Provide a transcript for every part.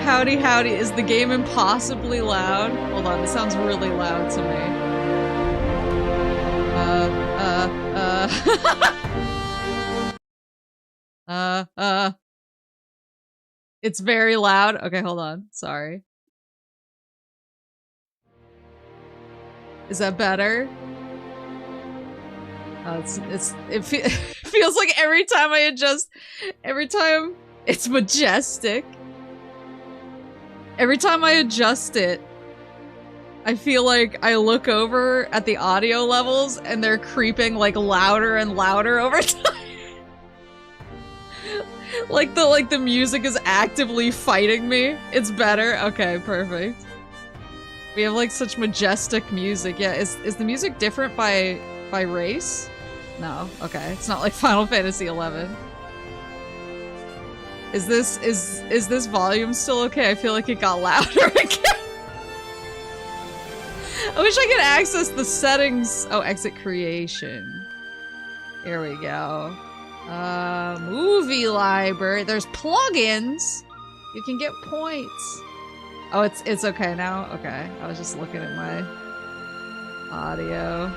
Howdy, howdy. Is the game impossibly loud? Hold on, it sounds really loud to me. It's very loud. Okay, hold on. Sorry. Is that better? It feels like every time I adjust, every time it's majestic. Every time I adjust it, I feel like I look over at the audio levels and they're creeping like louder and louder over time. like the music is actively fighting me. It's better. Okay, perfect. We have like such majestic music. Yeah, is the music different by race? No. Okay. It's not like Final Fantasy 11. Is this volume still okay? I feel like it got louder again. I wish I could access the settings. Oh, exit creation. Here we go. Movie library. There's plugins. You can get points. Oh, it's okay now? Okay. I was just looking at my audio.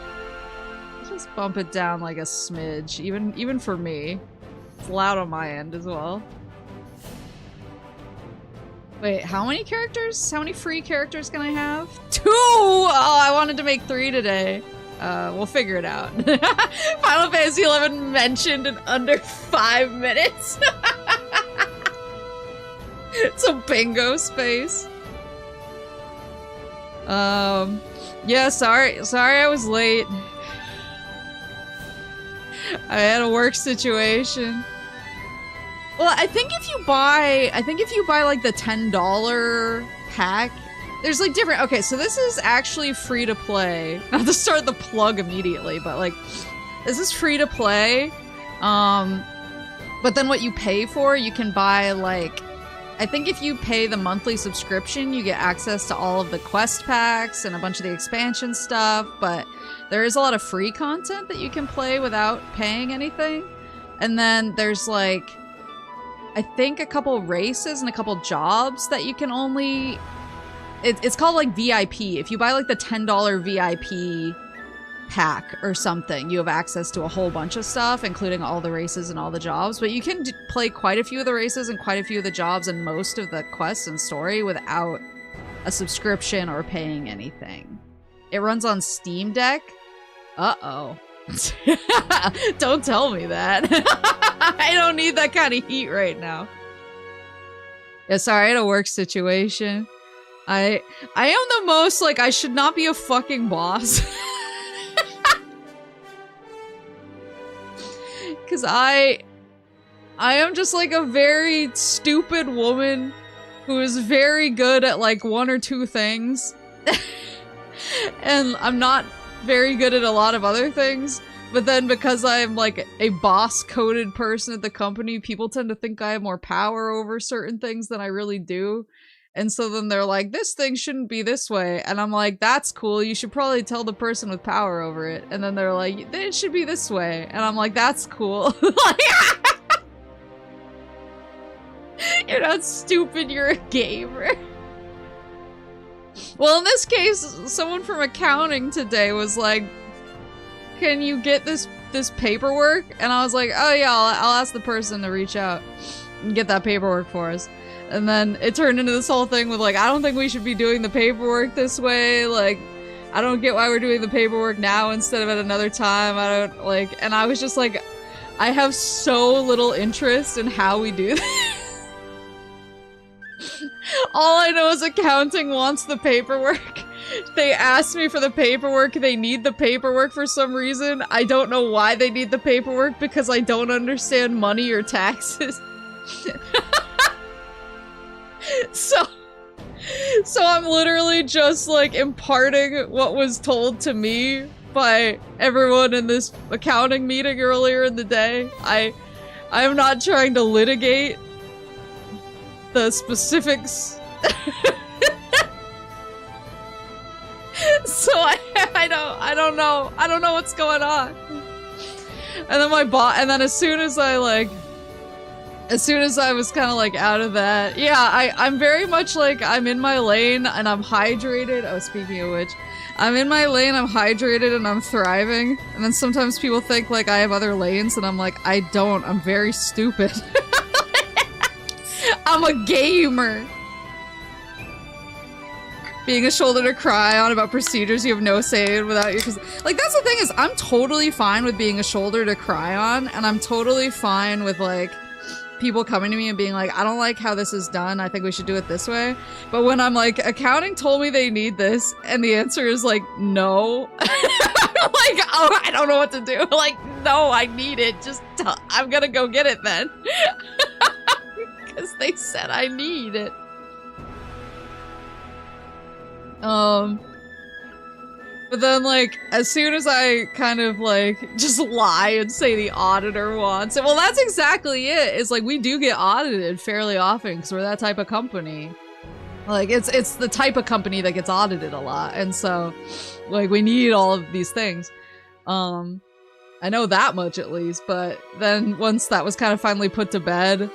Let's just bump it down like a smidge. Even for me. It's loud on my end as well. Wait, how many characters? How many free characters can I have? 2! Oh, I wanted to make 3 today. We'll figure it out. Final Fantasy 11 mentioned in under 5 minutes. It's a bingo space. Yeah, sorry I was late. I had a work situation. Well, I think if you buy like the $10 pack, there's like different, okay, so this is actually free to play. Not to start the plug immediately, but like, this is free to play. But then what you pay for, you can buy like, I think if you pay the monthly subscription, you get access to all of the quest packs and a bunch of the expansion stuff, but there is a lot of free content that you can play without paying anything. And then there's like, I think a couple races and a couple jobs that you can only... It's called like VIP. If you buy like the $10 VIP pack or something, you have access to a whole bunch of stuff, including all the races and all the jobs. But you can play quite a few of the races and quite a few of the jobs and most of the quests and story without a subscription or paying anything. It runs on Steam Deck. Uh-oh. Don't tell me that. I don't need that kind of heat right now. Yeah, sorry, I had a work situation. I am the most, like, I should not be a fucking boss. Cause I am just like a very stupid woman who is very good at like 1 or 2 things. And I'm not very good at a lot of other things, but then because I'm like a boss-coded person at the company, people tend to think I have more power over certain things than I really do. And so then they're like, this thing shouldn't be this way. And I'm like, that's cool, you should probably tell the person with power over it. And then they're like, it should be this way. And I'm like, that's cool. You're not stupid, you're a gamer. Well, in this case, someone from accounting today was like, can you get this paperwork? And I was like, oh yeah, I'll ask the person to reach out and get that paperwork for us. And then it turned into this whole thing with like, I don't think we should be doing the paperwork this way. Like, I don't get why we're doing the paperwork now instead of at another time. I don't like, and I was just like, I have so little interest in how we do this. All I know is accounting wants the paperwork. They asked me for the paperwork. They need the paperwork for some reason. I don't know why they need the paperwork because I don't understand money or taxes. So I'm literally just like imparting what was told to me by everyone in this accounting meeting earlier in the day. I am not trying to litigate the specifics. So I don't know what's going on. And then and then as soon as I like as soon as I was kind of like out of that, yeah, I'm very much like I'm in my lane and I'm hydrated. Oh, speaking of which, I'm in my lane, I'm hydrated and I'm thriving. And then sometimes people think like I have other lanes and I'm like, I don't, I'm very stupid. I'm a gamer. Being a shoulder to cry on about procedures you have no say in without you. Like, that's the thing is, I'm totally fine with being a shoulder to cry on, and I'm totally fine with, like, people coming to me and being like, I don't like how this is done, I think we should do it this way. But when I'm like, accounting told me they need this, and the answer is like, no. I'm like, oh, I don't know what to do. Like, no, I need it. Just, I'm gonna go get it then. Because they said I need it. But then, like, as soon as I kind of, like, just lie and say the auditor wants it, well, that's exactly it. It's like, we do get audited fairly often because we're that type of company. Like, it's the type of company that gets audited a lot, and so, like, we need all of these things. I know that much at least, but then once that was kind of finally put to bed,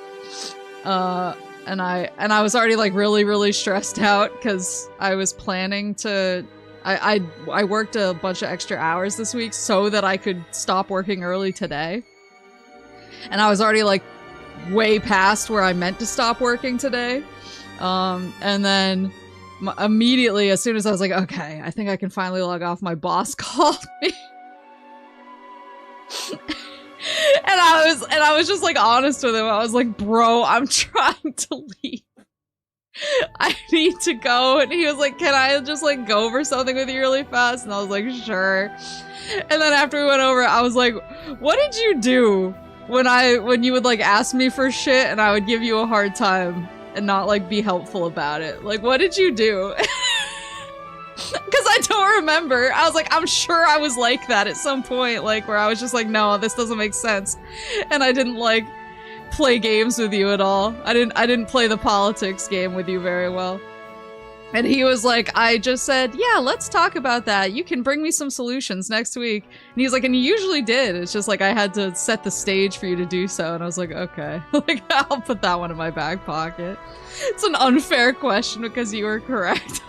and I was already like really stressed out because I was planning to I worked a bunch of extra hours this week so that I could stop working early today. And I was already like way past where I meant to stop working today. And then immediately as soon as I was like, okay, I think I can finally log off, my boss called me. And I was just like honest with him. I was like, bro, I'm trying to leave. I need to go. And he was like, can I just like go over something with you really fast? And I was like, sure. And then after we went over, I was like, what did you do when you would like ask me for shit and I would give you a hard time and not like be helpful about it? Like, what did you do? Because I don't remember. I was like, I'm sure I was like that at some point, like where I was just like, no, this doesn't make sense. And I didn't like play games with you at all. I didn't play the politics game with you very well. And he was like, I just said, yeah, let's talk about that. You can bring me some solutions next week. And he's like, and you usually did. It's just like I had to set the stage for you to do so. And I was like, okay. Like, I'll put that one in my back pocket. It's an unfair question because you were correct.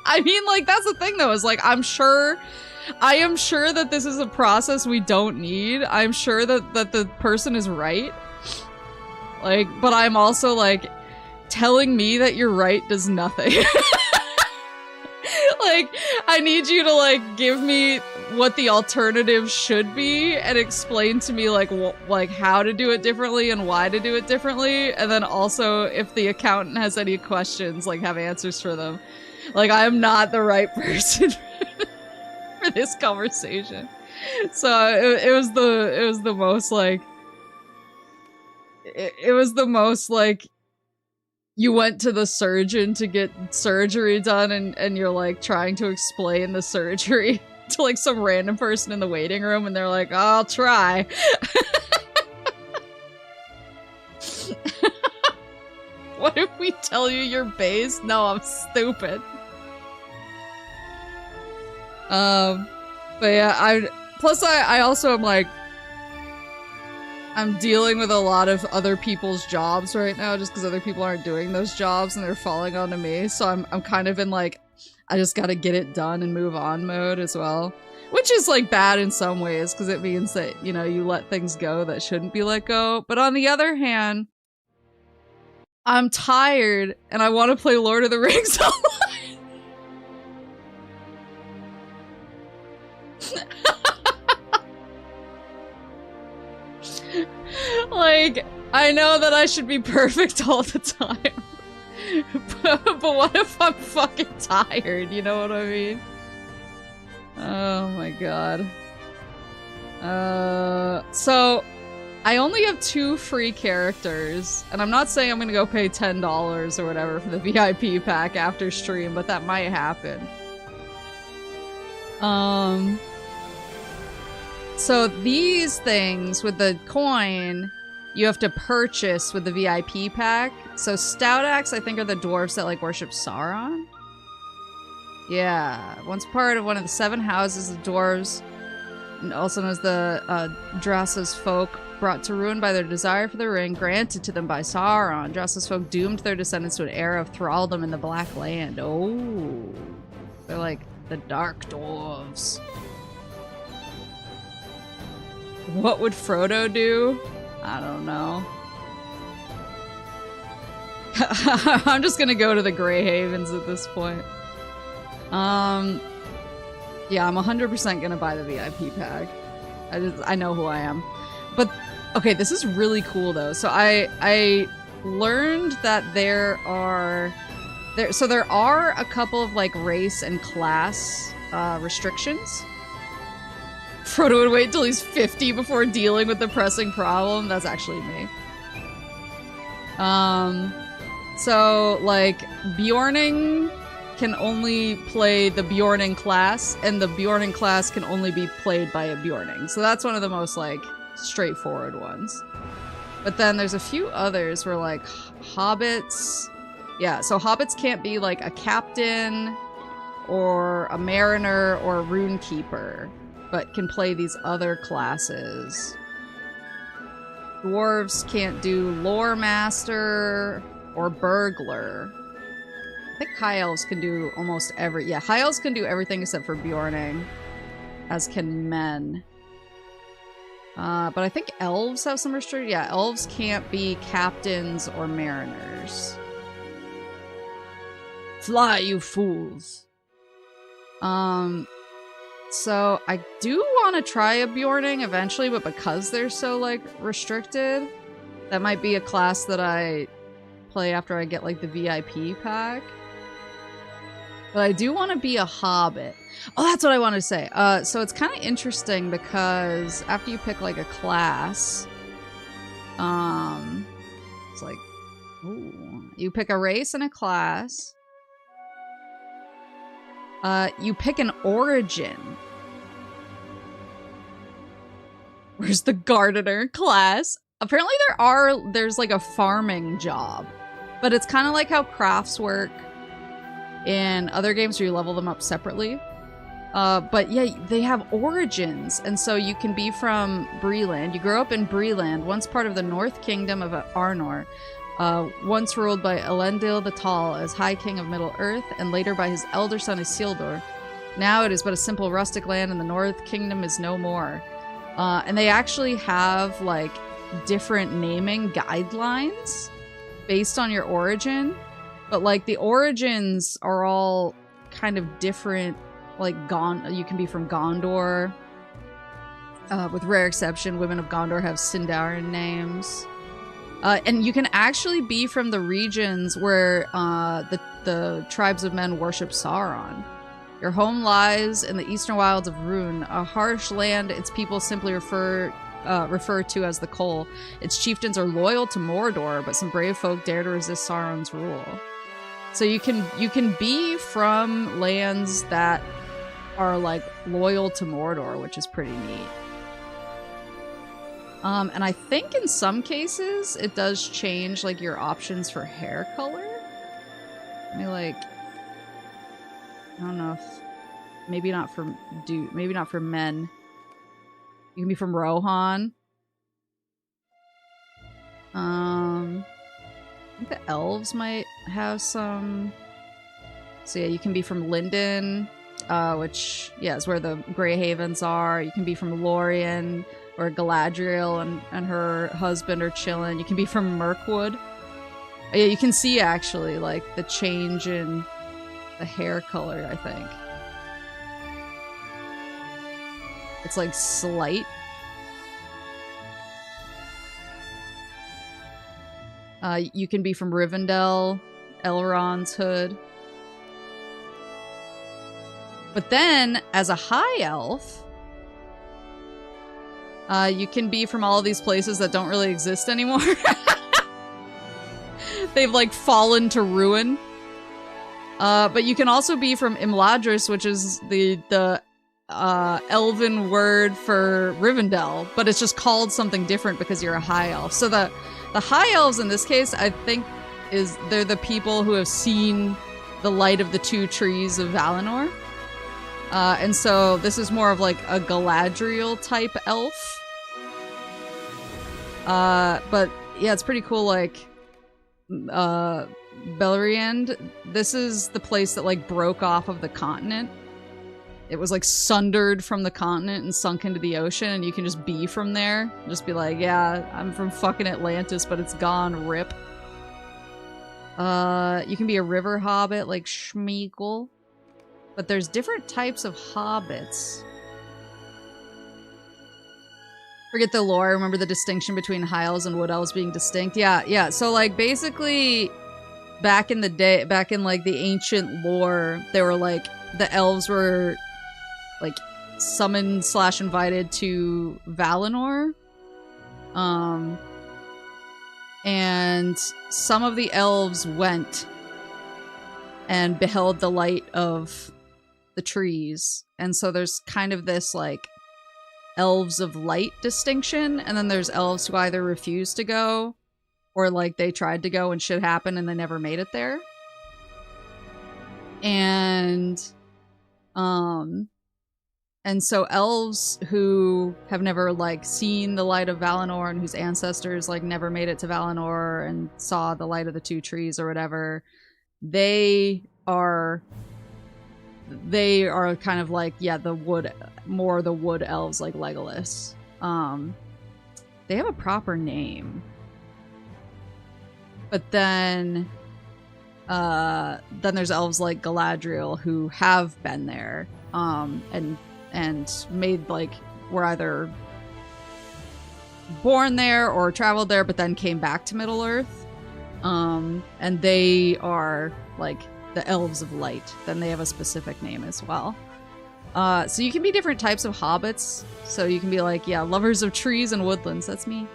I mean, like, that's the thing, though, is, like, I am sure that this is a process we don't need. I'm sure that the person is right. Like, but I'm also, like, telling me that you're right does nothing. Like, I need you to, like, give me what the alternative should be and explain to me, like, like, how to do it differently and why to do it differently. And then also, if the accountant has any questions, like, have answers for them. Like, I am not the right person for this conversation. So it was the most like, it was the most like, you went to the surgeon to get surgery done and you're like trying to explain the surgery to like some random person in the waiting room and they're like, I'll try. What if we tell you you're based? No, I'm stupid. But yeah, I also am like, I'm dealing with a lot of other people's jobs right now just because other people aren't doing those jobs and they're falling onto me. So I'm kind of in like, I just gotta get it done and move on mode as well. Which is like bad in some ways because it means that, you know, you let things go that shouldn't be let go. But on the other hand, I'm tired and I want to play Lord of the Rings online. Like, I know that I should be perfect all the time. But what if I'm fucking tired? You know what I mean? Oh my god. So I only have 2 free characters, and I'm not saying I'm gonna go pay $10 or whatever for the VIP pack after stream, but that might happen. So these things with the coin, you have to purchase with the VIP pack. So Stout Axe, I think, are the dwarves that, like, worship Sauron? Yeah. Once part of one of the 7 houses of dwarves, also known as the Drassa's folk, brought to ruin by their desire for the ring, granted to them by Sauron. Justice folk doomed their descendants to an era of thraldom in the Black Land. Oh. They're like the Dark Dwarves. What would Frodo do? I don't know. I'm just gonna go to the Grey Havens at this point. Yeah, I'm 100% gonna buy the VIP pack. I know who I am. But, okay, this is really cool though. So I learned that there are a couple of like race and class restrictions. Frodo would wait till he's 50 before dealing with the pressing problem. That's actually me. So, like, Bjorning can only play the Bjorning class, and the Bjorning class can only be played by a Bjorning. So that's one of the most, like, straightforward ones. But then there's a few others where, like, hobbits... Yeah, so hobbits can't be, like, a captain, or a mariner, or a runekeeper, but can play these other classes. Dwarves can't do lore master or burglar. I think high elves can do almost yeah, high elves can do everything except for Bjorning, as can men. But I think elves have some restrictions. Yeah, elves can't be captains or mariners. Fly, you fools. So I do want to try a Bjorning eventually, but because they're so, like, restricted, that might be a class that I play after I get, like, the VIP pack. But I do want to be a hobbit. Oh, that's what I wanted to say. So it's kind of interesting because after you pick, like, a class, it's like, ooh, you pick a race and a class. You pick an origin. Where's the gardener class? Apparently there's like a farming job. But it's kind of like how crafts work in other games where you level them up separately. But yeah, they have origins. And so you can be from Breeland. You grow up in Breeland, once part of the North Kingdom of Arnor. Once ruled by Elendil the Tall as High King of Middle-earth, and later by his elder son Isildur. Now it is but a simple rustic land, and the North Kingdom is no more. And they actually have, like, different naming guidelines based on your origin. But, like, the origins are all kind of different. Like, you can be from Gondor. With rare exception, women of Gondor have Sindarin names. And you can actually be from the regions where the tribes of men worship Sauron. Your home lies in the eastern wilds of Rhûn, a harsh land its people simply refer to as the Coal. Its chieftains are loyal to Mordor, but some brave folk dare to resist Sauron's rule. So you can be from lands that are, like, loyal to Mordor, which is pretty neat. And I think in some cases it does change, like, your options for hair color. I mean, like, I don't know if maybe not for men. You can be from Rohan. I think the elves might have some. So yeah, you can be from Lindon, which, yeah, is where the Grey Havens are. You can be from Lorien, where Galadriel and her husband are chilling. You can be from Mirkwood. Yeah, you can see, actually, like, the change in the hair color, I think. It's, like, slight. You can be from Rivendell, Elrond's hood. But then, as a high elf, you can be from all of these places that don't really exist anymore. They've, like, fallen to ruin. But you can also be from Imladris, which is the elven word for Rivendell, but it's just called something different because you're a high elf. So the high elves in this case, I think, they're the people who have seen the light of the two trees of Valinor. And so this is more of, like, a Galadriel type elf. But yeah, it's pretty cool, like, Beleriand, this is the place that, like, broke off of the continent. It was, like, sundered from the continent and sunk into the ocean, and you can just be from there. Just be like, yeah, I'm from fucking Atlantis, but it's gone, rip. You can be a river hobbit, like Schmeagol. But there's different types of hobbits. Forget the lore, remember the distinction between high elves and wood elves being distinct? Yeah, so, like, basically, back in the day, back in, like, the ancient lore, they were, like, the elves were, like, summoned / invited to Valinor. And some of the elves went and beheld the light of the trees. And so there's kind of this, like, elves of light distinction, and then there's elves who either refuse to go, or, like, they tried to go and shit happened and they never made it there. And so elves who have never, like, seen the light of Valinor and whose ancestors, like, never made it to Valinor and saw the light of the two trees or whatever, they are kind of like, yeah, the wood elves, like Legolas. They have a proper name. But then there's elves like Galadriel who have been there, and made, like, were either born there or traveled there, but then came back to Middle-earth. And they are, like, the elves of light. Then they have a specific name as well. So you can be different types of hobbits. So you can be like, yeah, lovers of trees and woodlands. That's me.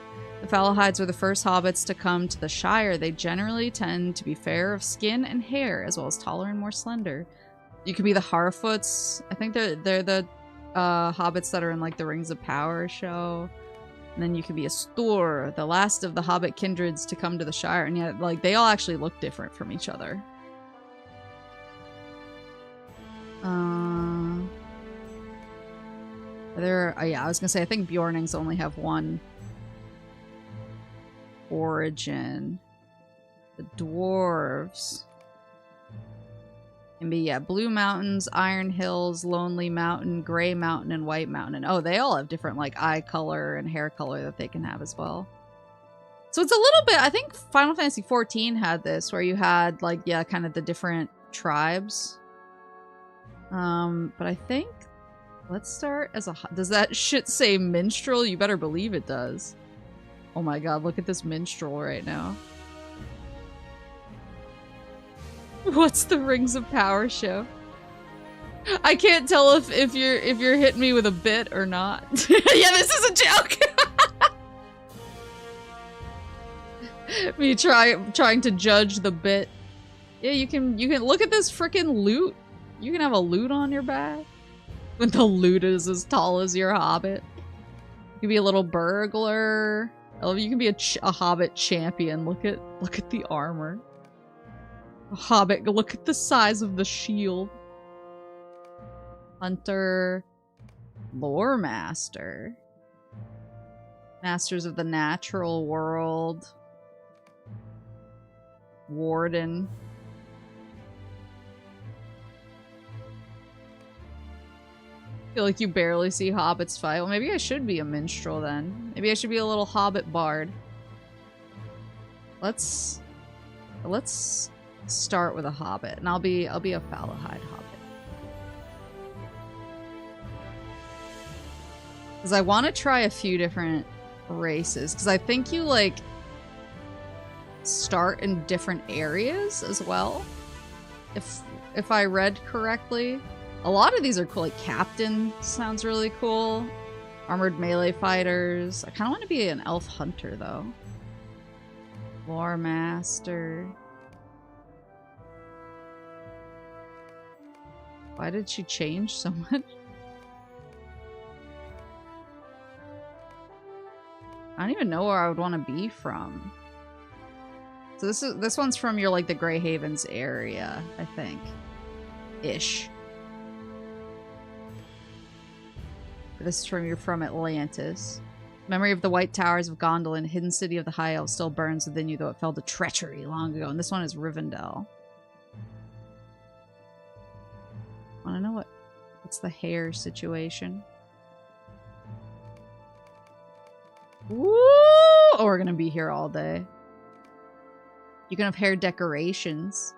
The Fallowhides were the first hobbits to come to the Shire. They generally tend to be fair of skin and hair, as well as taller and more slender. You could be the Harfoots. I think they're the hobbits that are in, like, the Rings of Power show. And then you could be a Stur, the last of the hobbit kindreds to come to the Shire. And yet, like, they all actually look different from each other. Yeah, I was gonna say, I think Bjornings only have one origin. The dwarves can be, yeah, Blue Mountains, Iron Hills, Lonely Mountain, Gray Mountain, and White Mountain. And oh, they all have different, like, eye color and hair color that they can have as well. So it's a little bit, I think Final Fantasy XIV had this, where you had, like, yeah, kind of the different tribes. But I think, let's start as a, does that shit say minstrel? You better believe it does. Oh my god, look at this minstrel right now. What's the Rings of Power show? I can't tell if you're hitting me with a bit or not. Yeah, this is a joke. Me trying to judge the bit. Yeah, you can look at this freaking loot. You can have a loot on your back. When the loot is as tall as your hobbit. You can be a little burglar. Oh, you can be a hobbit champion. Look at the armor. A hobbit, look at the size of the shield. Hunter. Lore master. Masters of the natural world. Warden. I feel like you barely see hobbits fight. Well, maybe I should be a minstrel then. Maybe I should be a little hobbit bard. Let's start with a hobbit, and I'll be a Fallowhide hobbit. Because I want to try a few different races, because I think you, like, start in different areas as well. If I read correctly. A lot of these are cool. Like, Captain sounds really cool. Armored melee fighters. I kind of want to be an elf hunter, though. Lore master. Why did she change so much? I don't even know where I would want to be from. So this one's from your, like, the Grey Havens area, I think. Ish. This is from Atlantis. Memory of the White Towers of Gondolin, hidden city of the High Elves, still burns within you, though it fell to treachery long ago. And this one is Rivendell. Wanna know what's the hair situation? Woo! Oh, we're gonna be here all day. You can have hair decorations.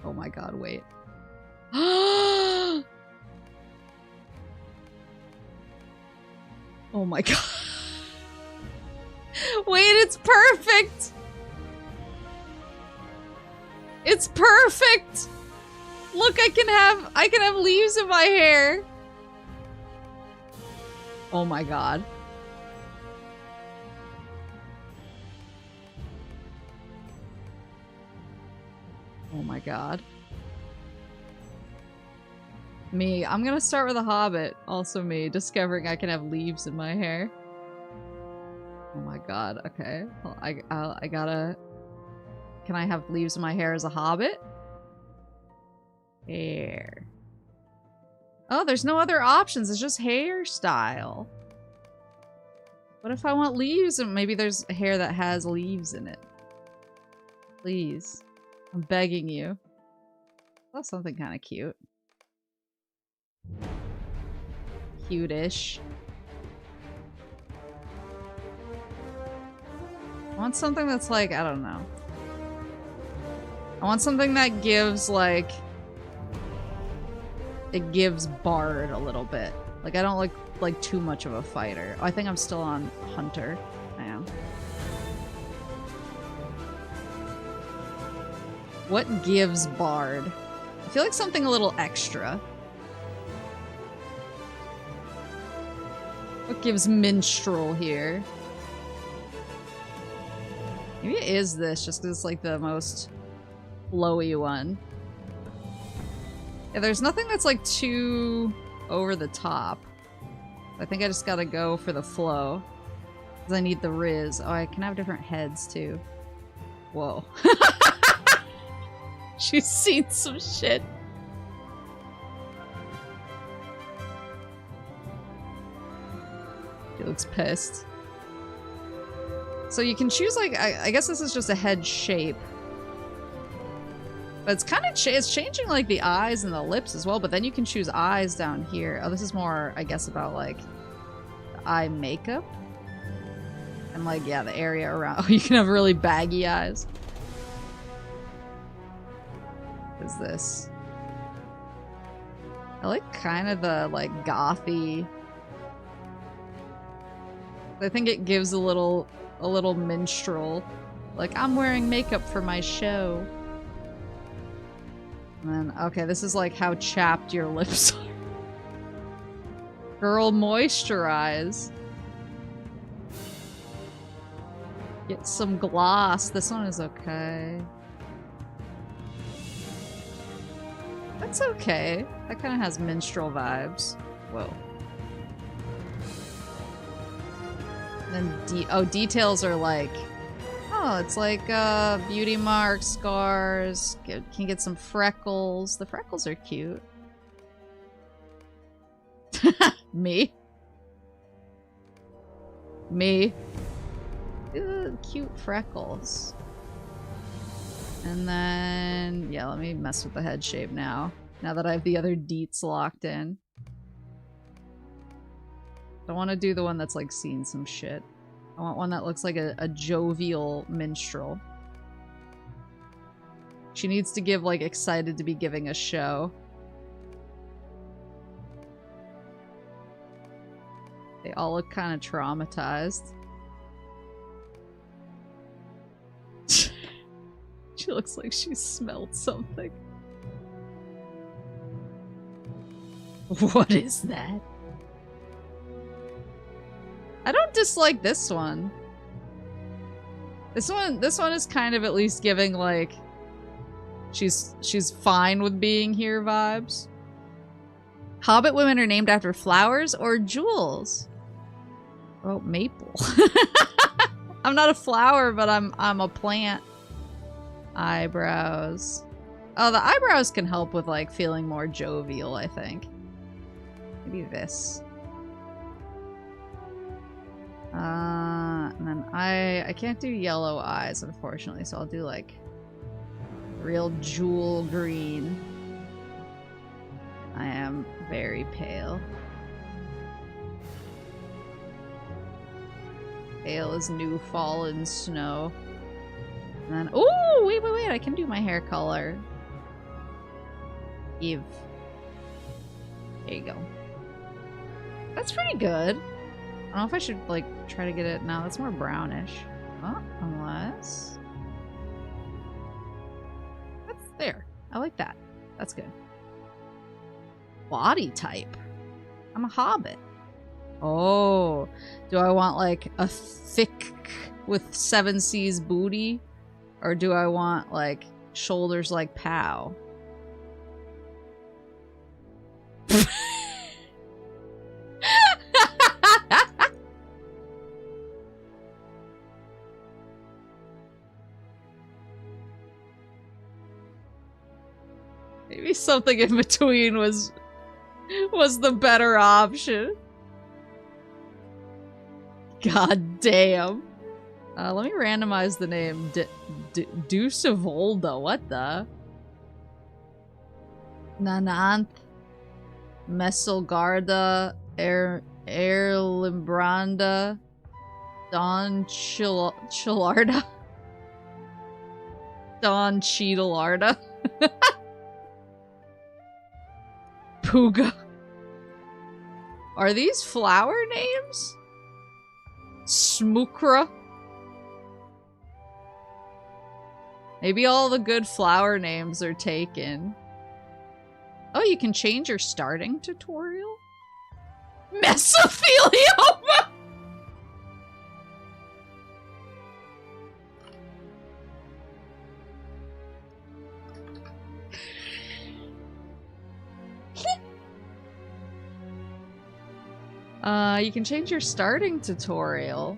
Oh my god, wait. Oh my god. Wait, it's perfect! It's perfect! Look, I can have leaves in my hair. Oh my god. Oh my god. Me. I'm gonna start with a Hobbit. Also me. Discovering I can have leaves in my hair. Oh my god. Okay. Well, I gotta... Can I have leaves in my hair as a Hobbit? Hair. Oh, there's no other options. It's just hairstyle. What if I want leaves? And maybe there's hair that has leaves in it. Please. I'm begging you. That's something kind of cute. Cute-ish. I want something that's like, I don't know. I want something that gives, like... It gives Bard a little bit. Like, I don't like too much of a fighter. Oh, I think I'm still on Hunter. I am. What gives Bard? I feel like something a little extra. What gives Minstrel here? Maybe it is this, just because it's like the most flowy one. Yeah, there's nothing that's like too over the top. I think I just gotta go for the flow. Because I need the Riz. Oh, I can have different heads too. Whoa. She's seen some shit. She looks pissed. So you can choose like, I guess this is just a head shape. But it's kind of it's changing like the eyes and the lips as well, but then you can choose eyes down here. Oh, this is more, I guess, about like the eye makeup. And like, yeah, the area around. Oh, you can have really baggy eyes. What is this? I like kind of the like gothy. I think it gives a little minstrel. Like, I'm wearing makeup for my show. And then, okay, this is like how chapped your lips are. Girl, moisturize. Get some gloss. This one is okay. That's okay. That kind of has minstrel vibes. Whoa. And then, details are like... Oh, it's like, beauty marks, scars, can get some freckles. The freckles are cute. Me? Me? Ooh, cute freckles. And then, yeah, let me mess with the head shape now. Now that I have the other deets locked in. I want to do the one that's like seen some shit. I want one that looks like a jovial minstrel. She needs to give, like, excited to be giving a show. They all look kind of traumatized. She looks like she smelled something. What is that? I don't dislike this one. This one is kind of at least giving like she's fine with being here vibes. Hobbit women are named after flowers or jewels. Oh, maple. I'm not a flower, but I'm a plant. Eyebrows. Oh, the eyebrows can help with like feeling more jovial, I think. Maybe this. And then I can't do yellow eyes, unfortunately, so I'll do like real jewel green. I am very pale. Pale as new fallen snow. And then, ooh, wait, I can do my hair color. Eve. There you go. That's pretty good. I don't know if I should, like, try to get it now. That's more brownish. Oh, unless... That's there. I like that. That's good. Body type. I'm a hobbit. Oh. Do I want, like, a thick with 7 C's booty? Or do I want, like, shoulders like Pow? Maybe something in between was the better option. God damn. Let me randomize the name. Deuce of Volda. What the? Nananth. Messelgarda. Erlimbranda. Don Chilarda. Don Cheetalarda. Puga. Are these flower names? Smookra? Maybe all the good flower names are taken. Oh, you can change your starting tutorial? Mesothelioma! You can change your starting tutorial.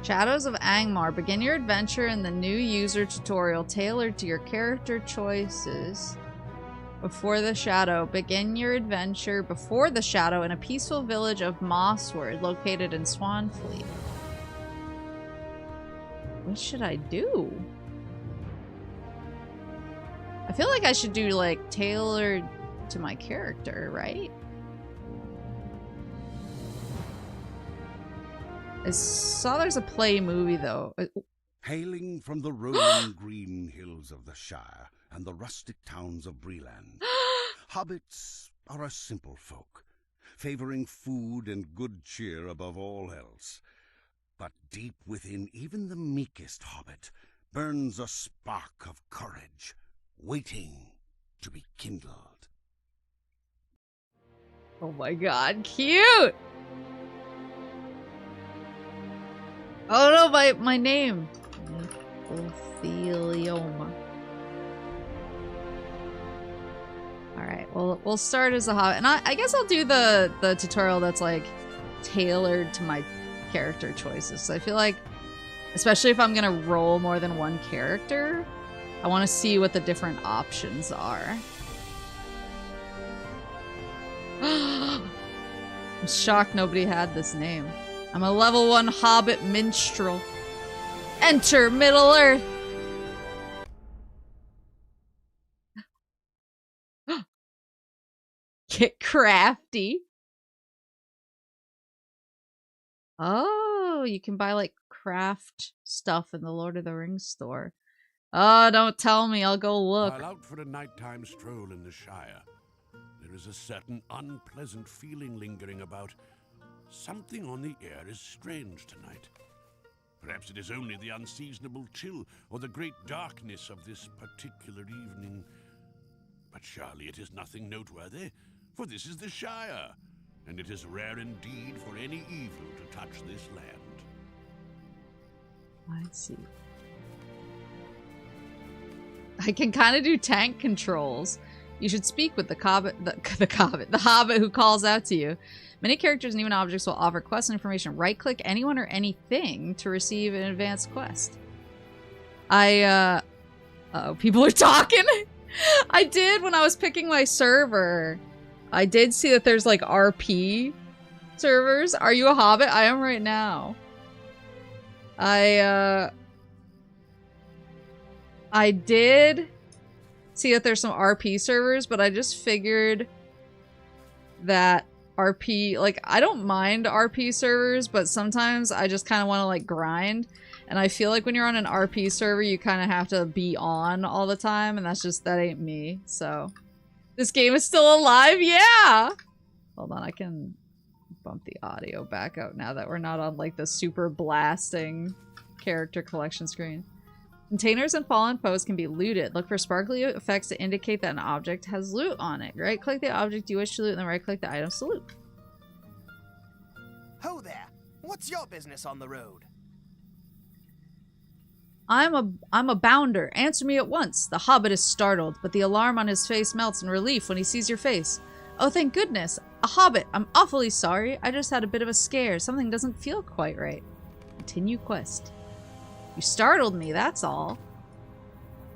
Shadows of Angmar. Begin your adventure in the new user tutorial tailored to your character choices. Before the Shadow. Begin your adventure before the Shadow in a peaceful village of Mossward, located in Swanfleet. What should I do? I feel like I should do, like, tailored to my character, right? I saw there's a play movie, though. Hailing from the rolling green hills of the Shire and the rustic towns of Breland, hobbits are a simple folk, favoring food and good cheer above all else. But deep within even the meekest hobbit burns a spark of courage, waiting to be kindled. Oh my god, cute! Oh no, my name. Mesothelioma. Alright, well, we'll start as a hobbit. And I guess I'll do the tutorial that's, like, tailored to my character choices. So I feel like, especially if I'm gonna roll more than one character, I want to see what the different options are. I'm shocked nobody had this name. I'm a level 1 hobbit minstrel. Enter Middle Earth! Get crafty. Oh, you can buy, like, craft stuff in the Lord of the Rings store. Oh, don't tell me. I'll go look. While out for a nighttime stroll in the Shire, there is a certain unpleasant feeling lingering about. Something on the air is strange tonight. Perhaps it is only the unseasonable chill or the great darkness of this particular evening. But surely it is nothing noteworthy, for this is the Shire, and it is rare indeed for any evil to touch this land. I see. I can kind of do tank controls. You should speak with the hobbit who calls out to you. Many characters and even objects will offer quest information. Right-click anyone or anything to receive an advanced quest. Uh-oh, people are talking! I did when I was picking my server. I did see that there's like RP servers. Are you a hobbit? I am right now. I did see that there's some RP servers, but I just figured that RP, like, I don't mind RP servers, but sometimes I just kind of want to, like, grind. And I feel like when you're on an RP server, you kind of have to be on all the time, and that ain't me, so. This game is still alive? Yeah! Hold on, I can bump the audio back up now that we're not on, like, the super blasting character collection screen. Containers and fallen foes can be looted. Look for sparkly effects to indicate that an object has loot on it. Right-click the object you wish to loot, and then right-click the items to loot. Ho there! What's your business on the road? I'm a bounder. Answer me at once. The hobbit is startled, but the alarm on his face melts in relief when he sees your face. Oh, thank goodness. A hobbit. I'm awfully sorry. I just had a bit of a scare. Something doesn't feel quite right. Continue quest. You startled me, that's all.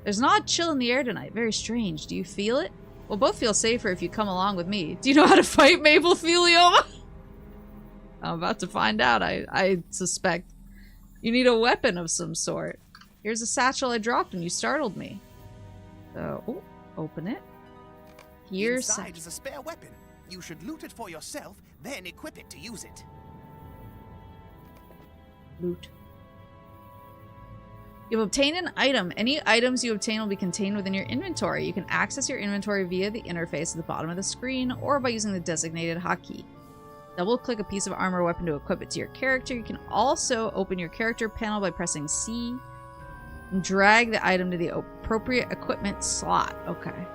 There's an odd chill in the air tonight. Very strange. Do you feel it? We'll both feel safer if you come along with me. Do you know how to fight mesothelioma? I'm about to find out, I suspect. You need a weapon of some sort. Here's a satchel I dropped when you startled me. So, oh, open it. Here's inside is a spare weapon. You should loot it for yourself, then equip it to use it. Loot. You've obtained an item. Any items you obtain will be contained within your inventory. You can access your inventory via the interface at the bottom of the screen or by using the designated hotkey. Double-click a piece of armor or weapon to equip it to your character. You can also open your character panel by pressing C and drag the item to the appropriate equipment slot. Okay.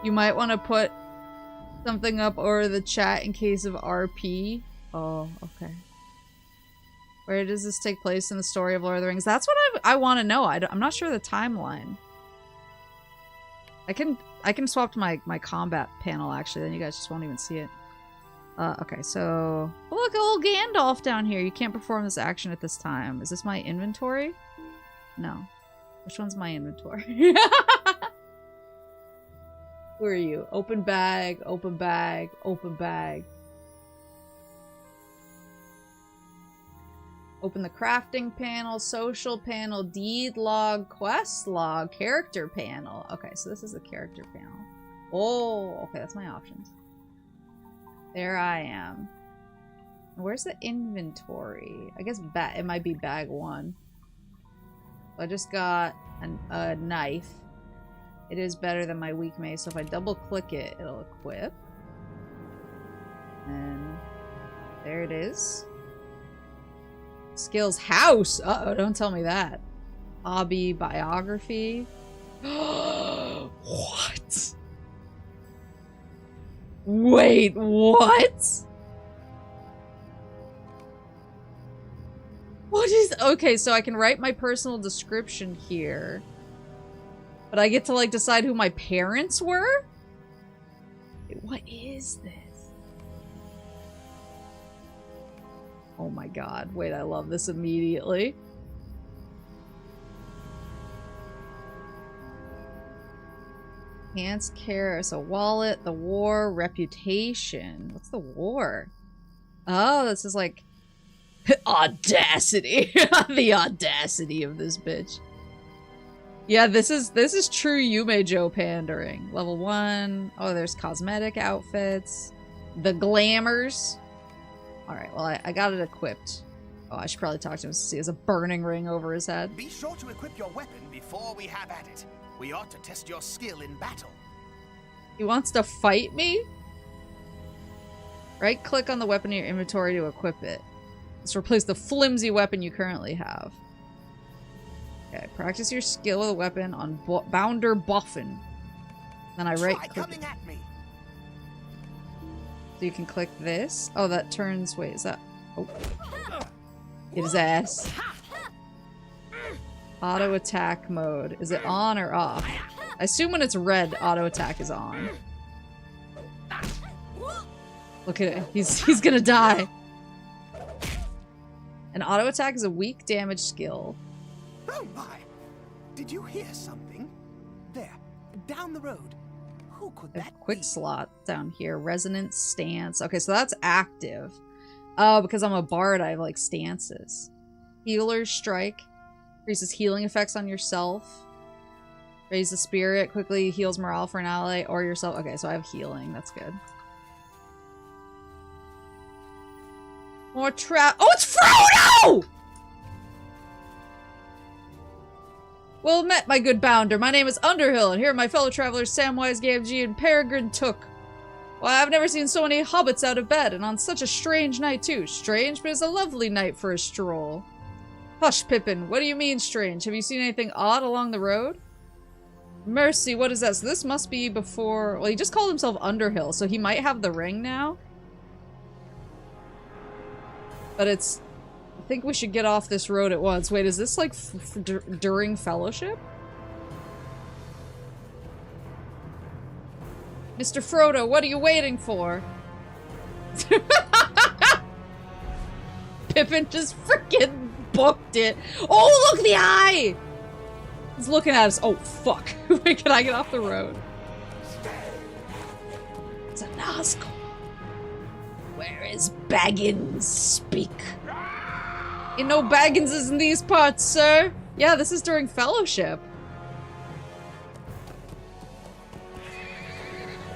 You might want to put something up over the chat in case of RP. Oh, okay. Where does this take place in the story of Lord of the Rings? That's what I want to know. I'm not sure the timeline. I can swap to my combat panel, actually. Then you guys just won't even see it. Okay, so... Oh, look, a little Gandalf down here. You can't perform this action at this time. Is this my inventory? No. Which one's my inventory? Who are you? Open bag, open bag, open bag. Open the crafting panel, social panel, deed log, quest log, character panel. Okay, so this is the character panel. Oh, okay, that's my options. There I am. Where's the inventory? I guess it might be bag 1. I just got a knife. It is better than my weak mace, so if I double click it, it'll equip. And there it is. Skills house. Uh-oh, don't tell me that. Hobby biography. What? Wait, what? What is... Okay, so I can write my personal description here. But I get to, like, decide who my parents were? Wait, what is this? Oh my god. Wait, I love this immediately. Enhanced care, so wallet, the war, reputation. What's the war? Oh, this is like... audacity. The audacity of this bitch. Yeah, this is true Yume Joe pandering. Level 1. Oh, there's cosmetic outfits. The glamours. Alright, well, I got it equipped. Oh, I should probably talk to him since he has a burning ring over his head. Be sure to equip your weapon before we have at it. We ought to test your skill in battle. He wants to fight me? Right-click on the weapon in your inventory to equip it. Let's replace the flimsy weapon you currently have. Okay, practice your skill with a weapon on Bounder Boffin. Then I right-click it. At me. So you can click this. Oh, that turns... Wait, is that... Oh. It is ass. Auto attack mode. Is it on or off? I assume when it's red, auto attack is on. Look at it. He's gonna die. An auto attack is a weak damage skill. Oh my! Did you hear something? There, down the road. Who could I have that quick be? slot down here. Resonance stance. Okay, so that's active. Oh, because I'm a bard, I have like stances. Healer's strike. Increases healing effects on yourself. Raise the spirit. Quickly heals morale for an ally or yourself. Okay, so I have healing. That's good. More trap. Oh, it's Frodo! Well met, my good bounder. My name is Underhill, and here are my fellow travelers Samwise Gamgee and Peregrine Took. Well, I've never seen so many hobbits out of bed, and on such a strange night, too. Strange, but it's a lovely night for a stroll. Hush, Pippin. What do you mean, strange? Have you seen anything odd along the road? Mercy, what is that? So this must be before... Well, he just called himself Underhill, so he might have the ring now. But it's... I think we should get off this road at once. Wait, is this like during Fellowship? Mr. Frodo, what are you waiting for? Pippin just freaking booked it. Oh, look, the eye! He's looking at us. Oh, fuck. Wait, can I get off the road? It's a Nazgul. Where is Baggins? Speak. You know Baggins is in these parts, sir. Yeah, this is during Fellowship.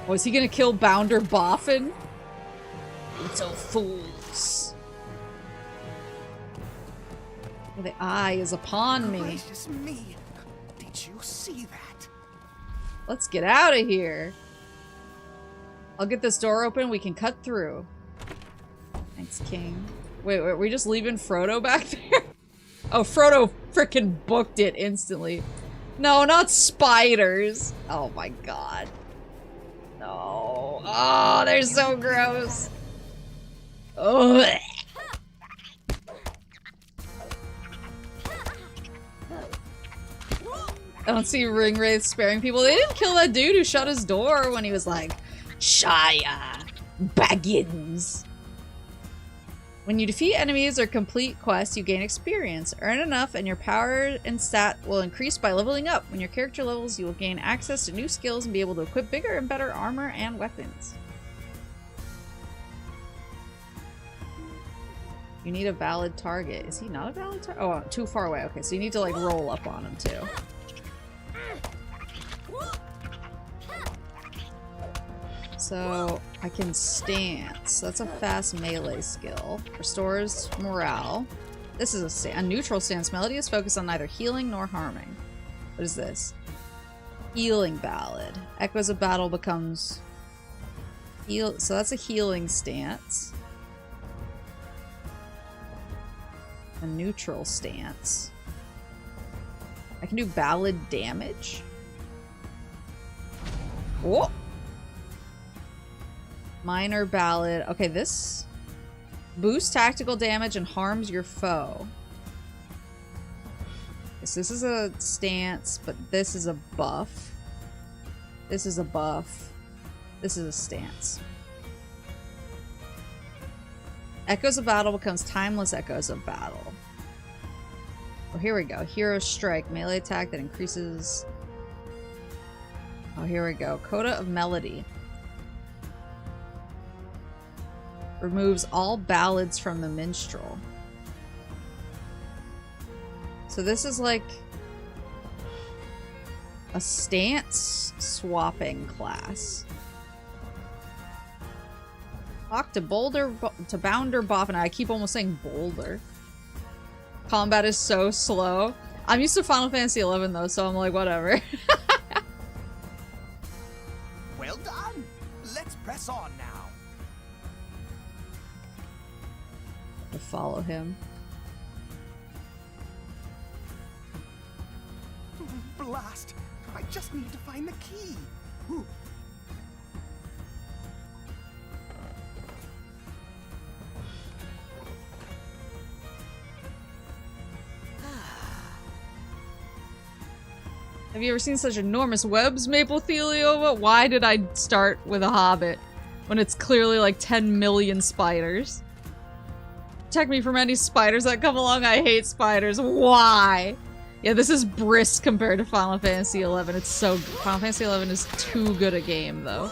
Oh, is he gonna kill Bounder Boffin? Little fools. Oh, the eye is upon me. Gracious me. Did you see that? Let's get out of here. I'll get this door open. We can cut through. Thanks, King. Wait, were we just leaving Frodo back there? Oh, Frodo frickin' booked it instantly. No, not spiders. Oh my god. No. Oh, they're so gross. Oh. I don't see Ringwraith sparing people. They didn't kill that dude who shut his door when he was like, Shia Baggins. When you defeat enemies or complete quests, you gain experience. Earn enough and your power and stat will increase by leveling up. When your character levels, you will gain access to new skills and be able to equip bigger and better armor and weapons. You need a valid target. Is he not a valid target? Oh, too far away. Okay, so you need to like roll up on him too. So I can stance. That's a fast melee skill. Restores morale. This is a neutral stance. Melody is focused on neither healing nor harming. What is this? Healing ballad. Echoes of battle becomes heal. So that's a healing stance. A neutral stance. I can do ballad damage. Whoa. Minor ballad. Okay, this boosts tactical damage and harms your foe. So this is a stance, but this is a buff. This is a buff. This is a stance. Echoes of Battle becomes Timeless Echoes of Battle. Oh, here we go. Hero Strike. Melee attack that increases... Oh, here we go. Coda of Melody. Removes all ballads from the minstrel. So this is like a stance swapping class. Talk to Bounder Boffin. I keep almost saying Boulder. Combat is so slow. I'm used to Final Fantasy XI though, so I'm like, whatever. Well done. Let's press on now. To follow him. Blast! I just need to find the key. Ooh. Have you ever seen such enormous webs, Maple Thelioma? Why did I start with a hobbit when it's clearly like 10 million spiders? Protect me from any spiders that come along. I hate spiders. Why? Yeah, this is brisk compared to Final Fantasy 11. It's so good. Final Fantasy 11 is too good a game, though.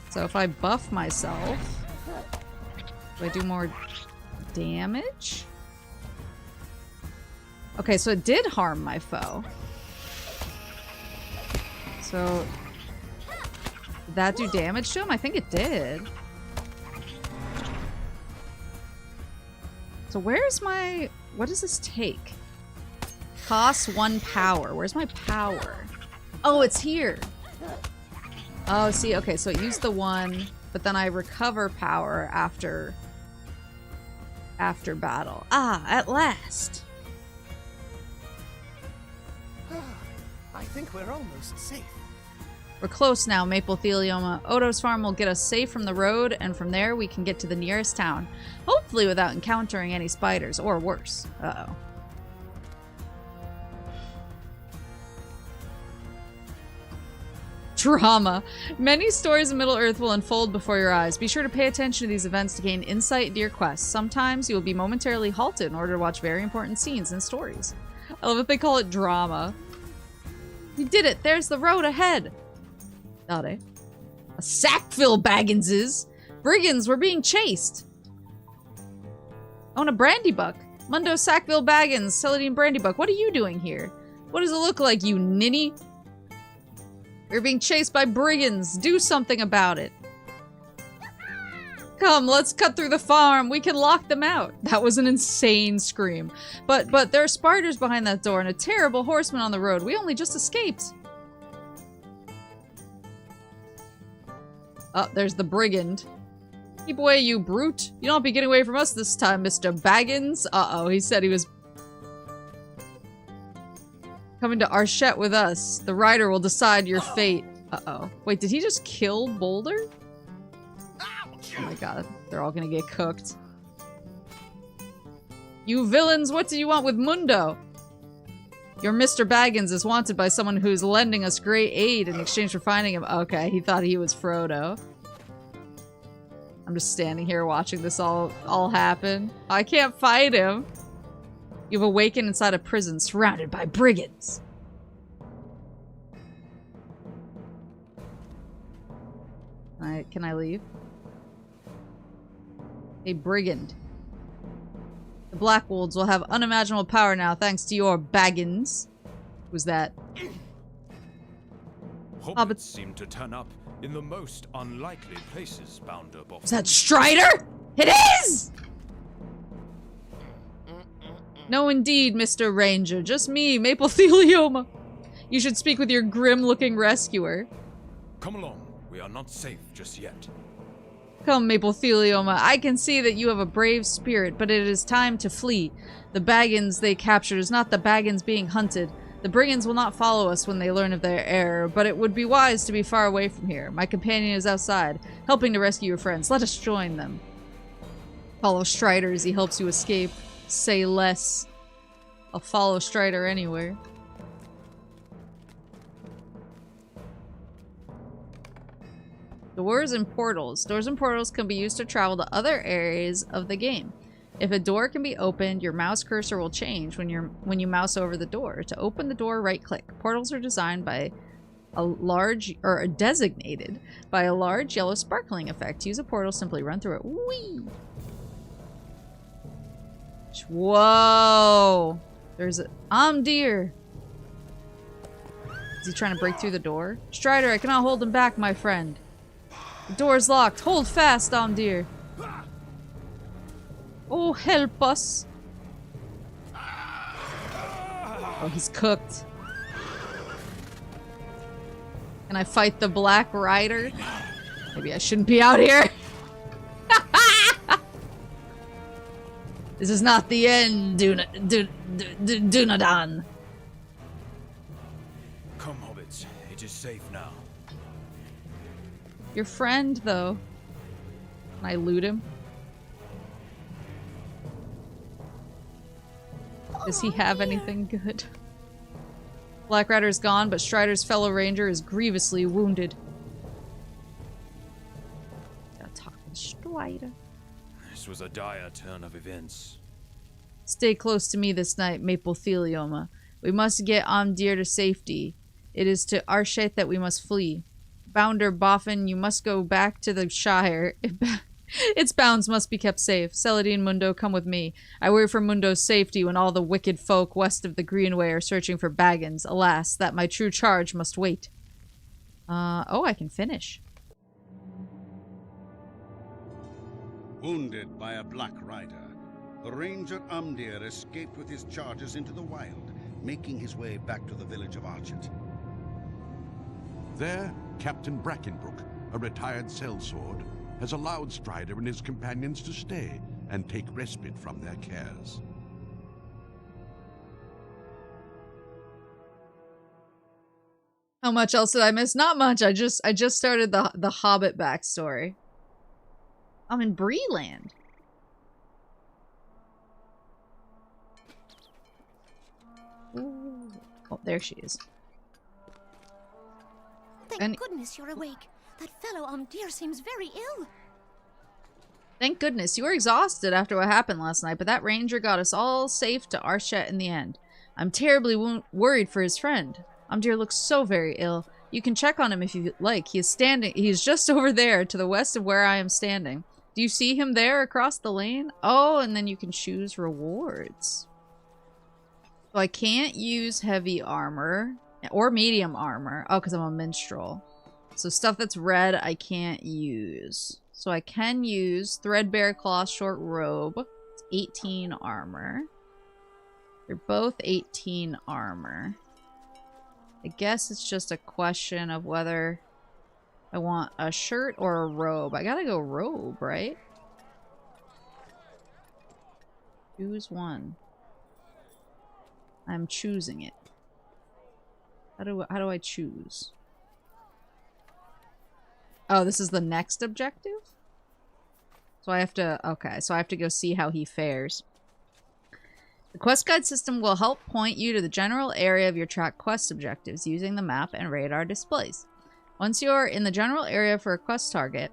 So if I buff myself, do I do more damage? Okay, so it did harm my foe. So did that do damage to him? I think it did. So where's my... What does this take? Costs 1 power. Where's my power? Oh, it's here. Oh, see, okay, so it used the 1, but then I recover power after battle. Ah, at last. I think we're almost safe. We're close now, Maple Thelioma. Odo's farm will get us safe from the road, and from there we can get to the nearest town. Hopefully without encountering any spiders, or worse. Uh-oh. Drama. Many stories of Middle-earth will unfold before your eyes. Be sure to pay attention to these events to gain insight into your quests. Sometimes you will be momentarily halted in order to watch very important scenes and stories. I love that they call it drama. You did it! There's the road ahead! Howdy. A Sackville Bagginses! Brigands were being chased! Own a brandy buck. Mundo Sackville Baggins, Celadine Brandybuck. What are you doing here? What does it look like, you ninny? You're being chased by brigands. Do something about it. Come, let's cut through the farm. We can lock them out. That was an insane scream. But there are spiders behind that door and a terrible horseman on the road. We only just escaped. Oh, there's the brigand. Keep away, you brute. You don't be getting away from us this time, Mr. Baggins. Uh-oh, he said he was coming to Archette with us. The rider will decide your fate. Uh-oh. Wait, did he just kill Boulder? Oh my god, they're all gonna get cooked. You villains, what do you want with Mundo? Your Mr. Baggins is wanted by someone who's lending us great aid in exchange for finding him. Okay, he thought he was Frodo. I'm just standing here watching this all happen. I can't fight him. You've awakened inside a prison surrounded by brigands. Can I leave? A brigand. The Blackwolves will have unimaginable power now thanks to your Baggins. Who's that? Hobbits seem to turn up in the most unlikely places, Bounder Boff. Is that Strider? It is! No, indeed, Mr. Ranger. Just me, Maple Thelioma. You should speak with your grim-looking rescuer. Come along. We are not safe just yet. Come, Maple Thelioma. I can see that you have a brave spirit, but it is time to flee. The Baggins they captured is not the Baggins being hunted. The brigands will not follow us when they learn of their error, but it would be wise to be far away from here. My companion is outside, helping to rescue your friends. Let us join them. Follow Strider as he helps you escape. Say less. I'll follow Strider anywhere. Doors and portals. Doors and portals can be used to travel to other areas of the game. If a door can be opened, your mouse cursor will change when you mouse over the door. To open the door, right-click. Portals are designed by designated by a large yellow sparkling effect. To use a portal, simply run through it. Whee! Whoa! There's a deer. Is he trying to break through the door? Strider, I cannot hold him back, my friend. The door's locked. Hold fast, deer. Oh, help us. Oh, he's cooked. Can I fight the Black Rider? Maybe I shouldn't be out here. This is not the end, Dunadan. Come, hobbits. It is safe now. Your friend, though. Can I loot him? Does he have anything good? Black Rider's gone, but Strider's fellow ranger is grievously wounded. Gotta talk to Strider. This was a dire turn of events. Stay close to me this night, Maple Thelioma. We must get Amdir to safety. It is to Arshet that we must flee. Bounder Boffin, you must go back to the Shire. Its bounds must be kept safe. Celadine, Mundo, come with me. I worry for Mundo's safety when all the wicked folk west of the Greenway are searching for Baggins. Alas, that my true charge must wait. Oh, I can finish. Wounded by a black rider, the ranger Amdir escaped with his charges into the wild, making his way back to the village of Archet. There, Captain Brackenbrook, a retired sellsword, has allowed Strider and his companions to stay and take respite from their cares. How much else did I miss? Not much. I just started the Hobbit backstory. I'm in Breeland. Ooh. Oh, there she is. Thank goodness you're awake. That fellow Amdir seems very ill. Thank goodness. You were exhausted after what happened last night, but that ranger got us all safe to Arshet in the end. I'm terribly worried for his friend. Amdir looks so very ill. You can check on him if you like. He is just over there to the west of where I am standing. Do you see him there across the lane? Oh, and then you can choose rewards. So I can't use heavy armor or medium armor. Oh, because I'm a minstrel. So stuff that's red I can't use. So I can use threadbare cloth short robe. It's 18 armor. They're both 18 armor. I guess it's just a question of whether I want a shirt or a robe. I gotta go robe, right? Choose one. I'm choosing it. How do I choose? Oh, this is the next objective? So I have to, okay, so I have to go see how he fares. The quest guide system will help point you to the general area of your track quest objectives using the map and radar displays. Once you're in the general area for a quest target,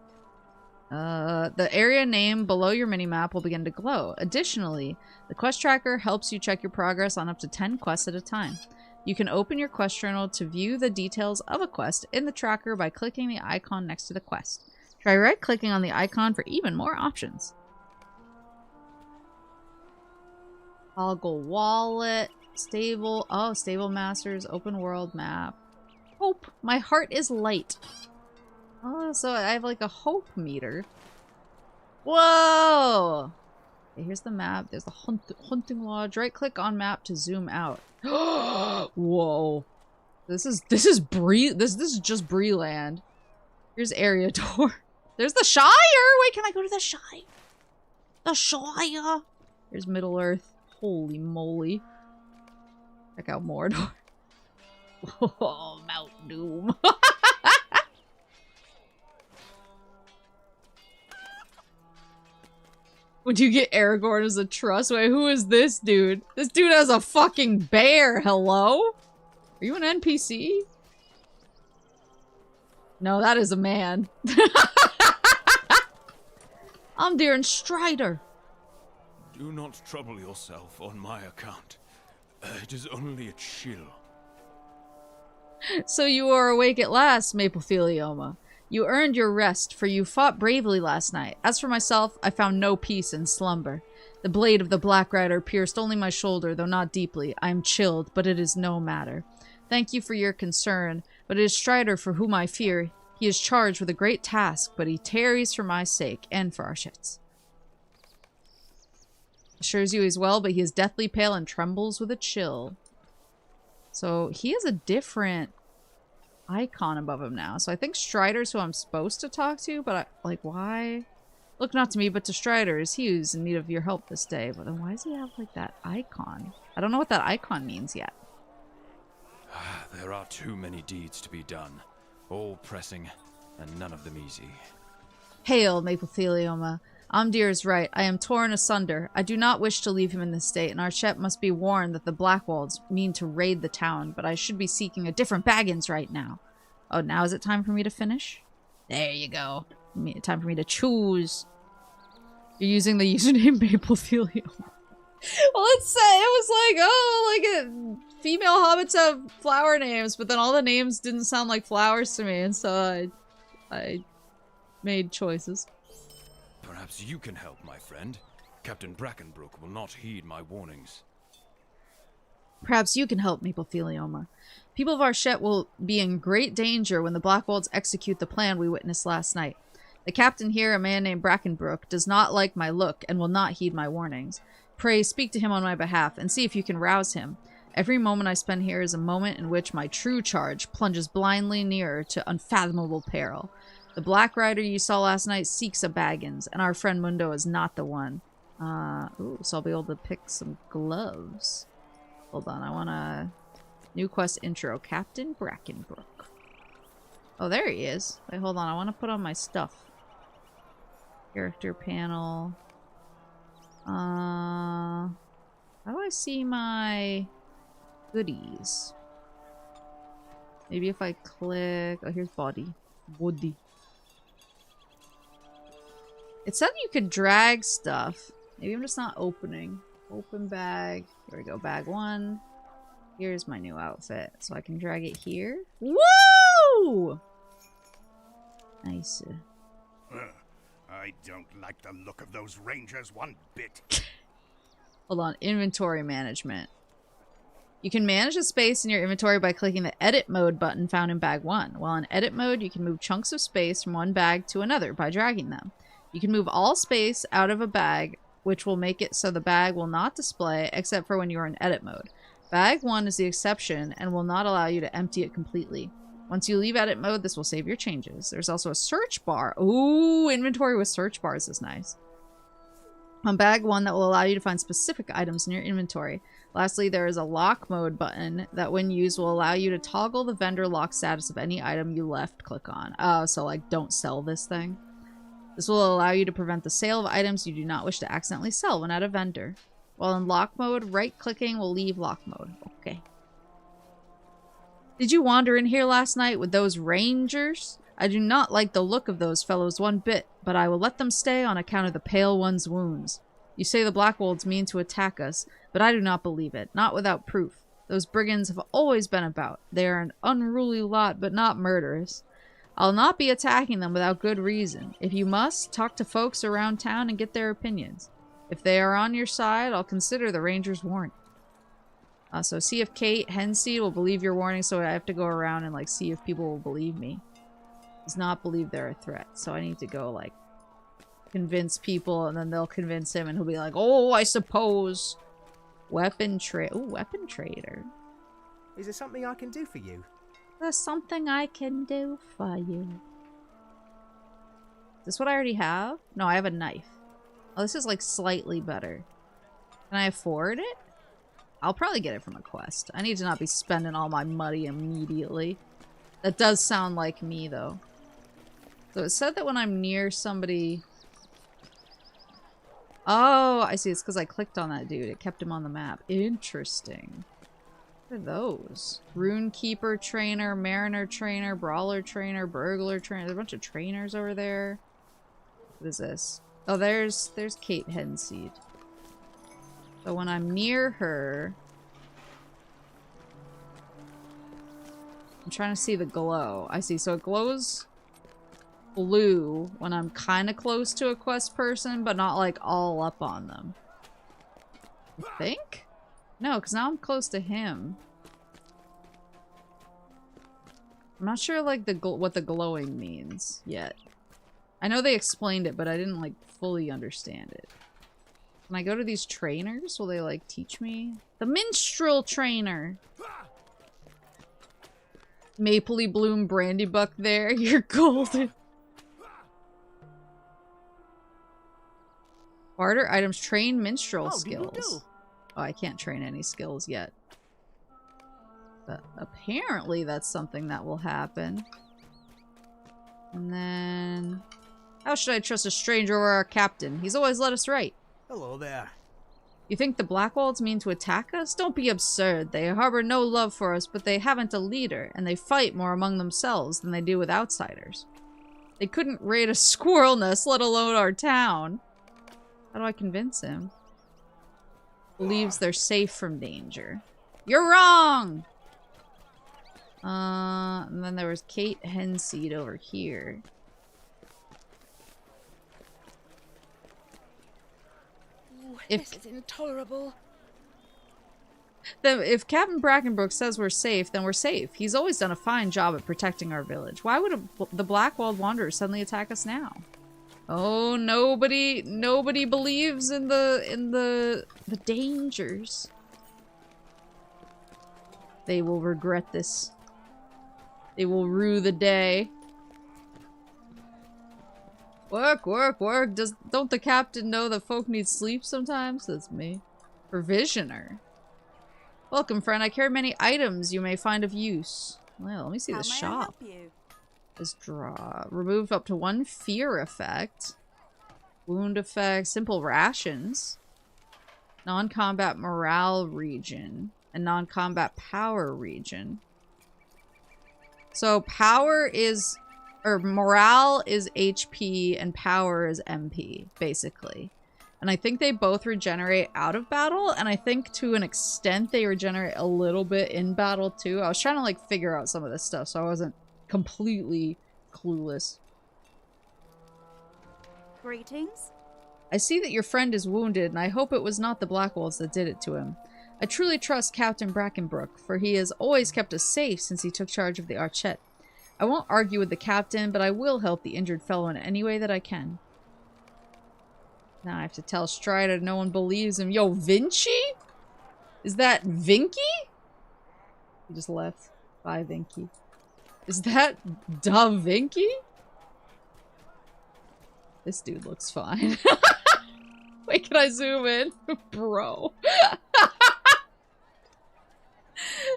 the area name below your minimap will begin to glow. Additionally, the quest tracker helps you check your progress on up to 10 quests at a time. You can open your quest journal to view the details of a quest in the tracker by clicking the icon next to the quest. Try right-clicking on the icon for even more options. Toggle wallet, stable, oh, stable masters, open world map. Hope. My heart is light. Oh, so I have like a hope meter. Whoa! Okay, here's the map. There's the hunting lodge. Right-click on map to zoom out. Whoa! This is just Breeland. Here's area door. There's the Shire. Wait, can I go to the Shire? The Shire. Here's Middle Earth. Holy moly! Check out Mordor. Oh, Mount Doom. Would you get Aragorn as a trust? Wait, who is this dude? This dude has a fucking bear. Hello? Are you an NPC? No, that is a man. I'm Darren Strider. Do not trouble yourself on my account. It is only a chill. So you are awake at last, Maple Thelioma. You earned your rest, for you fought bravely last night. As for myself, I found no peace in slumber. The blade of the Black Rider pierced only my shoulder, though not deeply. I am chilled, but it is no matter. Thank you for your concern, but it is Strider for whom I fear. He is charged with a great task, but he tarries for my sake, and for Arshet's. Assures you he's well, but he is deathly pale and trembles with a chill. So he has a different icon above him now. So I think Strider's who I'm supposed to talk to, but like, why? Look not to me, but to Strider, is he who's in need of your help this day. But then why does he have like that icon? I don't know what that icon means yet. There are too many deeds to be done. All pressing, and none of them easy. Hail, Maple Thelioma. Amdir is right. I am torn asunder. I do not wish to leave him in this state, and Arshet must be warned that the Blackwalds mean to raid the town, but I should be seeking a different Baggins right now. Oh, now is it time for me to finish? There you go. Time for me to choose. You're using the username Maple Thelioma. Well, it was like, oh, like female hobbits have flower names, but then all the names didn't sound like flowers to me, and so I made choices. Perhaps you can help, my friend. Captain Brackenbrook will not heed my warnings. Perhaps you can help, Maplethelioma. People of Archette will be in great danger when the Blackwolds execute the plan we witnessed last night. The captain here, a man named Brackenbrook, does not like my look and will not heed my warnings. Pray speak to him on my behalf and see if you can rouse him. Every moment I spend here is a moment in which my true charge plunges blindly nearer to unfathomable peril. The Black Rider you saw last night seeks a Baggins, and our friend Mundo is not the one. Ooh, so I'll be able to pick some gloves. Hold on, I want a new quest intro. Captain Brackenbrook. Oh, there he is. Wait, hold on, I want to put on my stuff. Character panel. How do I see my goodies? Maybe if I click... Oh, here's body. Body. It said you could drag stuff. Maybe I'm just not opening. Open bag. Here we go. Bag 1. Here's my new outfit. So I can drag it here. Woo! Nice. I don't like the look of those rangers one bit. Hold on. Inventory management. You can manage the space in your inventory by clicking the Edit Mode button found in Bag 1. While in Edit Mode, you can move chunks of space from one bag to another by dragging them. You can move all space out of a bag, which will make it so the bag will not display except for when you are in Edit Mode. Bag 1 is the exception and will not allow you to empty it completely. Once you leave Edit Mode, this will save your changes. There's also a search bar. Ooh, inventory with search bars is nice. On Bag 1 that will allow you to find specific items in your inventory. Lastly, there is a lock mode button that when used will allow you to toggle the vendor lock status of any item you left click on. Oh, so like don't sell this thing. This will allow you to prevent the sale of items you do not wish to accidentally sell when at a vendor. While in lock mode, right-clicking will leave lock mode. Okay. Did you wander in here last night with those rangers? I do not like the look of those fellows one bit, but I will let them stay on account of the Pale One's wounds. You say the Blackwolds mean to attack us, but I do not believe it, not without proof. Those brigands have always been about. They are an unruly lot, but not murderous. I'll not be attacking them without good reason. If you must, talk to folks around town and get their opinions. If they are on your side, I'll consider the ranger's warning. So see if Kate Henseed will believe your warning, so I have to go around and like see if people will believe me. Does not believe they're a threat, so I need to go like convince people, and then they'll convince him, and he'll be like, "Oh, I suppose." Weapon trade. Ooh, weapon trader. Is there something I can do for you? There's something I can do for you. Is this what I already have? No, I have a knife. Oh, this is like slightly better. Can I afford it? I'll probably get it from a quest. I need to not be spending all my money immediately. That does sound like me, though. So it said that when I'm near somebody... Oh, I see. It's because I clicked on that dude. It kept him on the map. Interesting. What are those? Runekeeper trainer, Mariner trainer, Brawler trainer, Burglar trainer. There's a bunch of trainers over there. What is this? Oh, there's Kate Henseed. So when I'm near her... I'm trying to see the glow. I see. So it glows blue when I'm kind of close to a quest person, but not like all up on them. I think? No, because now I'm close to him. I'm not sure like what the glowing means yet. I know they explained it, but I didn't like fully understand it. Can I go to these trainers? Will they like teach me? The minstrel trainer! Mapley Bloom Brandy Buck there. You're golden. Barter items train minstrel skills. Oh, I can't train any skills yet. But apparently that's something that will happen. And then... How should I trust a stranger or our captain? He's always led us right. Hello there. You think the Blackwolds mean to attack us? Don't be absurd. They harbor no love for us, but they haven't a leader, and they fight more among themselves than they do with outsiders. They couldn't raid a squirrel nest, let alone our town. How do I convince him? believes they're safe from danger. You're wrong! And then there was Kate Henseed over here. Ooh, If- this is intolerable. If Captain Brackenbrook says we're safe, then we're safe. He's always done a fine job at protecting our village. Why would the Blackwalled Wanderers suddenly attack us now? Oh, nobody believes in the dangers. They will regret this. They will rue the day. Work, work, work. Don't the captain know that folk need sleep sometimes? That's me. Provisioner. Welcome, friend. I carry many items you may find of use. Well, let me see the shop. Let's draw. Remove up to 1 fear effect. Wound effect. Simple rations. Non-combat morale region. And non-combat power region. So power is... or morale is HP and power is MP, basically. And I think they both regenerate out of battle, and I think to an extent they regenerate a little bit in battle too. I was trying to like figure out some of this stuff, so I wasn't completely clueless. Greetings. I see that your friend is wounded, and I hope it was not the Blackwolves that did it to him. I truly trust Captain Brackenbrook, for he has always kept us safe since he took charge of the Archette. I won't argue with the captain, but I will help the injured fellow in any way that I can. Now I have to tell Strider no one believes him. Yo, Vinci? Is that Vinky? He just left. Bye, Vinky. Is that Da Vinky? This dude looks fine. Wait, can I zoom in? Bro.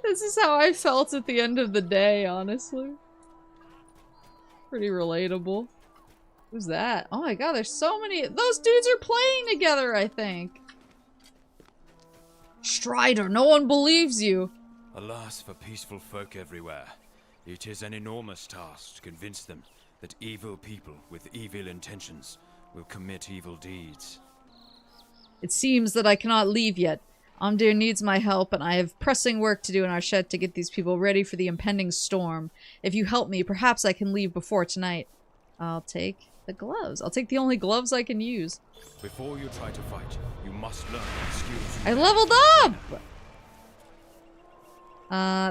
This is how I felt at the end of the day, honestly. Pretty relatable. Who's that? Oh my god, there's so many. Those dudes are playing together, I think. Strider, no one believes you. Alas for peaceful folk everywhere. It is an enormous task to convince them that evil people with evil intentions will commit evil deeds. It seems that I cannot leave yet. Amdir needs my help, and I have pressing work to do in our shed to get these people ready for the impending storm. If you help me, perhaps I can leave before tonight. I'll take the gloves. I'll take the only gloves I can use. Before you try to fight, you must learn the skills you I leveled up!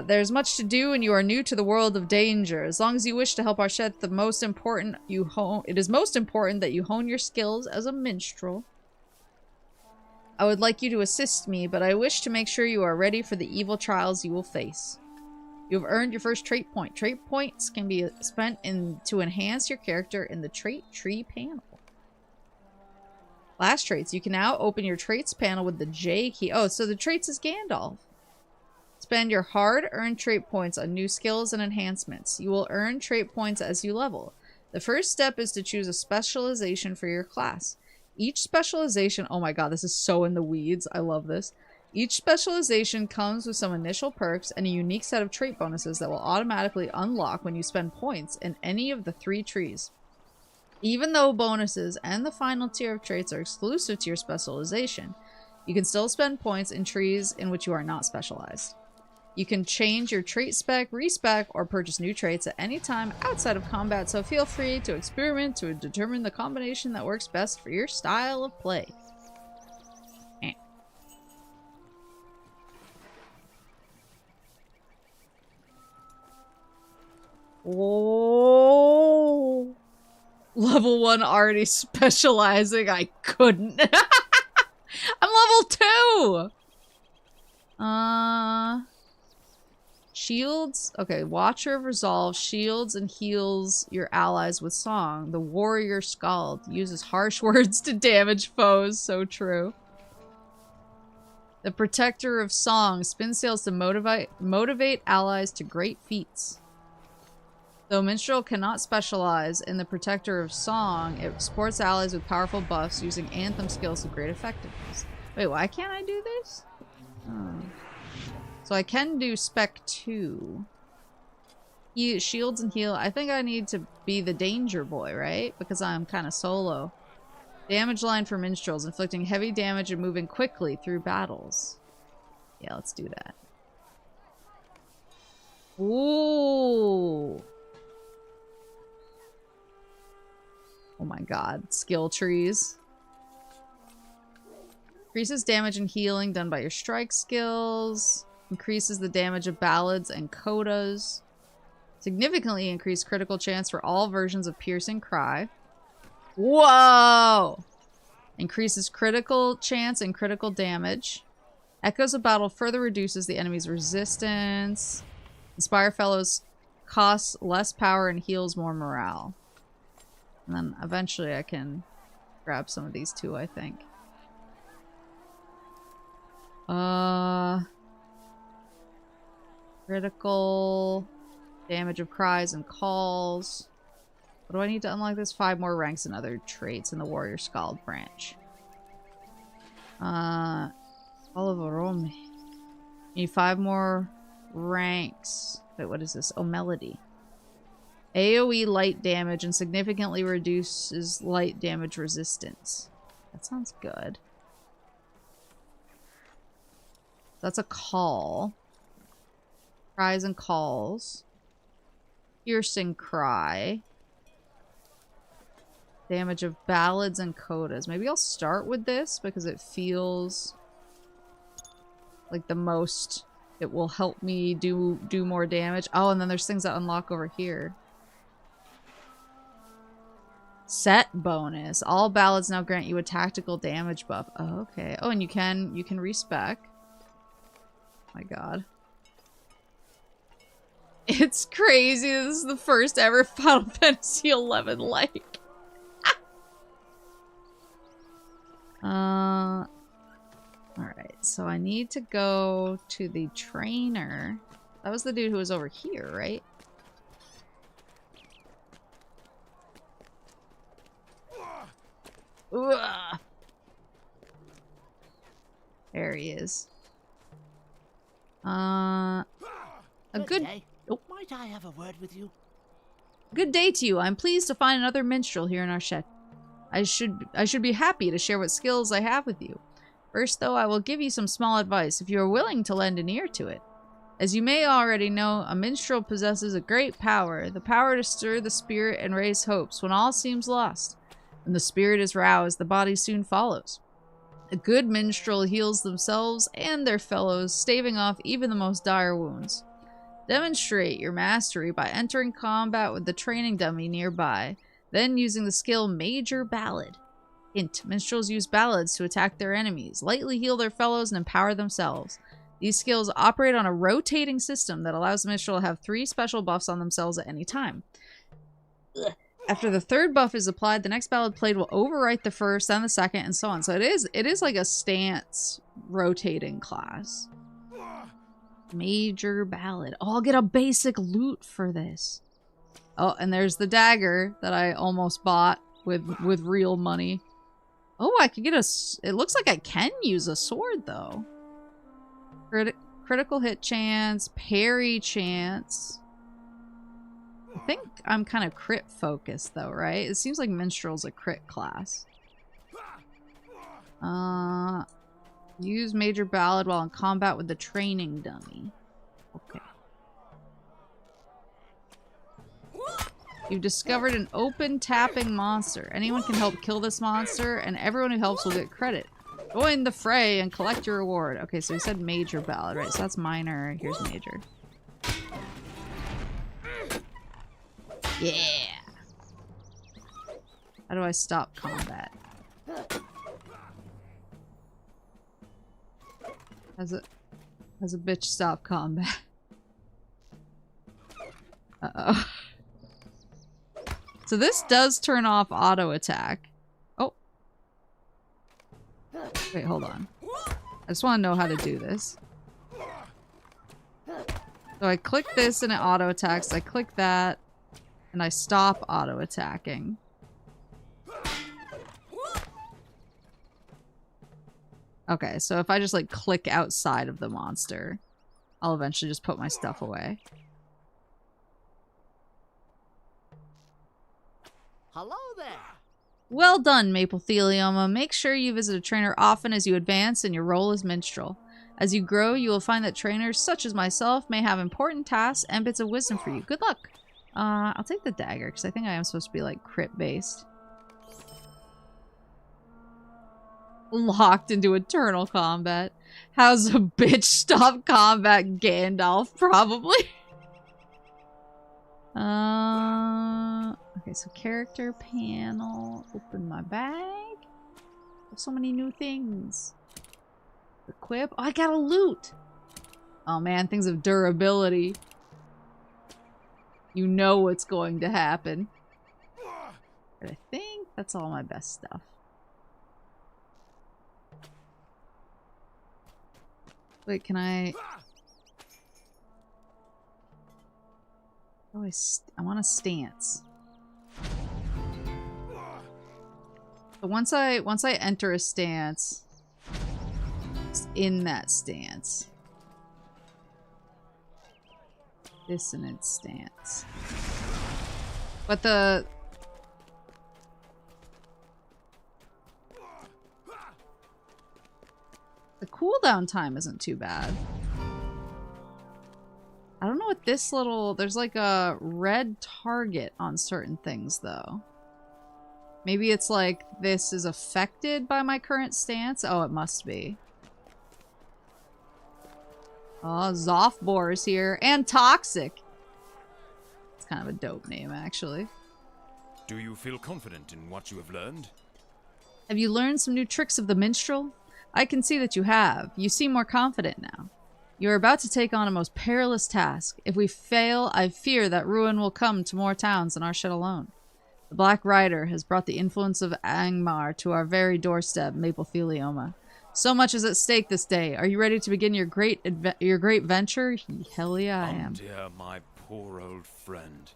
There's much to do and you are new to the world of danger. As long as you wish to help our shed, it is most important that you hone your skills as a minstrel. I would like you to assist me, but I wish to make sure you are ready for the evil trials you will face. You have earned your first trait point. Trait points can be spent to enhance your character in the trait tree panel. Last traits. You can now open your traits panel with the J key. Oh, so the traits is Gandalf. Spend your hard-earned trait points on new skills and enhancements. You will earn trait points as you level. The first step is to choose a specialization for your class. Each specialization... oh my god, this is so in the weeds. I love this. Each specialization comes with some initial perks and a unique set of trait bonuses that will automatically unlock when you spend points in any of the 3 trees. Even though bonuses and the final tier of traits are exclusive to your specialization, you can still spend points in trees in which you are not specialized. You can change your trait spec, respec, or purchase new traits at any time outside of combat, so feel free to experiment to determine the combination that works best for your style of play. Oh, level 1 already specializing. I couldn't. I'm level 2. Shields. Okay, Watcher of Resolve shields and heals your allies with song. The Warrior Scald uses harsh words to damage foes. So true. The Protector of Song spin sails to motivate allies to great feats. Though Minstrel cannot specialize in the Protector of Song, it supports allies with powerful buffs using Anthem skills with great effectiveness. Wait, why can't I do this? Oh. So I can do Spec 2. Shields and heal. I think I need to be the Danger Boy, right? Because I'm kind of solo. Damage line for minstrels, inflicting heavy damage and moving quickly through battles. Yeah, let's do that. Ooh. Oh my god. Skill trees. Increases damage and healing done by your strike skills. Increases the damage of ballads and codas. Significantly increased critical chance for all versions of piercing cry. Whoa! Increases critical chance and critical damage. Echoes of battle further reduces the enemy's resistance. Inspire fellows costs less power and heals more morale. And then eventually I can grab some of these too, I think. Critical damage of cries and calls. What do I need to unlock this? 5 more ranks and other traits in the Warrior Scald branch. All of Rome. Need 5 more ranks. Wait, what is this? Oh, Melody. AoE light damage and significantly reduces light damage resistance. That sounds good. That's a call. Cries and calls. Piercing cry. Damage of ballads and codas. Maybe I'll start with this because it feels like the most it will help me do more damage. Oh, and then there's things that unlock over here. Set bonus. All ballads now grant you a tactical damage buff. Oh, okay. Oh, and you can respec. Oh my god. It's crazy. This is the first ever Final Fantasy XI like. Alright, so I need to go to the trainer. That was the dude who was over here, right? Ugh. There he is. A good day. Might I have a word with you? Good day to you. I'm pleased to find another minstrel here in our shed. I should be happy to share what skills I have with you. First, though, I will give you some small advice if you are willing to lend an ear to it. As you may already know, a minstrel possesses a great power, the power to stir the spirit and raise hopes when all seems lost. When the spirit is roused, the body soon follows. A good minstrel heals themselves and their fellows, staving off even the most dire wounds. Demonstrate your mastery by entering combat with the training dummy nearby, then using the skill Major Ballad. Hint: minstrels use ballads to attack their enemies, lightly heal their fellows, and empower themselves. These skills operate on a rotating system that allows the minstrel to have 3 special buffs on themselves at any time. After the 3rd buff is applied, the next ballad played will overwrite the 1st, then the 2nd, and so on. So it is like a stance rotating class. Major Ballad. Oh, I'll get a basic loot for this. Oh, and there's the dagger that I almost bought with real money. Oh, I could get a... It looks like I can use a sword, though. Critical hit chance. Parry chance. I think I'm kind of crit focused, though, right? It seems like Minstrel's a crit class. Use Major Ballad while in combat with the training dummy. Okay. You've discovered an open tapping monster. Anyone can help kill this monster, and everyone who helps will get credit. Join the fray and collect your reward. Okay, so he said Major Ballad, right? So that's minor. Here's Major. Yeah! How do I stop combat? Has a bitch stop combat? Uh-oh. So this does turn off auto attack. Oh. Wait, hold on. I just want to know how to do this. So I click this and it auto attacks. I click that and I stop auto attacking. Okay, so if I just like click outside of the monster, I'll eventually just put my stuff away. Hello there. Well done, Maplethelioma. Make sure you visit a trainer often as you advance in your role as minstrel. As you grow, you will find that trainers such as myself may have important tasks and bits of wisdom for you. Good luck. I'll take the dagger because I think I am supposed to be like crit based. Locked into eternal combat. How's a bitch stop combat, Gandalf? Probably. Okay, so character panel. Open my bag. So many new things. Equip. Oh, I got a loot. Oh man, things of durability. You know what's going to happen. But I think that's all my best stuff. Wait, can I... Oh, I want a stance. So once I enter a stance, it's in that stance. Dissonant stance. But the cooldown time isn't too bad. I don't know what this little... There's like a red target on certain things, though. Maybe it's like this is affected by my current stance? Oh, it must be. Oh, Zothbor is here. And Toxic. It's kind of a dope name, actually. Do you feel confident in what you have learned? Have you learned some new tricks of the minstrel? I can see that you have. You seem more confident now. You are about to take on a most perilous task. If we fail, I fear that ruin will come to more towns than our shed alone. The Black Rider has brought the influence of Angmar to our very doorstep, Maplethelioma. So much is at stake this day. Are you ready to begin your great venture? Hell yeah, I am. Dear, my poor old friend.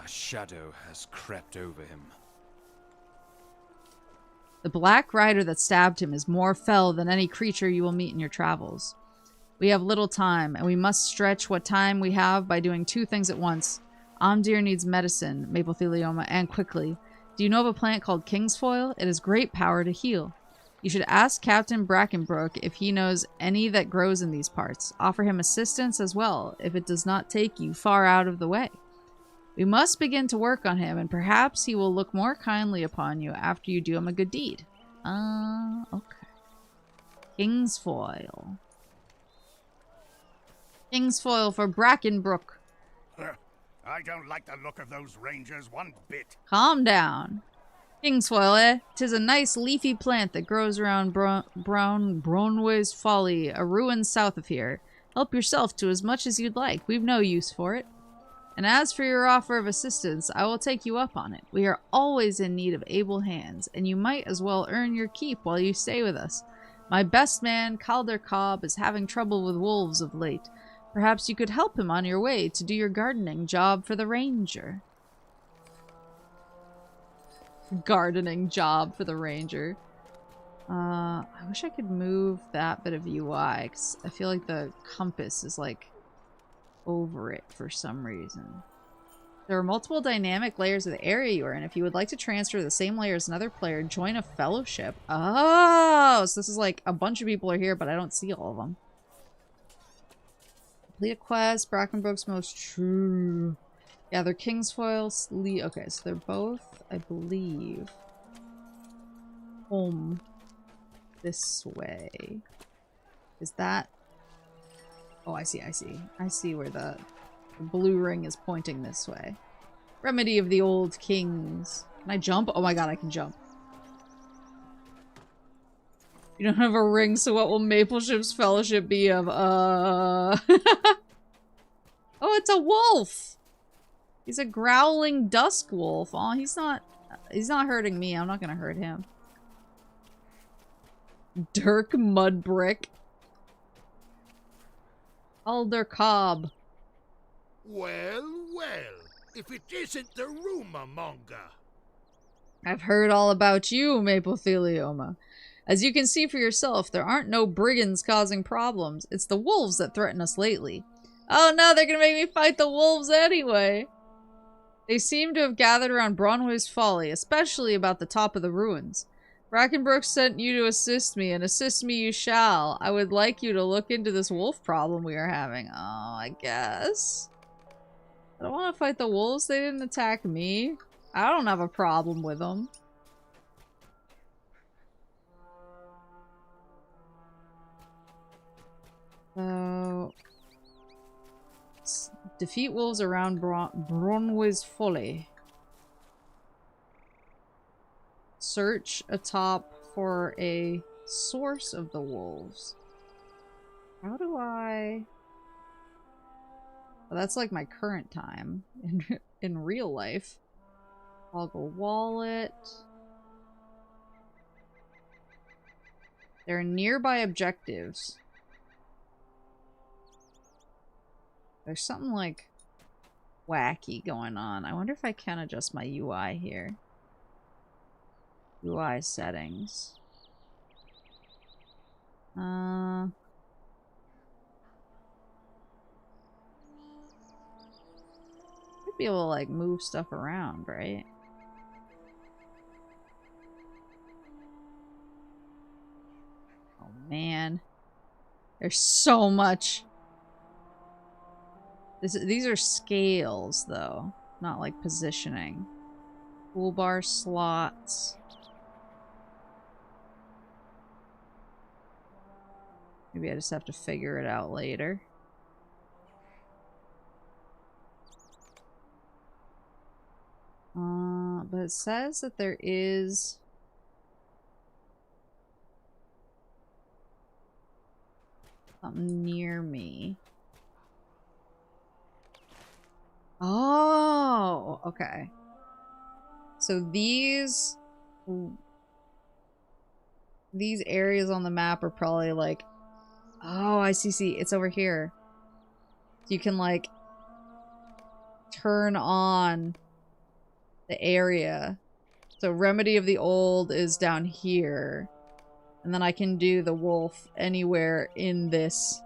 A shadow has crept over him. The Black Rider that stabbed him is more fell than any creature you will meet in your travels. We have little time, and we must stretch what time we have by doing two things at once. Omdir needs medicine, Maplethelioma, and quickly. Do you know of a plant called Kingsfoil? It has great power to heal. You should ask Captain Brackenbrook if he knows any that grows in these parts. Offer him assistance as well, if it does not take you far out of the way. We must begin to work on him, and perhaps he will look more kindly upon you after you do him a good deed. Okay. Kingsfoil. Kingsfoil for Brackenbrook. I don't like the look of those rangers one bit. Calm down. Kingsfoil, eh? 'Tis a nice leafy plant that grows around Bronway's Folly, a ruin south of here. Help yourself to as much as you'd like. We've no use for it. And as for your offer of assistance, I will take you up on it. We are always in need of able hands, and you might as well earn your keep while you stay with us. My best man, Calder Cobb, is having trouble with wolves of late. Perhaps you could help him on your way to do your gardening job for the ranger. Gardening job for the ranger. I wish I could move that bit of UI, because I feel like the compass is like over it for some reason. There are multiple dynamic layers of the area you are in. If you would like to transfer the same layer as another player, join a fellowship. Oh, so this is like a bunch of people are here, but I don't see all of them. Complete a quest. Brackenbrook's most true. Yeah, they're Kingsfoil. Okay, so they're both, I believe, home this way. Is that... Oh, I see, I see. I see where the blue ring is pointing this way. Remedy of the Old Kings. Can I jump? Oh my god, I can jump. You don't have a ring, so what will Mapleship's fellowship be of? Oh, it's a wolf! He's a growling dusk wolf. Oh, he's not hurting me. I'm not gonna hurt him. Dirk Mudbrick. Alder Cobb. Well, well, if it isn't the rumor monger. I've heard all about you, Maplethelioma. As you can see for yourself, there aren't no brigands causing problems. It's the wolves that threaten us lately. Oh no, they're gonna make me fight the wolves anyway. They seem to have gathered around Bronway's folly, especially about the top of the ruins. Brackenbrook sent you to assist me, and assist me you shall. I would like you to look into this wolf problem we are having. Oh, I guess. I don't want to fight the wolves. They didn't attack me. I don't have a problem with them. So... defeat wolves around Bronway's folly. Search atop for a source of the wolves. How do I... well, that's like my current time in real life. Toggle wallet. There are nearby objectives. There's something like wacky going on. I wonder if I can adjust my UI here. UI settings. Should be able to like move stuff around, right? Oh man. There's so much. These are scales though, not like positioning. Toolbar slots. Maybe I just have to figure it out later. But it says that there is something near me. Oh, okay. So these areas on the map are probably like, oh, I see, it's over here. You can like turn on the area. So Remedy of the Old is down here. And then I can do the wolf anywhere in this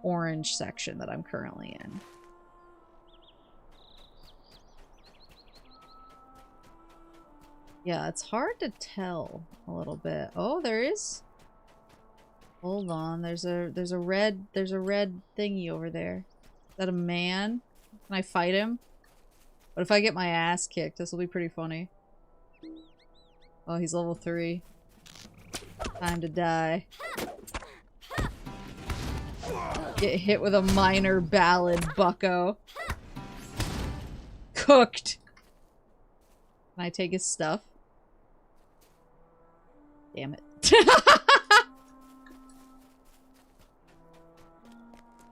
orange section that I'm currently in. Yeah, it's hard to tell a little bit. Oh, there is. Hold on, there's a red thingy over there. Is that a man? Can I fight him? What if I get my ass kicked? This will be pretty funny. Oh, he's level 3. Time to die. Get hit with a minor ballad, bucko. Cooked. Can I take his stuff? Damn it.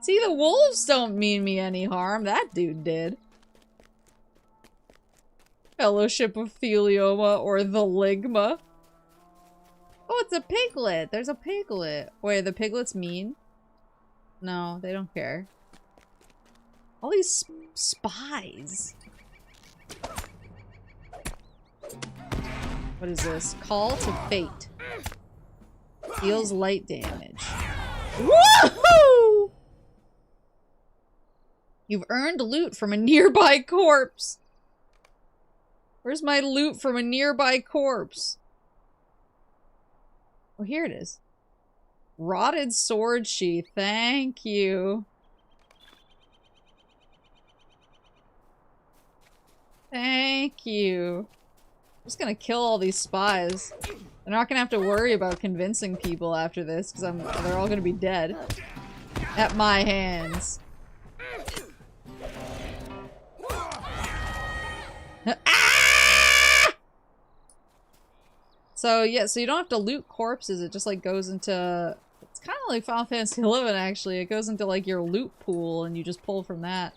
See, the wolves don't mean me any harm. That dude did. Fellowship of Thelioma or the Ligma. Oh, it's a piglet. There's a piglet. Wait, the piglets mean? No, they don't care. All these spies. What is this? Call to Fate. Deals light damage. Woohoo! You've earned loot from a nearby corpse. Where's my loot from a nearby corpse? Oh, here it is. Rotted sword sheath. Thank you. Thank you. I'm just gonna kill all these spies. They're not gonna have to worry about convincing people after this, because they're all gonna be dead. At my hands. Ah! So, yeah, so you don't have to loot corpses, it just, like, goes into... It's kind of like Final Fantasy XI, actually. It goes into, like, your loot pool, and you just pull from that.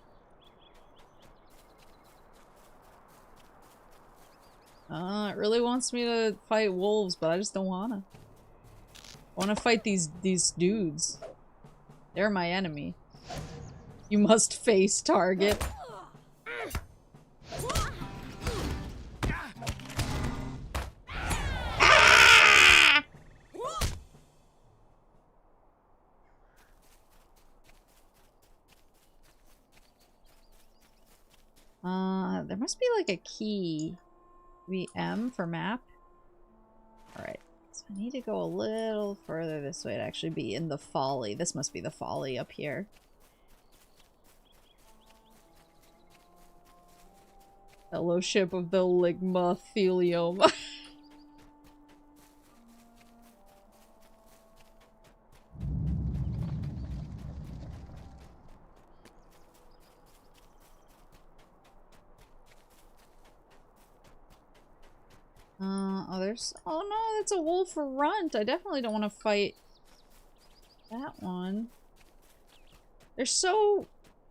It really wants me to fight wolves, but I just don't wanna. I wanna fight these dudes. They're my enemy. You must face target. There must be like a key. Maybe M for map. Alright. So I need to go a little further this way to actually be in the folly. This must be the folly up here. Fellowship of the Ligmathelium. Oh, there's... Oh no, that's a wolf runt. I definitely don't want to fight that one. They're so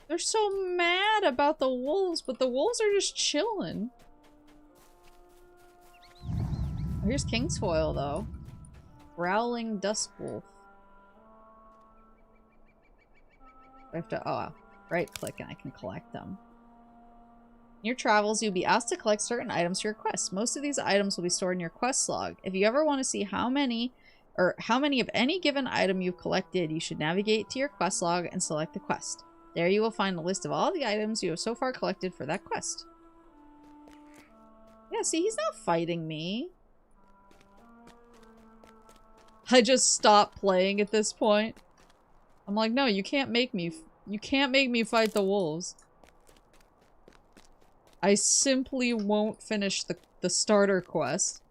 mad about the wolves, but the wolves are just chilling. Oh, here's Kingsfoil, though. Growling Dusk Wolf. I have to... Oh, right-click and I can collect them. In your travels, you'll be asked to collect certain items for your quest. Most of these items will be stored in your quest log. If you ever want to see how many of any given item you've collected, you should navigate to your quest log and select the quest. There you will find a list of all the items you have so far collected for that quest. Yeah, see, he's not fighting me. I just stopped playing at this point. I'm like, no, you can't make me fight the wolves. I simply won't finish the starter quest.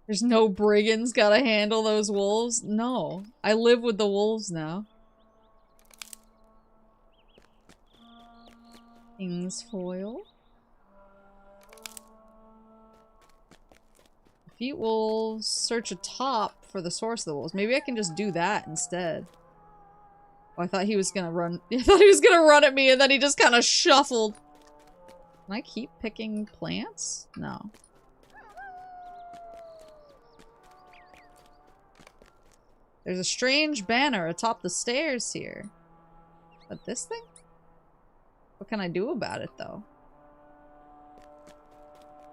There's no brigands gotta handle those wolves. No. I live with the wolves now. Kingsfoil. Defeat wolves. Search atop for the source of the wolves. Maybe I can just do that instead. Oh, I thought he was gonna run. I thought he was gonna run at me and then he just kind of shuffled. Can I keep picking plants? No. There's a strange banner atop the stairs here. But this thing? What can I do about it, though?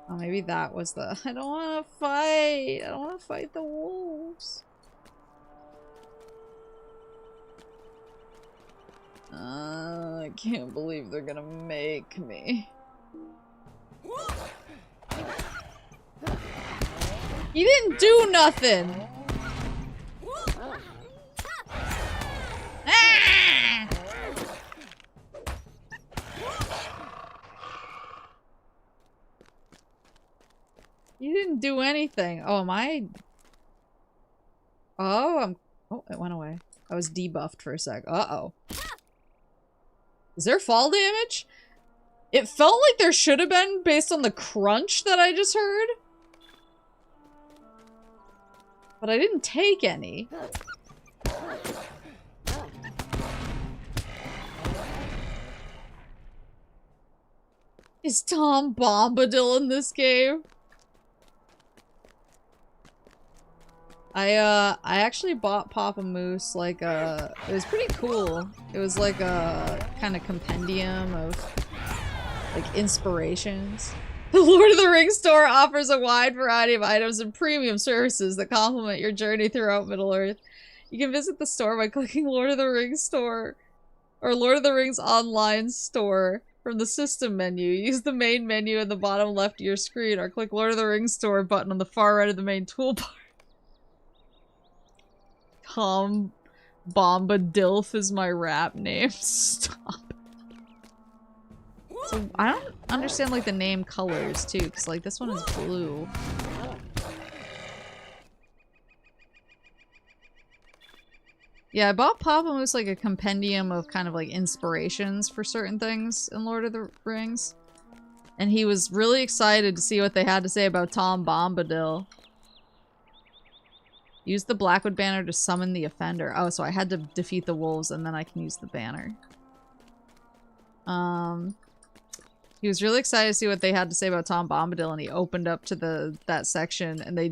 Oh, maybe that was the... I don't want to fight! I don't want to fight the wolves. I can't believe they're gonna make me. He didn't do nothing! Ah! You didn't do anything. Oh, am I... Oh, Oh, it went away. I was debuffed for a sec. Uh-oh. Is there fall damage? It felt like there should have been based on the crunch that I just heard. But I didn't take any. Is Tom Bombadil in this game? I actually bought Papa Moose like it was pretty cool. It was like a kind of compendium of like inspirations. The Lord of the Rings store offers a wide variety of items and premium services that complement your journey throughout Middle-earth. You can visit the store by clicking Lord of the Rings store or Lord of the Rings online store from the system menu. Use the main menu in the bottom left of your screen or click Lord of the Rings store button on the far right of the main toolbar. Tom Bombadilf is my rap name. Stop. So I don't understand like the name colors too, because like this one is blue. Yeah, I bought Papa Moose like a compendium of kind of like inspirations for certain things in Lord of the Rings. And he was really excited to see what they had to say about Tom Bombadil. Use the Blackwood banner to summon the offender. Oh, so I had to defeat the wolves and then I can use the banner. He was really excited to see what they had to say about Tom Bombadil and he opened up to that section and they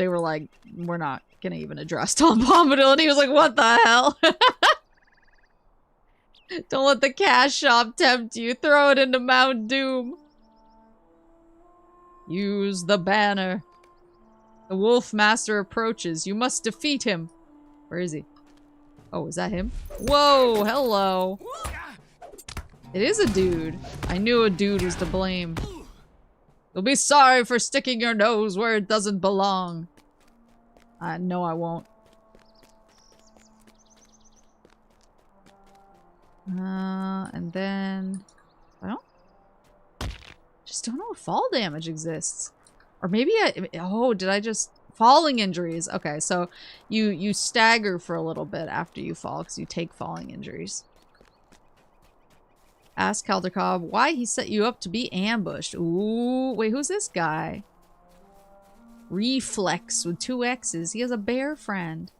were like, we're not gonna even address Tom Bombadil, and he was like, what the hell? Don't let the cash shop tempt you. Throw it into Mount Doom. Use the banner. The Wolf Master approaches. You must defeat him. Where is he? Oh, is that him? Whoa, hello. It is a dude. I knew a dude was to blame. You'll be sorry for sticking your nose where it doesn't belong. No, I won't. And then... just don't know if fall damage exists. Or maybe oh, did I just... Falling injuries. Okay, so you stagger for a little bit after you fall because you take falling injuries. Ask Caldercob why he set you up to be ambushed. Ooh, wait, who's this guy? Reflex with 2 X's. He has a bear friend.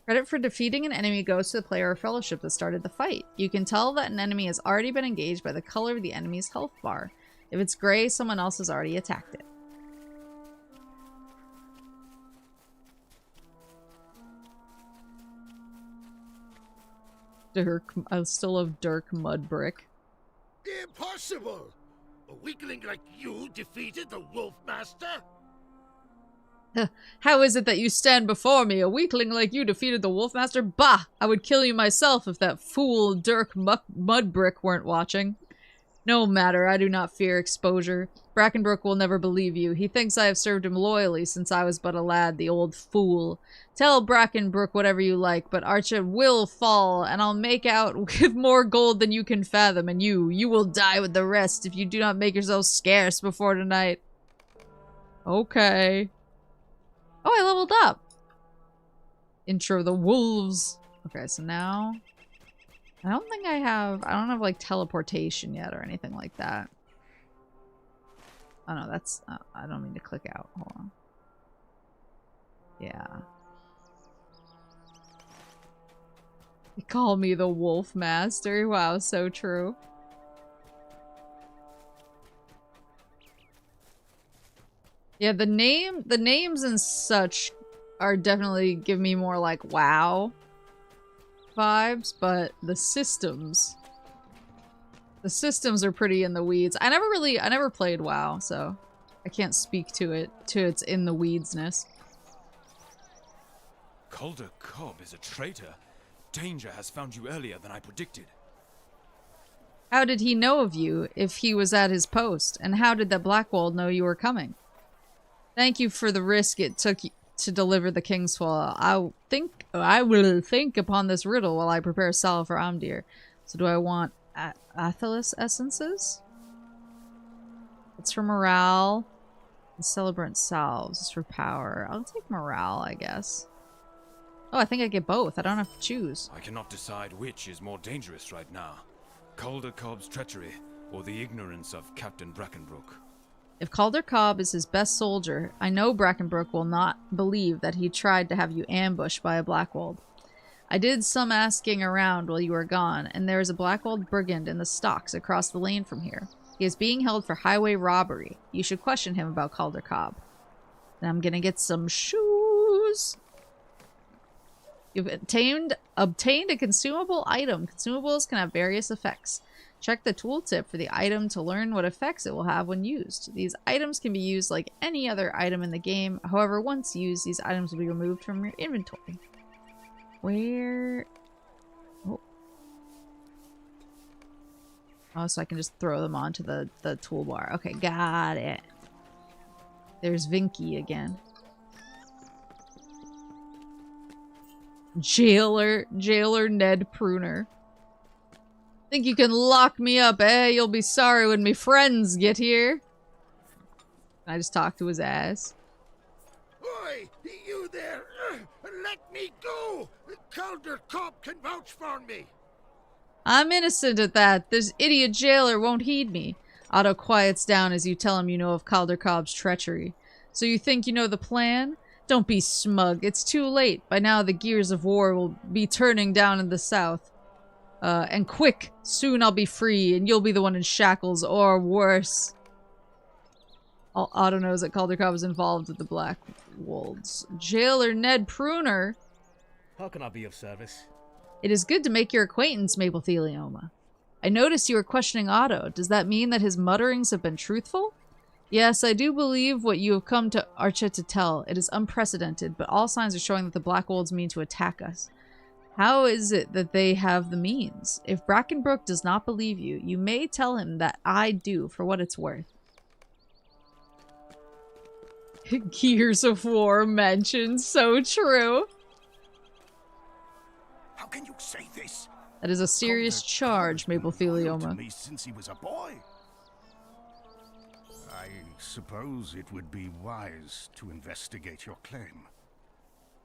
Credit for defeating an enemy goes to the player or fellowship that started the fight. You can tell that an enemy has already been engaged by the color of the enemy's health bar. If it's gray, someone else has already attacked it. Dirk, I still love Dirk Mudbrick. Impossible! A weakling like you defeated the Wolf Master? How is it that you stand before me? A weakling like you defeated the Wolfmaster? Bah! I would kill you myself if that fool Dirk Mudbrick weren't watching. No matter, I do not fear exposure. Brackenbrook will never believe you. He thinks I have served him loyally since I was but a lad, the old fool. Tell Brackenbrook whatever you like, but Archer will fall, and I'll make out with more gold than you can fathom, and you will die with the rest if you do not make yourself scarce before tonight. Okay. Oh, I leveled up. Intro the wolves. Okay, so now... I don't have like teleportation yet or anything like that. Oh no, that's... I don't mean to click out. Hold on. Yeah. They call me the Wolf Master. Wow, so true. Yeah, the names and such are definitely give me more like WoW vibes, but the systems are pretty in the weeds. I never played WoW, so I can't speak to its in the weedsness. Calder Cobb is a traitor. Danger has found you earlier than I predicted. How did he know of you if he was at his post? And how did that Blackwald know you were coming? Thank you for the risk it took to deliver the Kingsfall. I will think upon this riddle while I prepare salve for Amdir. So do I want Athelis essences? It's for morale. And celebrant salves is for power. I'll take morale, I guess. Oh, I think I get both. I don't have to choose. I cannot decide which is more dangerous right now. Calder Cobb's treachery or the ignorance of Captain Brackenbrook. If Calder Cobb is his best soldier, I know Brackenbrook will not believe that he tried to have you ambushed by a Blackwald. I did some asking around while you were gone, and there is a Blackwald brigand in the stocks across the lane from here. He is being held for highway robbery. You should question him about Calder Cobb. And I'm gonna get some shoes. You've obtained a consumable item. Consumables can have various effects. Check the tooltip for the item to learn what effects it will have when used. These items can be used like any other item in the game. However, once used, these items will be removed from your inventory. Where... Oh, so I can just throw them onto the toolbar. Okay, got it. There's Vinky again. Jailer Ned Pruner. Think you can lock me up, eh? You'll be sorry when me friends get here. I just talked to his ass. Oi, you there! Let me go! Calder Cobb can vouch for me! I'm innocent at that. This idiot jailer won't heed me. Otto quiets down as you tell him you know of Calder Cobb's treachery. So you think you know the plan? Don't be smug. It's too late. By now the gears of war will be turning down in the south. And quick! Soon I'll be free, and you'll be the one in shackles, or worse. Otto knows that Calder Cobb is involved with the Black Wolves. Jailer Ned Pruner? How can I be of service? It is good to make your acquaintance, Maple Thelioma. I noticed you were questioning Otto. Does that mean that his mutterings have been truthful? Yes, I do believe what you have come to Archer to tell. It is unprecedented, but all signs are showing that the Black Wolves mean to attack us. How is it that they have the means? If Brackenbrook does not believe you, you may tell him that I do for what it's worth. Gears of War mentioned. So true. How can you say this? That is a serious charge, Maplethelioma. Me since he was a boy. I suppose it would be wise to investigate your claim.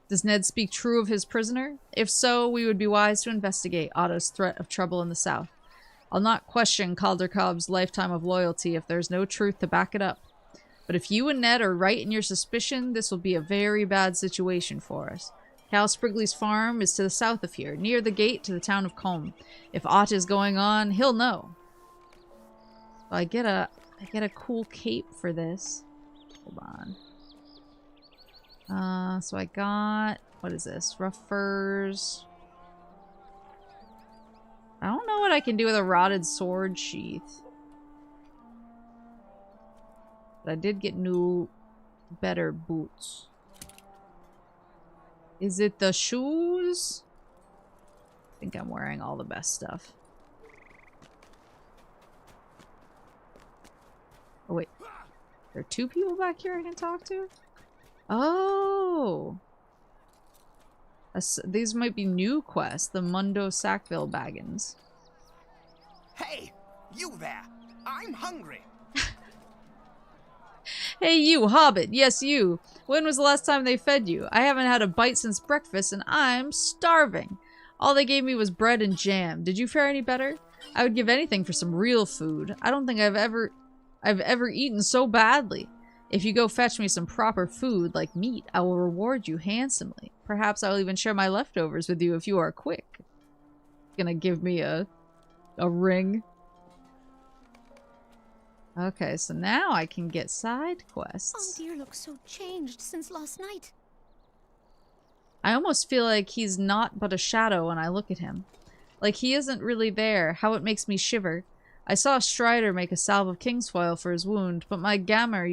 Does Ned speak true of his prisoner? If so, we would be wise to investigate Otto's threat of trouble in the south. I'll not question Caldercobb's lifetime of loyalty if there's no truth to back it up. But if you and Ned are right in your suspicion, this will be a very bad situation for us. Cal Sprigley's farm is to the south of here, near the gate to the town of Combe. If aught is going on, he'll know. So I get a cool cape for this. Hold on. So I got, what is this? Rough furs. I don't know what I can do with a rotted sword sheath. But I did get new, better boots. Is it the shoes? I think I'm wearing all the best stuff. Oh wait, there are two people back here I can talk to? Oh! These might be new quests, the Mundo Sackville Baggins. Hey, you there! I'm hungry! Hey you, Hobbit! Yes, you! When was the last time they fed you? I haven't had a bite since breakfast and I'm starving! All they gave me was bread and jam. Did you fare any better? I would give anything for some real food. I don't think I've ever eaten so badly. If you go fetch me some proper food, like meat, I will reward you handsomely. Perhaps I'll even share my leftovers with you if you are quick. Gonna give me a ring. Okay, so now I can get side quests. Dear looks so changed since last night. I almost feel like he's not but a shadow when I look at him. Like he isn't really there, how it makes me shiver. I saw Strider make a salve of kingsfoil for his wound, but my Gammer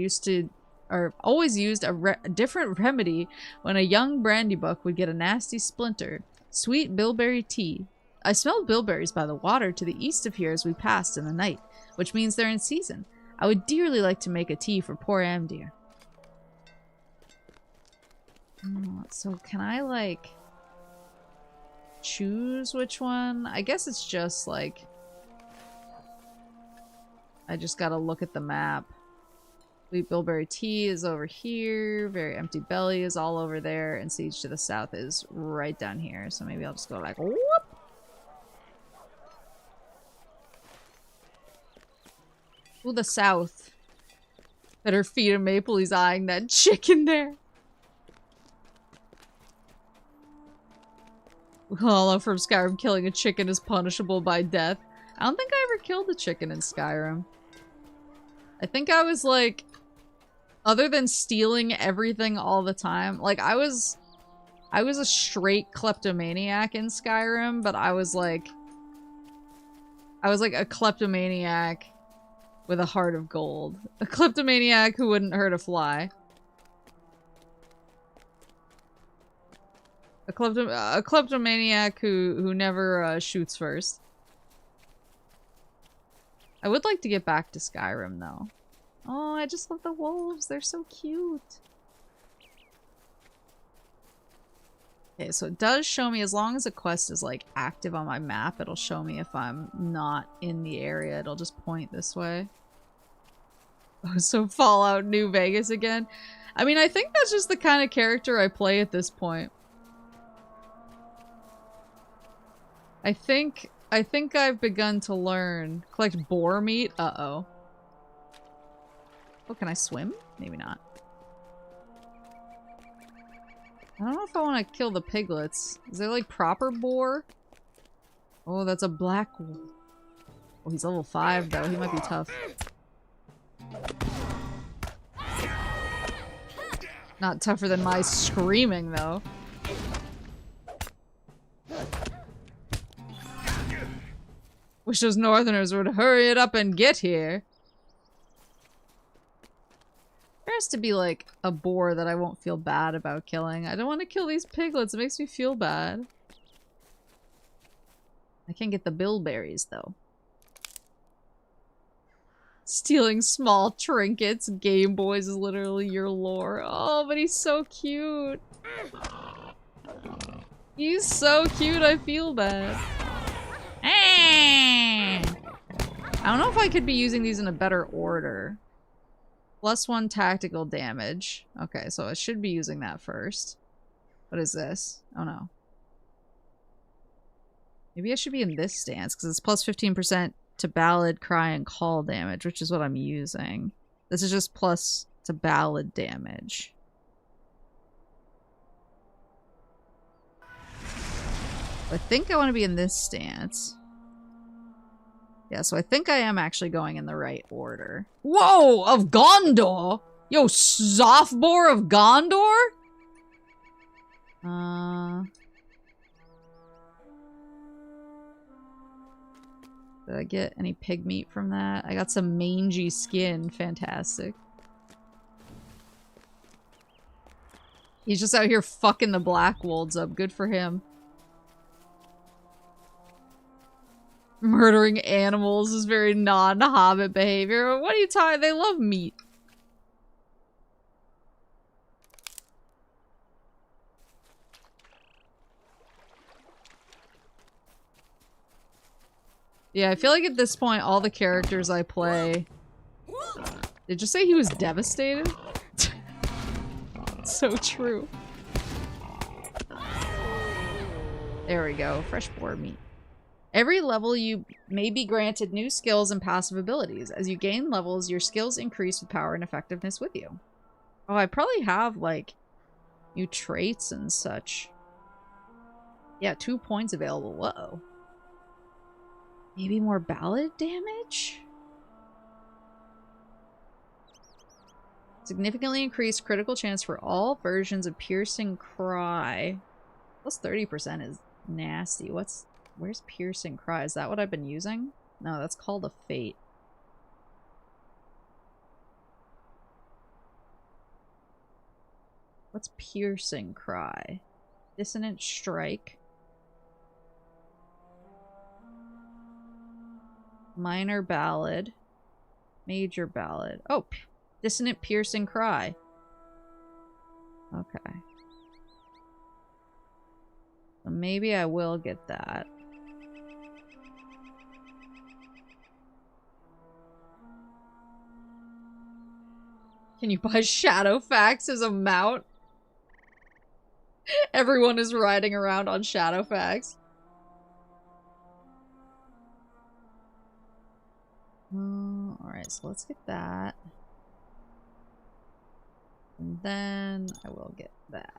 always used a different remedy when a young Brandybuck would get a nasty splinter. Sweet bilberry tea. I smelled bilberries by the water to the east of here as we passed in the night, which means they're in season. I would dearly like to make a tea for poor Amdir. So can I, like, choose which one? I guess it's just, like... I just gotta look at the map. Sweet bilberry tea is over here. Very empty belly is all over there. And siege to the south is right down here. So maybe I'll just go like, whoop! Ooh, the south. Better feed him Maple. He's eyeing that chicken there. Hollow from Skyrim, killing a chicken is punishable by death. I don't think I ever killed a chicken in Skyrim. I think I was like, other than stealing everything all the time, like I was a straight kleptomaniac in Skyrim, but I was like a kleptomaniac with a heart of gold. A kleptomaniac who wouldn't hurt a fly. A kleptomaniac who never shoots first. I would like to get back to Skyrim, though. Oh, I just love the wolves. They're so cute. Okay, so it does show me, as long as a quest is, like, active on my map, it'll show me if I'm not in the area. It'll just point this way. Oh, so Fallout New Vegas again? I mean, I think that's just the kind of character I play at this point. I think I've begun to learn. Collect boar meat? Uh-oh. Oh, can I swim? Maybe not. I don't know if I want to kill the piglets. Is there like proper boar? Oh, that's a black wolf. Oh, he's level 5 though. He might be tough. Not tougher than my screaming though. Wish those northerners would hurry it up and get here. There has to be like a boar that I won't feel bad about killing. I don't want to kill these piglets. It makes me feel bad. I can't get the bilberries, though. Stealing small trinkets. Game Boys is literally your lore. Oh, but he's so cute. He's so cute, I feel bad. I don't know if I could be using these in a better order. +1 tactical damage. Okay, so I should be using that first. What is this? Oh no. Maybe I should be in this stance, because it's +15% to ballad, cry, and call damage, which is what I'm using. This is just plus to ballad damage. I think I want to be in this stance. Yeah, so I think I am actually going in the right order. Whoa! Of Gondor? Yo, Softbore of Gondor? Did I get any pig meat from that? I got some mangy skin. Fantastic. He's just out here fucking the Black Wolves up. Good for him. Murdering animals is very non-Hobbit behavior. What are you talking? They love meat. Yeah, I feel like at this point, all the characters I play... Did you say he was devastated? So true. There we go. Fresh boar meat. Every level you may be granted new skills and passive abilities. As you gain levels, your skills increase with power and effectiveness with you. Oh, I probably have, like, new traits and such. Yeah, 2 points available. Whoa. Maybe more ballad damage? Significantly increased critical chance for all versions of Piercing Cry. Plus 30% is nasty. Where's Piercing Cry? Is that what I've been using? No, that's called a Fate. What's Piercing Cry? Dissonant Strike. Minor Ballad. Major Ballad. Oh, Dissonant Piercing Cry. Okay. So maybe I will get that. Can you buy Shadowfax as a mount? Everyone is riding around on Shadowfax. Alright, so let's get that. And then I will get that.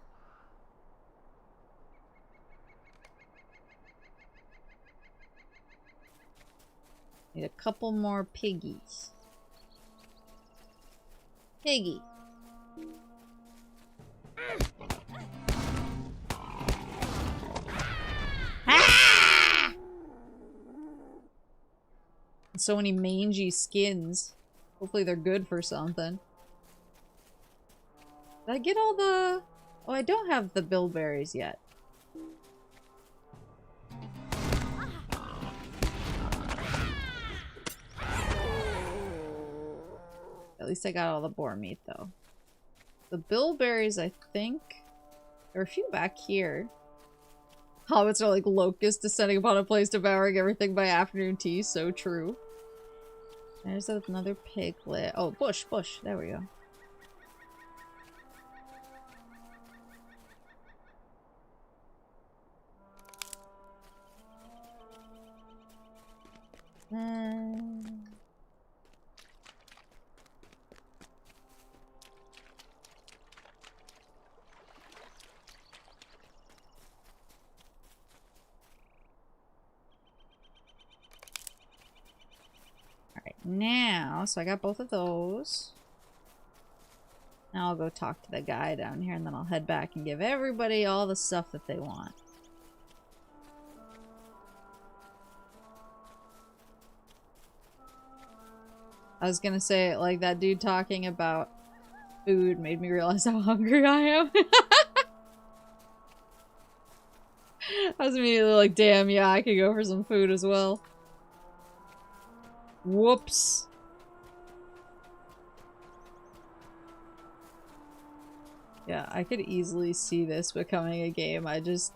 Need a couple more piggies. Piggy. Ah! So many mangy skins. Hopefully they're good for something. Did I get all the... Oh, I don't have the bilberries yet. At least I got all the boar meat, though. The bilberries, I think... There are a few back here. Hobbits are like locusts descending upon a place, devouring everything by afternoon tea. So true. There's another piglet. Oh, bush. There we go. Alright, now, so I got both of those. Now I'll go talk to the guy down here and then I'll head back and give everybody all the stuff that they want. I was gonna say, like, that dude talking about food made me realize how hungry I am. I was immediately like, damn, yeah, I could go for some food as well. Whoops. Yeah, I could easily see this becoming a game I just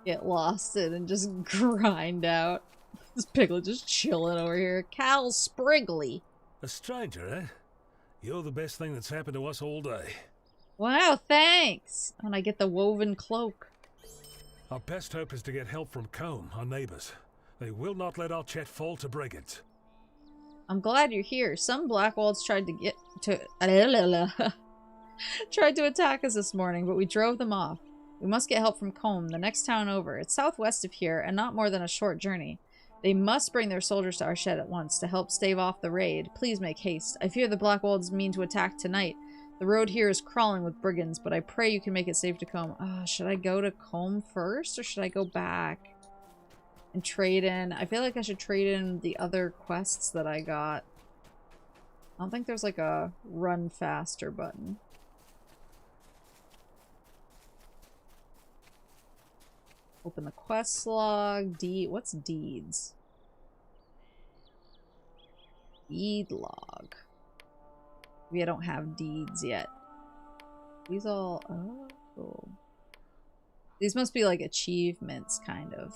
get lost in and just grind out. This piglet just chilling over here. Cal Spriggly. A stranger, eh? You're the best thing that's happened to us all day. Wow, thanks! And I get the woven cloak. Our best hope is to get help from Combe, our neighbors. They will not let our chet fall to brigands. I'm glad you're here. Some Blackwalds tried to get to tried to attack us this morning, but we drove them off. We must get help from Combe, the next town over. It's southwest of here, and not more than a short journey. They must bring their soldiers to our shed at once to help stave off the raid. Please make haste. I fear the Blackwalds mean to attack tonight. The road here is crawling with brigands, but I pray you can make it safe to Combe. Should I go to Combe first, or should I go back and trade in? I feel like I should trade in the other quests that I got. I don't think there's like a run faster button. Open the quest log. What's deeds? Deed log. Maybe I don't have deeds yet. These all... Oh. These must be like achievements, kind of.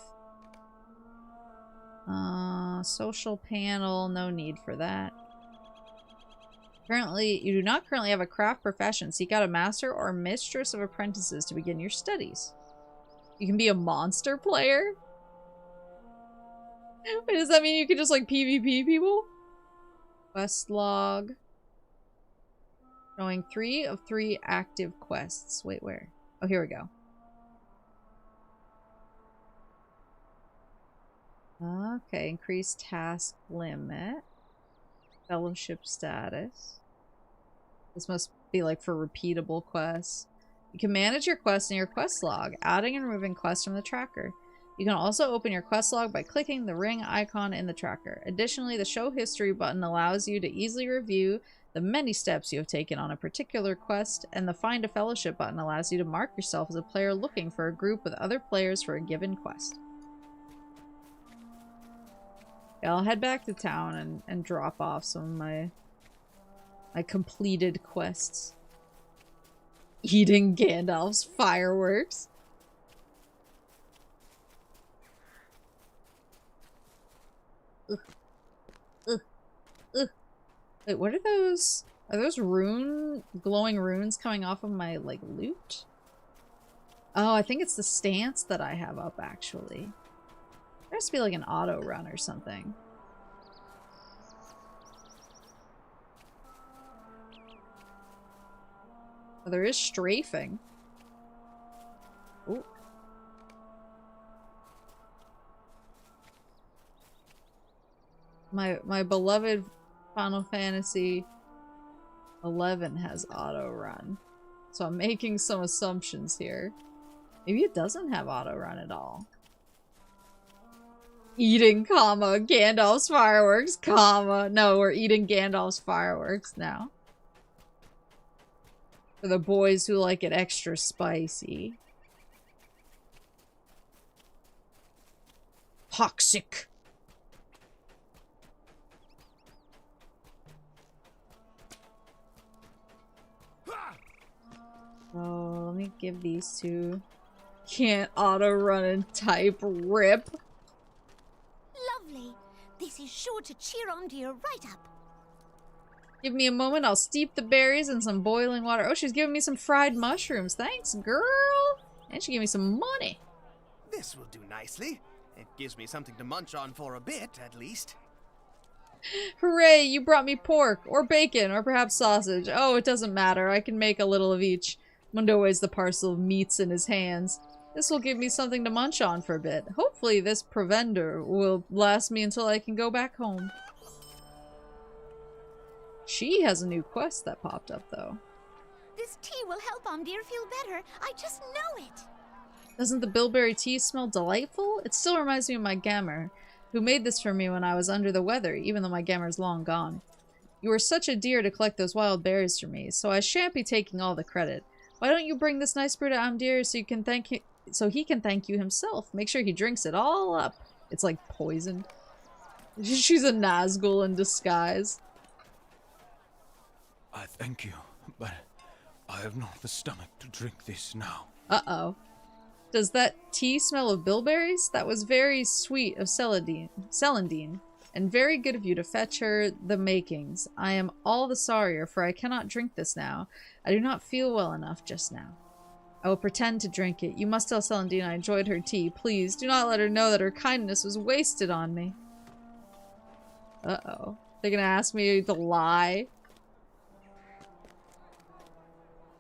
Social panel. No need for that. Currently, you do not currently have a craft profession. Seek out a master or mistress of apprentices to begin your studies. You can be a monster player? Wait, does that mean you can just like PvP people? Quest log. Showing 3 of 3 active quests. Wait, where? Oh, here we go. Okay, increase task limit. Fellowship status. This must be like for repeatable quests. You can manage your quests in your quest log, adding and removing quests from the tracker. You can also open your quest log by clicking the ring icon in the tracker. Additionally, the Show History button allows you to easily review the many steps you have taken on a particular quest, and the Find a Fellowship button allows you to mark yourself as a player looking for a group with other players for a given quest. Yeah, I'll head back to town and drop off some of my completed quests. Eating Gandalf's fireworks. Ugh. Ugh. Ugh. Wait, what are those? Are those glowing runes coming off of my, like, loot? Oh, I think it's the stance that I have up, actually. There has to be, like, an auto run or something. Oh, there is strafing. Ooh. My beloved Final Fantasy 11 has auto run. So I'm making some assumptions here. Maybe it doesn't have auto run at all. Eating, comma, Gandalf's fireworks, comma. No, we're eating Gandalf's fireworks now. For the boys who like it extra spicy. Toxic. Oh, let me give these two. Can't auto run and type, rip. Lovely. This is sure to cheer on dear right up. Give me a moment, I'll steep the berries in some boiling water. Oh, she's giving me some fried mushrooms. Thanks, girl. And she gave me some money. This will do nicely. It gives me something to munch on for a bit, at least. Hooray, you brought me pork, or bacon, or perhaps sausage. Oh, it doesn't matter. I can make a little of each. Mundo weighs the parcel of meats in his hands. This will give me something to munch on for a bit. Hopefully this provender will last me until I can go back home. She has a new quest that popped up, though. This tea will help Amdir feel better. I just know it. Doesn't the bilberry tea smell delightful? It still reminds me of my Gammer, who made this for me when I was under the weather, even though my Gammer's long gone. You were such a dear to collect those wild berries for me, so I shan't be taking all the credit. Why don't you bring this nice brew to Amdir so you can thank so he can thank you himself. Make sure he drinks it all up. It's like poisoned. She's a Nazgul in disguise. I thank you, but I have not the stomach to drink this now. Uh-oh. Does that tea smell of bilberries? That was very sweet of Celandine, and very good of you to fetch her the makings. I am all the sorrier, for I cannot drink this now. I do not feel well enough just now. I will pretend to drink it. You must tell Celandine I enjoyed her tea. Please, do not let her know that her kindness was wasted on me. Uh-oh. They're gonna ask me to lie?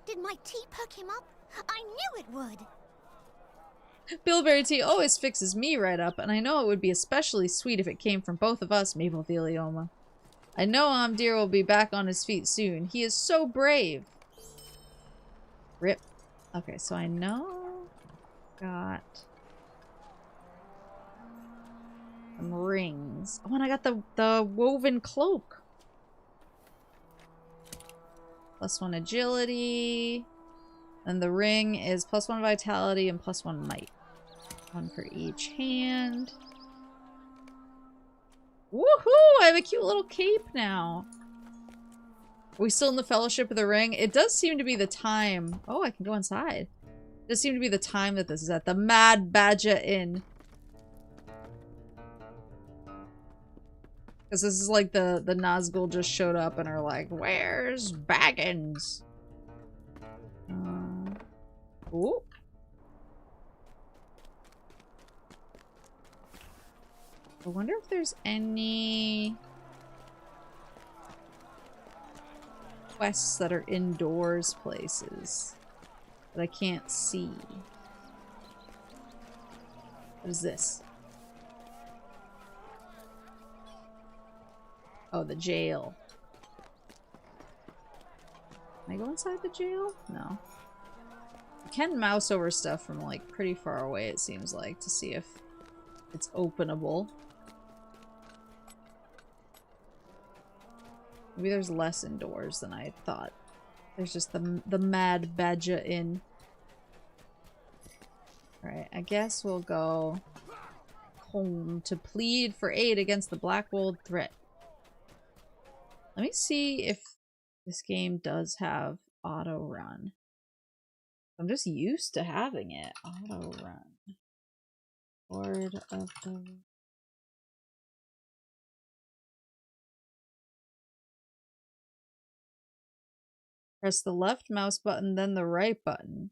Did my tea perk him up? I knew it would. Bilberry tea always fixes me right up, and I know it would be especially sweet if it came from both of us, Maple Thelioma. I know Amdir will be back on his feet soon. He is so brave. Rip. Okay, so I know... Got... some rings. Oh, and I got the woven cloak. +1 agility. And the ring is +1 vitality and +1 might. 1 for each hand. Woohoo! I have a cute little cape now. Are we still in the Fellowship of the Ring? It does seem to be the time. Oh, I can go inside. It does seem to be the time that this is at. The Mad Badger Inn. Because this is like the Nazgul just showed up and are like, where's Baggins? Ooh. I wonder if there's any quests that are indoors places that I can't see. What is this? Oh, the jail. Can I go inside the jail? No. You can mouse over stuff from like pretty far away, it seems like, to see if it's openable. Maybe there's less indoors than I thought. There's just the Mad Badger Inn. Alright, I guess we'll go home to plead for aid against the Blackwold threat. Let me see if this game does have auto run. I'm just used to having it. Auto run. Lord of the... Press the left mouse button, then the right button.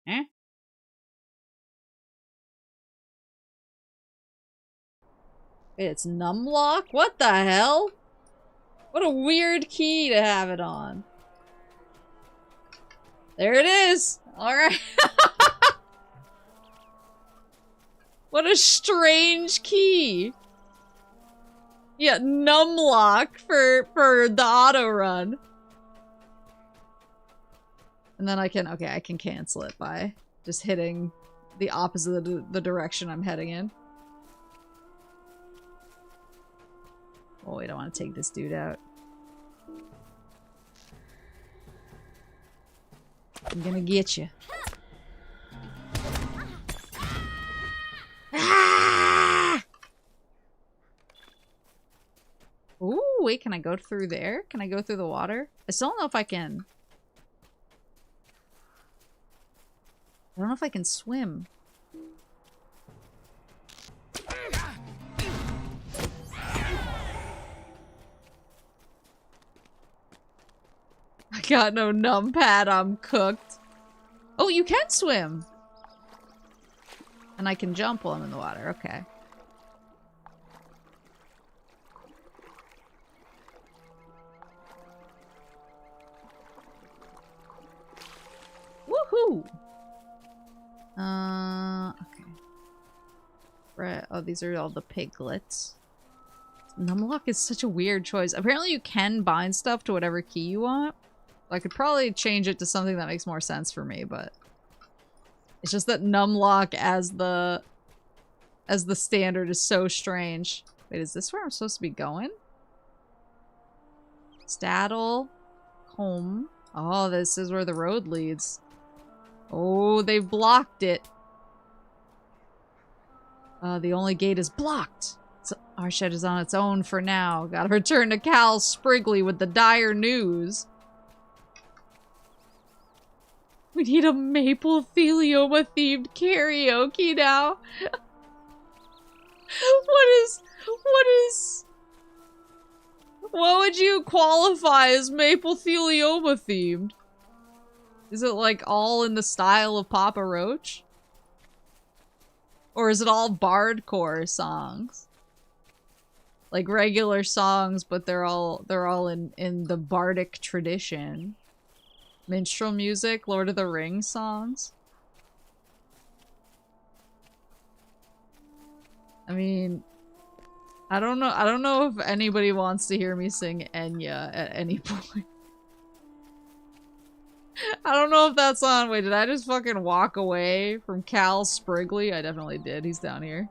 Eh? Wait, it's numlock? What the hell? What a weird key to have it on. There it is! Alright. What a strange key. Yeah, numlock for the auto run. And then I can, okay, I can cancel it by just hitting the opposite of the direction I'm heading in. Oh wait, I want to take this dude out. I'm gonna get you. Ah! Ooh, wait, can I go through there? Can I go through the water? I still don't know if I can. I don't know if I can swim. I got no numpad, I'm cooked. Oh, you can swim! And I can jump while I'm in the water, okay. Woohoo! Okay. Right, oh, these are all the piglets. Numlock is such a weird choice. Apparently you can bind stuff to whatever key you want. I could probably change it to something that makes more sense for me, but it's just that numlock as the standard is so strange. Wait, is this where I'm supposed to be going? Staddle. Home. Oh, this is where the road leads. Oh, they've blocked it. The only gate is blocked. So our shed is on its own for now. Gotta return to Cal Sprigley with the dire news. We need a maple thelioma themed karaoke now. What would you qualify as maple thelioma themed? Is it like all in the style of Papa Roach? Or is it all bardcore songs? Like regular songs, but they're all in the bardic tradition. Minstrel music, Lord of the Rings songs. I mean, I don't know if anybody wants to hear me sing Enya at any point. I don't know if that's on. Wait, did I just fucking walk away from Cal Sprigley? I definitely did. He's down here.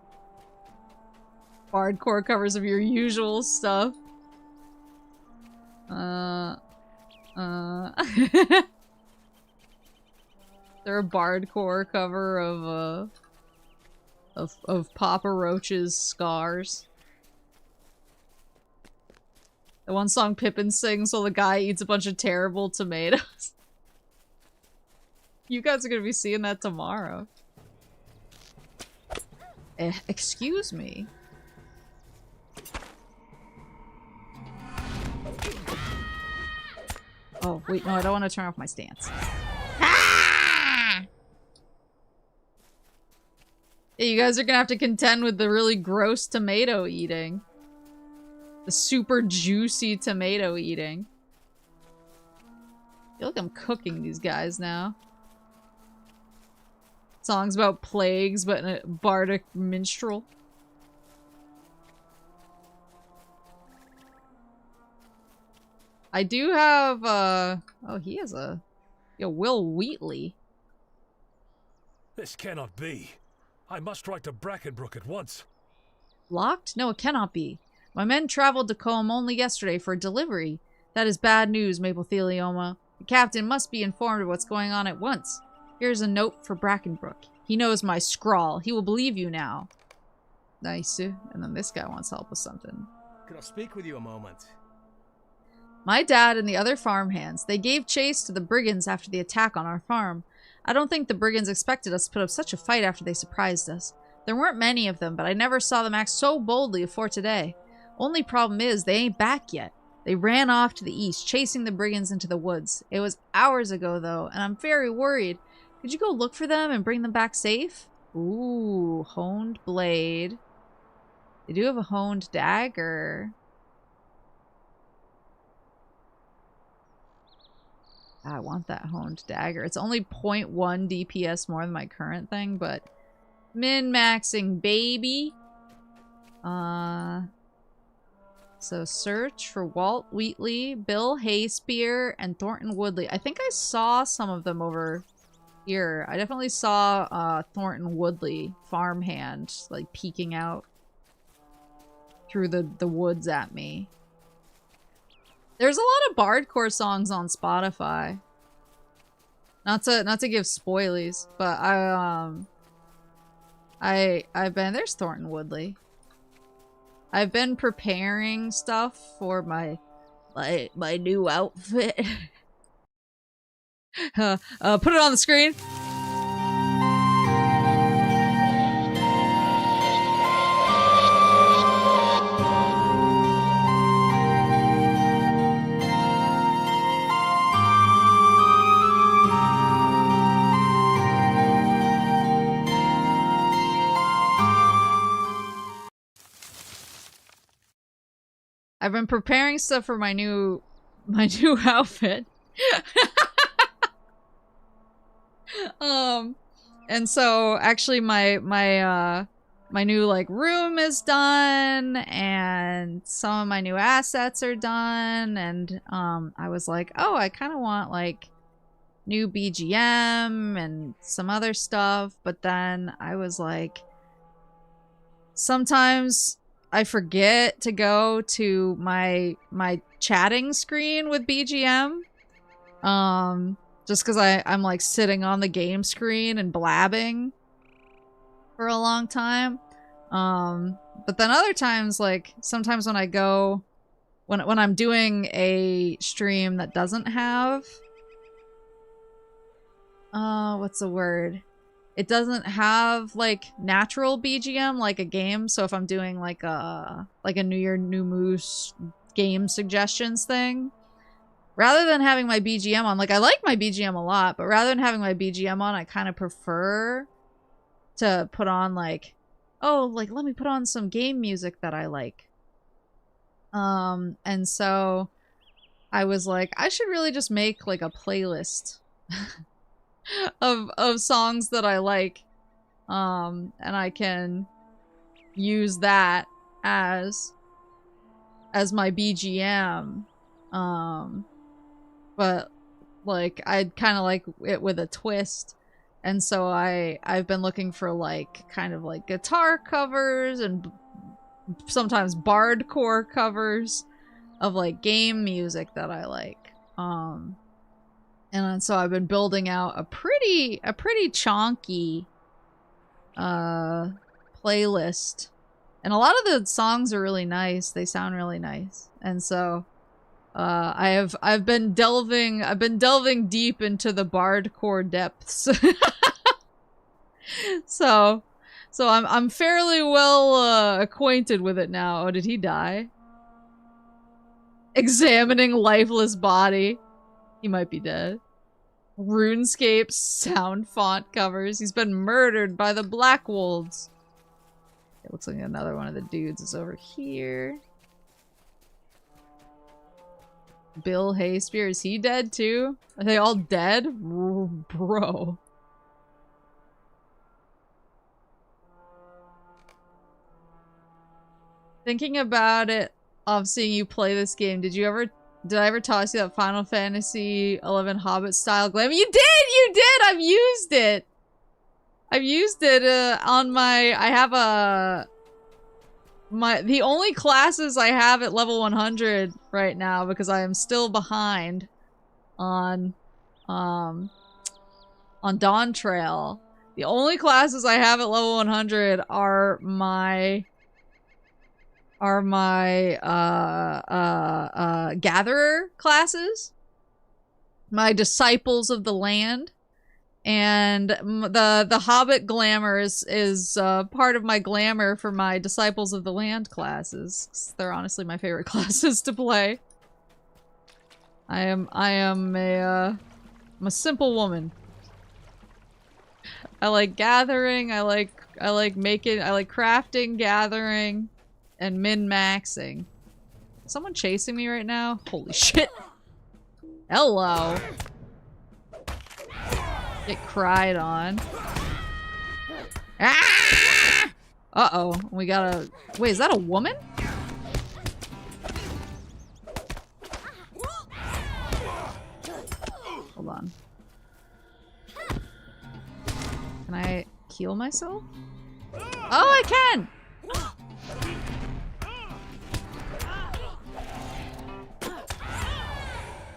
Bardcore covers of your usual stuff. They're a bardcore cover of Papa Roach's Scars. The one song Pippin sings while the guy eats a bunch of terrible tomatoes. You guys are gonna be seeing that tomorrow. Excuse me. Oh, wait, no, I don't want to turn off my stance. Ah! Yeah, you guys are gonna have to contend with the really gross tomato eating. The super juicy tomato eating. I feel like I'm cooking these guys now. Songs about plagues, but in a bardic minstrel. I do have, oh, he has a... Yo, Will Wheatley. This cannot be. I must write to Brackenbrook at once. Locked? No, it cannot be. My men traveled to Combe only yesterday for a delivery. That is bad news, Maple Thelioma. The captain must be informed of what's going on at once. Here's a note for Brackenbrook. He knows my scrawl. He will believe you now. Nice. And then this guy wants help with something. Could I speak with you a moment? My dad and the other farmhands, they gave chase to the brigands after the attack on our farm. I don't think the brigands expected us to put up such a fight after they surprised us. There weren't many of them, but I never saw them act so boldly before today. Only problem is, they ain't back yet. They ran off to the east, chasing the brigands into the woods. It was hours ago, though, and I'm very worried. Could you go look for them and bring them back safe? Ooh, honed blade. They do have a honed dagger. I want that honed dagger. It's only 0.1 DPS more than my current thing, but min-maxing, baby. So search for Walt Wheatley, Bill Hayspear, and Thornton Woodley. I think I saw some of them over here. I definitely saw Thornton Woodley, farmhand, like peeking out through the woods at me. There's a lot of bardcore songs on Spotify. Not to give spoilies, but I've been, there's Thornton Woodley. I've been preparing stuff for my new outfit. Put it on the screen. I've been preparing stuff for my new outfit. And so actually my new like room is done, and some of my new assets are done, and I was like, oh, I kind of want like new BGM and some other stuff, but then I was like, sometimes I forget to go to my chatting screen with BGM. Just because I'm like sitting on the game screen and blabbing for a long time. But then other times, like sometimes when I go, when I'm doing a stream that doesn't have, what's the word? It doesn't have like natural BGM like a game. So if I'm doing like a New Year, New Moose game suggestions thing, rather than having my BGM on, like I like my BGM a lot, but rather than having my BGM on, I kind of prefer to put on like, oh, like let me put on some game music that I like. And so I was like, I should really just make like a playlist of songs that I like. And I can use that as my BGM. But like I'd kind of like it with a twist. And so I've been looking for like kind of like guitar covers and sometimes bardcore covers of like game music that I like. And so I've been building out a pretty chonky playlist. And a lot of the songs are really nice. They sound really nice. And so I've been delving deep into the bardcore depths. So I'm fairly well acquainted with it now. Oh, did he die? Examining lifeless body. He might be dead. RuneScape sound font covers. He's been murdered by the Black Wolves. It looks like another one of the dudes is over here. Bill Hayspear, is he dead too? Are they all dead? Bro. Thinking about it, of seeing you play this game, did I ever toss you that Final Fantasy 11 Hobbit style glam? You did! I've used it! I've used it on my, the only classes I have at level 100 right now, because I am still behind on Dawn Trail. The only classes I have at level 100 are my gatherer classes, my disciples of the land, and the Hobbit glamour is part of my glamour for my disciples of the land classes. They're honestly my favorite classes to play. I'm a simple woman. I like gathering. I like crafting, gathering, and min-maxing. Is someone chasing me right now? Holy shit. Hello. Get cried on. Ah! Uh-oh. We gotta... Wait, is that a woman? Hold on. Can I heal myself? Oh, I can!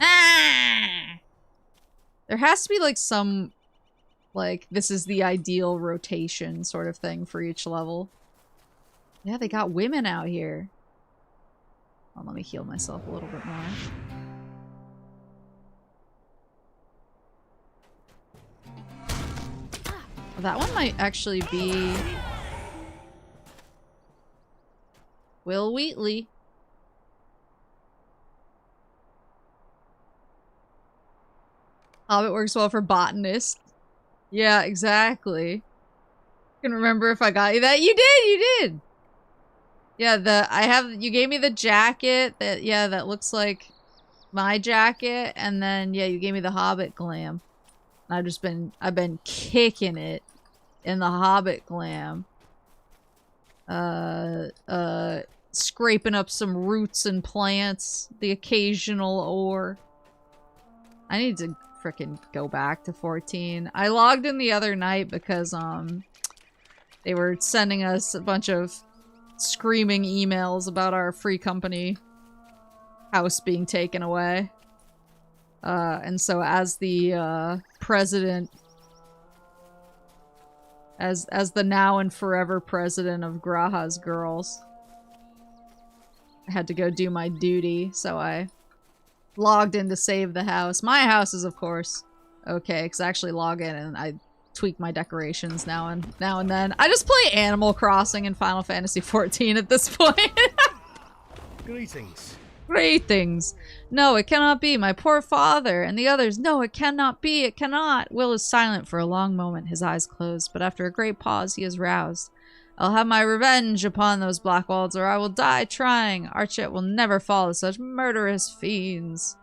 Ah! There has to be like some, like, this is the ideal rotation sort of thing for each level. Yeah, they got women out here. Oh, let me heal myself a little bit more. Well, that one might actually be Will Wheatley. Hobbit works well for botanist. Yeah, exactly. I can remember if I got you that. You did! Yeah, you gave me the jacket that, yeah, that looks like my jacket, and then, yeah, you gave me the Hobbit glam. And I've been kicking it in the Hobbit glam. Scraping up some roots and plants, the occasional ore. I need to frickin' go back to 14. I logged in the other night because, they were sending us a bunch of screaming emails about our free company house being taken away. And so as the president, as the now and forever president of Graha's Girls, I had to go do my duty, so I logged in to save the house. My house is, of course, okay, because I actually log in and I tweak my decorations now and then. I just play Animal Crossing in Final Fantasy XIV at this point. Greetings. Greetings. No, it cannot be. My poor father. And the others. No, it cannot be. It cannot. Will is silent for a long moment, his eyes closed, but after a great pause, he is roused. I'll have my revenge upon those Blackwalds, or I will die trying. Archet will never fall to such murderous fiends.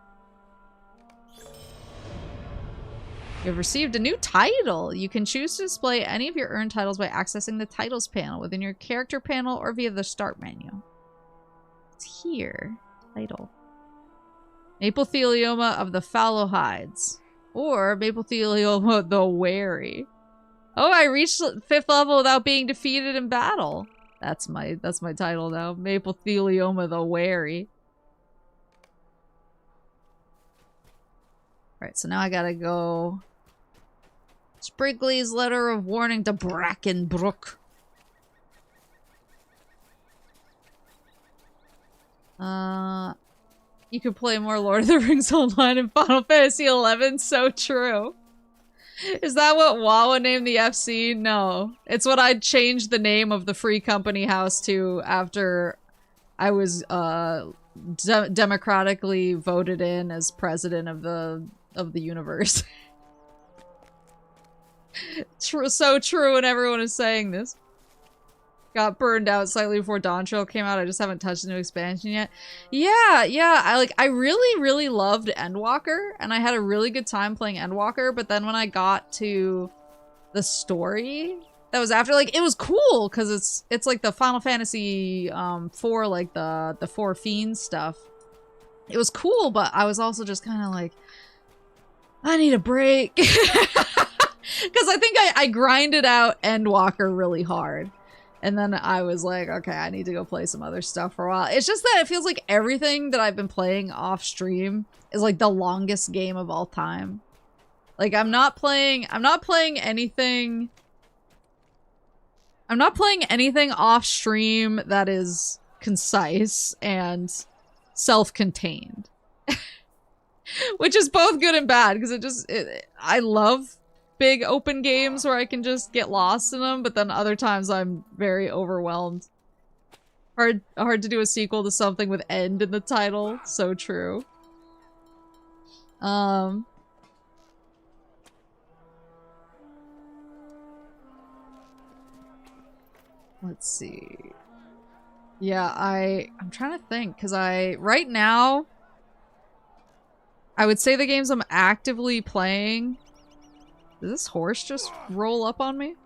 You have received a new title. You can choose to display any of your earned titles by accessing the titles panel within your character panel or via the start menu. It's here. Title. Maplethelioma of the Fallow Hides. Or Maplethelioma the Wary. Oh, I reached 5th level without being defeated in battle. That's my title now. Maplethelioma the Wary. Alright, so now I gotta go... Sprigley's letter of warning to Brackenbrook. You could play more Lord of the Rings online in Final Fantasy XI. So true. Is that what Wawa named the FC? No. It's what I'd changed the name of the free company house to after I was democratically voted in as president of the universe. True, so true, and everyone is saying this. Got burned out slightly before Dawn Trail came out. I just haven't touched the new expansion yet. Yeah. I really loved Endwalker, and I had a really good time playing Endwalker, but then when I got to the story that was after, like, it was cool because it's like the Final Fantasy 4, like the Four Fiends stuff. It was cool, but I was also just kind of like, I need a break. Because I think I grinded out Endwalker really hard. And then I was like, okay, I need to go play some other stuff for a while. It's just that it feels like everything that I've been playing off stream is like the longest game of all time. Like I'm not playing anything off stream that is concise and self-contained. Which is both good and bad because I love big open games where I can just get lost in them, but then other times I'm very overwhelmed. Hard to do a sequel to something with end in the title. So true. Let's see. Yeah, I'm trying to think because right now I would say the games I'm actively playing. Did this horse just roll up on me?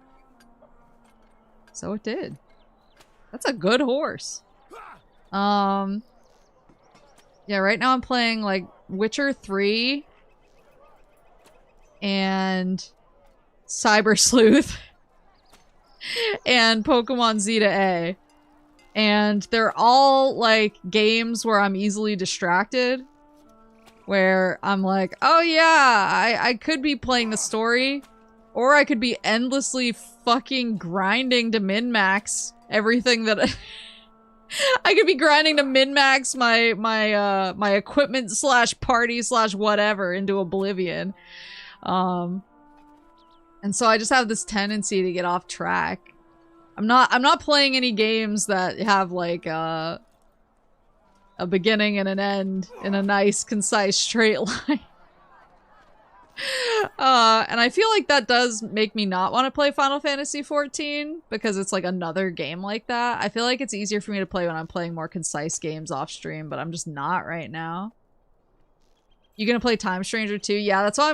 So it did. That's a good horse. Yeah, right now I'm playing like Witcher 3 and Cyber Sleuth and Pokemon Zeta A. And they're all like games where I'm easily distracted. Where I'm like, oh yeah, I could be playing the story, or I could be endlessly fucking grinding to min-max everything that I could be grinding to min-max my equipment / party / whatever into oblivion. And so I just have this tendency to get off track. I'm not playing any games that have like a beginning and an end in a nice, concise, straight line. And I feel like that does make me not want to play Final Fantasy XIV because it's like another game like that. I feel like it's easier for me to play when I'm playing more concise games off stream, but I'm just not right now. You gonna play Time Stranger too? Yeah, that's why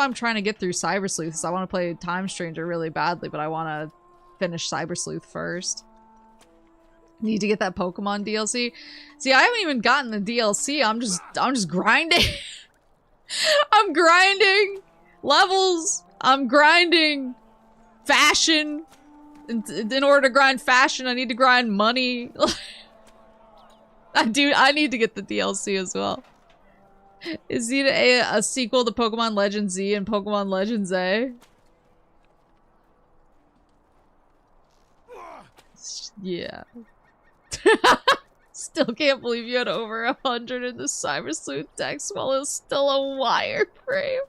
I'm trying to get through Cyber Sleuth. I want to play Time Stranger really badly, but I want to finish Cyber Sleuth first. Need to get that Pokemon DLC. See, I haven't even gotten the DLC. I'm just grinding. I'm grinding levels. I'm grinding fashion. In order to grind fashion, I need to grind money. I need to get the DLC as well. Is Z a sequel to Pokemon Legends Z and Pokemon Legends A? Yeah. Still can't believe you had over 100 in the Cyber Sleuth text while it was still a wireframe.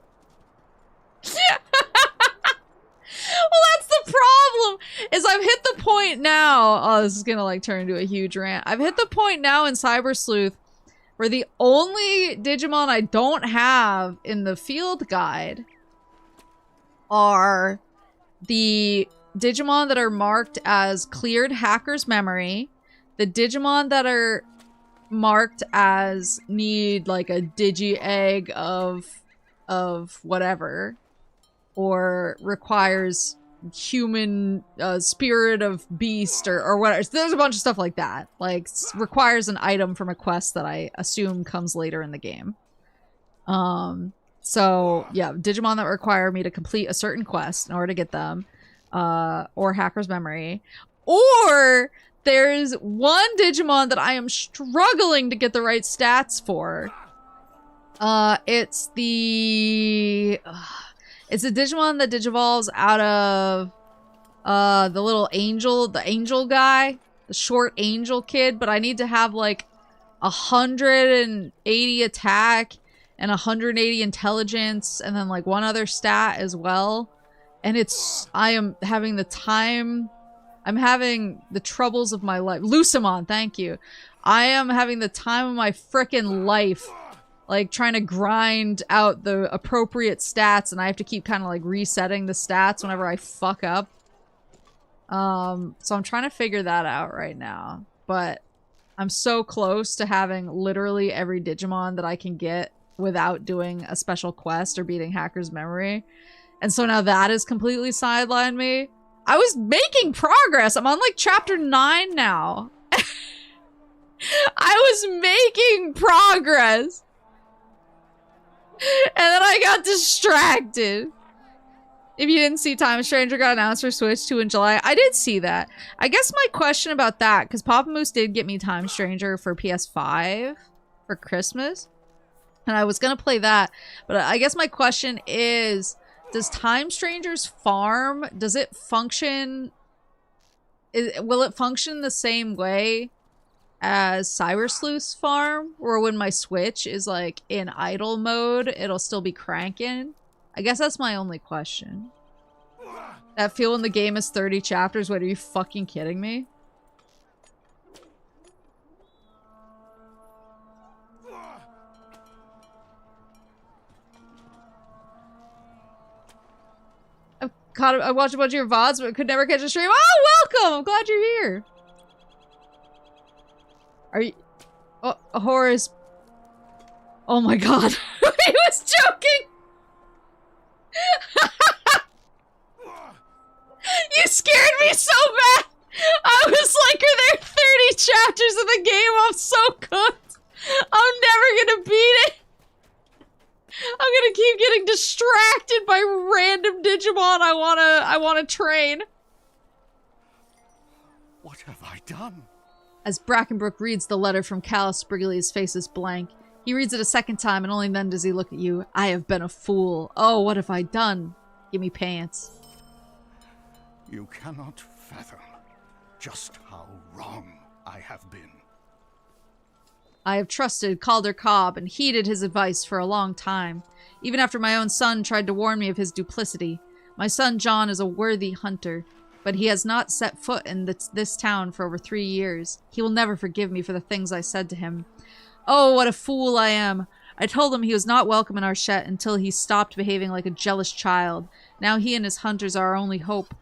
Well, that's the problem, is I've hit the point now. Oh, this is gonna like turn into a huge rant. I've hit the point now in Cyber Sleuth where the only Digimon I don't have in the field guide are the Digimon that are marked as cleared hacker's memory, the Digimon that are marked as need like a Digi-Egg of whatever, or requires human spirit of beast or whatever. So there's a bunch of stuff like that. Like, requires an item from a quest that I assume comes later in the game. So yeah, Digimon that require me to complete a certain quest in order to get them, or hacker's memory, or there's one Digimon that I am struggling to get the right stats for. It's a Digimon that digivolves out of the little angel, the angel guy, the short angel kid, but I need to have like 180 attack and 180 intelligence and then like one other stat as well. And I'm having the troubles of my life. Lucimon, thank you. I am having the time of my frickin' life, like trying to grind out the appropriate stats, and I have to keep kind of like resetting the stats whenever I fuck up. So I'm trying to figure that out right now, but I'm so close to having literally every Digimon that I can get without doing a special quest or beating Hacker's Memory. And so now that has completely sidelined me. I was making progress. I'm on like chapter 9 now. I was making progress. And then I got distracted. If you didn't see, Time Stranger got announced for Switch 2 in July. I did see that. I guess my question about that, because Papa Moose did get me Time Stranger for PS5 for Christmas. And I was going to play that. But I guess my question is, does Time Stranger's farm, does it function... will it function the same way as Cyber Sleuth's farm? Or when my Switch is like in idle mode, it'll still be cranking? I guess that's my only question. That feel when the game is 30 chapters? What, are you fucking kidding me? I watched a bunch of your VODs, but could never catch a stream. Oh, welcome! I'm glad you're here. Are you... Oh, Horace... Oh my god. He was joking! You scared me so bad! I was like, are there 30 chapters of the game? I'm so cooked! I'm never gonna beat it! I'm gonna keep getting distracted by random Digimon I wanna train. What have I done? As Brackenbrook reads the letter from Callus Sprigley, his face is blank. He reads it a second time, and only then does he look at you. I have been a fool. Oh, what have I done? Give me pants. You cannot fathom just how wrong I have been. I have trusted Calder Cobb and heeded his advice for a long time, even after my own son tried to warn me of his duplicity. My son John is a worthy hunter, but he has not set foot in this town for over 3 years. He will never forgive me for the things I said to him. Oh, what a fool I am. I told him he was not welcome in our Archette until he stopped behaving like a jealous child. Now he and his hunters are our only hope.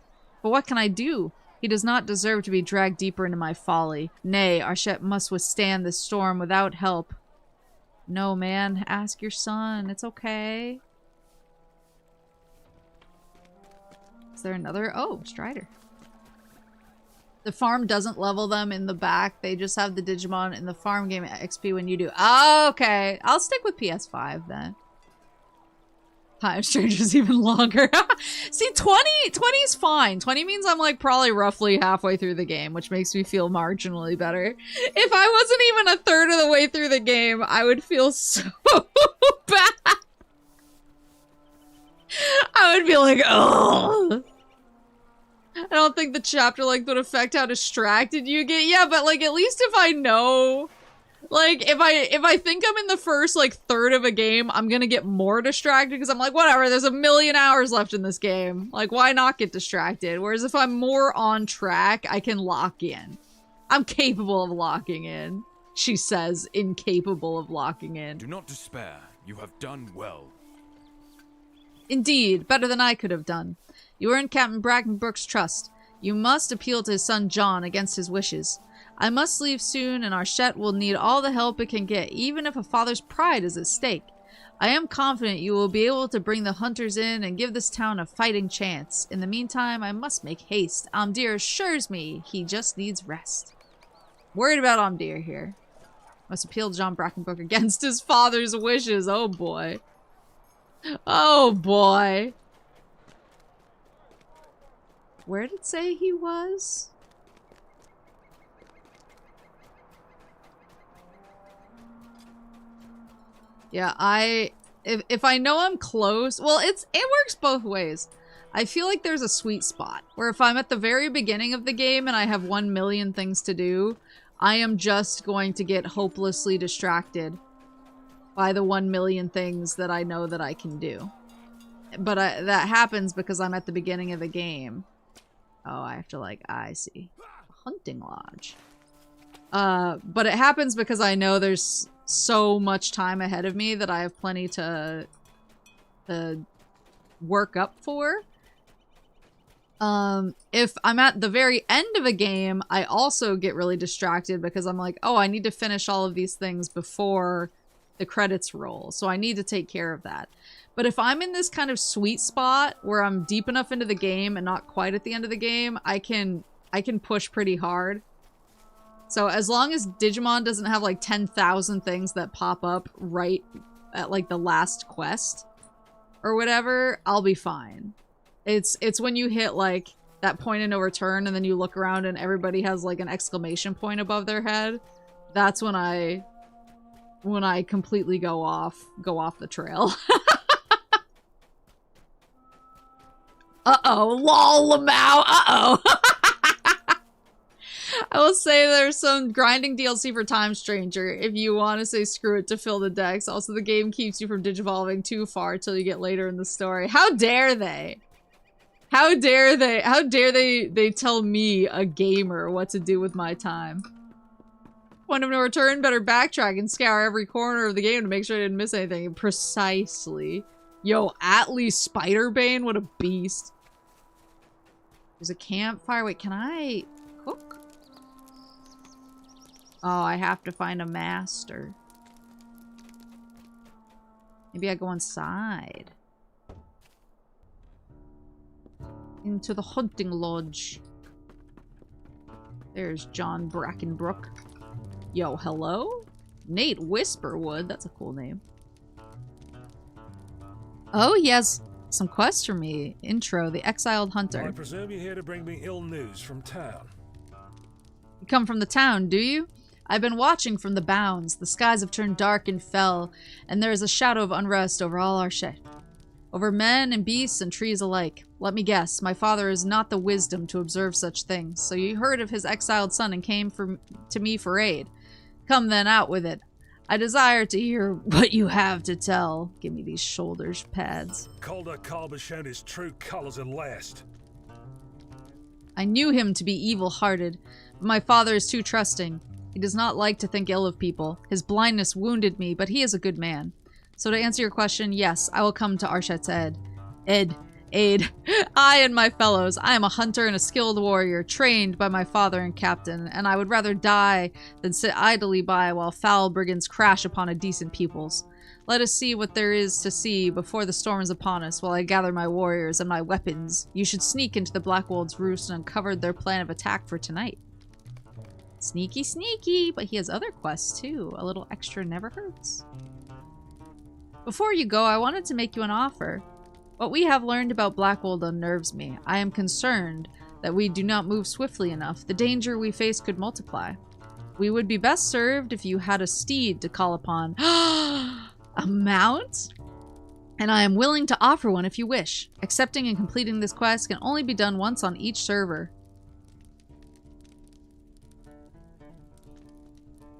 But what can I do? He does not deserve to be dragged deeper into my folly. Nay, Archette must withstand this storm without help. No, man. Ask your son. It's okay. Is there another? Oh, Strider. The farm doesn't level them in the back. They just have the Digimon in the farm game XP when you do. Oh, okay. I'll stick with PS5 then. Time Stranger's even longer. See, 20 is fine. 20 means I'm like probably roughly halfway through the game, which makes me feel marginally better. If I wasn't even a third of the way through the game, I would feel so bad. I would be like, oh. I don't think the chapter length would affect how distracted you get. Yeah, but like at least if I know, like if I think I'm in the first like third of a game, I'm gonna get more distracted because I'm like, whatever, there's a million hours left in this game. Like, why not get distracted? Whereas if I'm more on track, I can lock in. I'm capable of locking in. She says, incapable of locking in. Do not despair. You have done well. Indeed, better than I could have done. You earned Captain Brackenbrook's trust. You must appeal to his son John against his wishes. I must leave soon, and Archette will need all the help it can get, even if a father's pride is at stake. I am confident you will be able to bring the hunters in and give this town a fighting chance. In the meantime, I must make haste. Amdir assures me he just needs rest. Worried about Amdir here. Must appeal to John Brackenbrook against his father's wishes. Oh boy. Oh boy. Where did it say he was? Yeah, if I know I'm close, well, it works both ways. I feel like there's a sweet spot where if I'm at the very beginning of the game and I have 1 million things to do, I am just going to get hopelessly distracted by the 1 million things that I know that I can do. But that happens because I'm at the beginning of the game. Oh, I have to like, I see. Hunting lodge. But it happens because I know there's so much time ahead of me that I have plenty to work up for. If I'm at the very end of a game, I also get really distracted because I'm like, oh, I need to finish all of these things before the credits roll. So I need to take care of that. But if I'm in this kind of sweet spot where I'm deep enough into the game and not quite at the end of the game, I can push pretty hard. So as long as Digimon doesn't have like 10,000 things that pop up right at like the last quest or whatever, I'll be fine. It's when you hit like that point of no return and then you look around and everybody has like an exclamation point above their head. That's when I completely go off the trail. Uh-oh, lol, Lamau, uh-oh. I will say there's some grinding DLC for Time Stranger if you want to say screw it to fill the decks. Also, the game keeps you from digivolving too far till you get later in the story. How dare they? How dare they? How dare they tell me, a gamer, what to do with my time? Point of no return, better backtrack and scour every corner of the game to make sure I didn't miss anything. Precisely. Yo, Atlee Spiderbane, what a beast. There's a campfire. Wait, can I cook? Oh, I have to find a master. Maybe I go inside. Into the hunting lodge. There's John Brackenbrook. Yo, hello? Nate Whisperwood. That's a cool name. Oh, he has some quests for me. Intro, the exiled hunter. I presume you're here to bring me ill news from town. You come from the town, do you? I've been watching from the bounds. The skies have turned dark and fell, and there is a shadow of unrest over all Archette. Over men and beasts and trees alike. Let me guess, my father has not the wisdom to observe such things, so you heard of his exiled son and came to me for aid. Come then, out with it. I desire to hear what you have to tell. Give me these shoulders pads. Calder Kalb has shown his true colors at last. I knew him to be evil-hearted, but my father is too trusting. He does not like to think ill of people. His blindness wounded me, but he is a good man. So to answer your question, yes, I will come to Archette's aid. I and my fellows. I am a hunter and a skilled warrior, trained by my father and captain, and I would rather die than sit idly by while foul brigands crash upon a decent peoples. Let us see what there is to see before the storm is upon us, while I gather my warriors and my weapons. You should sneak into the Blackwold's roost and uncover their plan of attack for tonight. Sneaky, sneaky, but he has other quests too. A little extra never hurts. Before you go, I wanted to make you an offer. What we have learned about Blackwold unnerves me. I am concerned that we do not move swiftly enough. The danger we face could multiply. We would be best served if you had a steed to call upon. A mount? And I am willing to offer one if you wish. Accepting and completing this quest can only be done once on each server.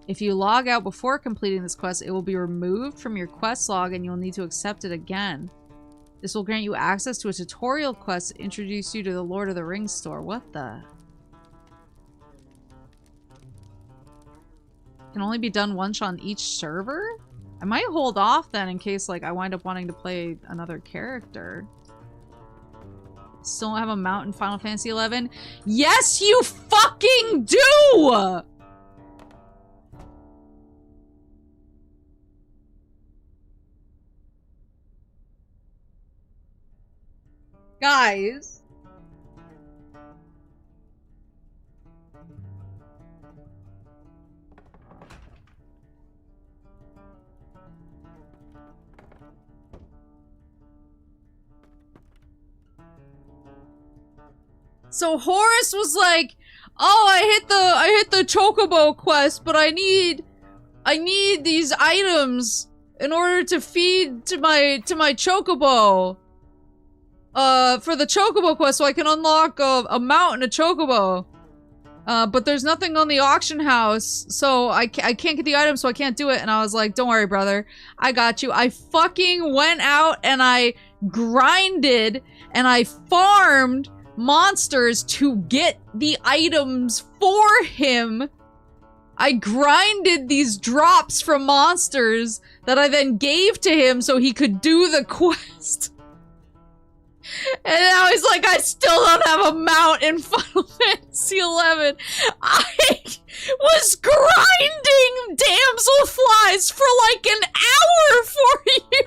If you log out before completing this quest, it will be removed from your quest log and you'll need to accept it again. This will grant you access to a tutorial quest to introduce you to the Lord of the Rings store. What the? Can only be done once on each server? I might hold off then in case like I wind up wanting to play another character. Still don't have a mount in Final Fantasy XI? Yes, you fucking do! Guys. So Horace was like, "Oh, I hit the Chocobo quest, but I need these items in order to feed to my Chocobo. For the Chocobo quest, so I can unlock a mount and a Chocobo. But there's nothing on the auction house, so I can't get the item, so I can't do it." And I was like, "Don't worry, brother. I got you." I fucking went out and I grinded and I farmed monsters to get the items for him. I grinded these drops from monsters that I then gave to him so he could do the quest. And now he's like, "I still don't have a mount in Final Fantasy XI. I was grinding damsel flies for like an hour for you."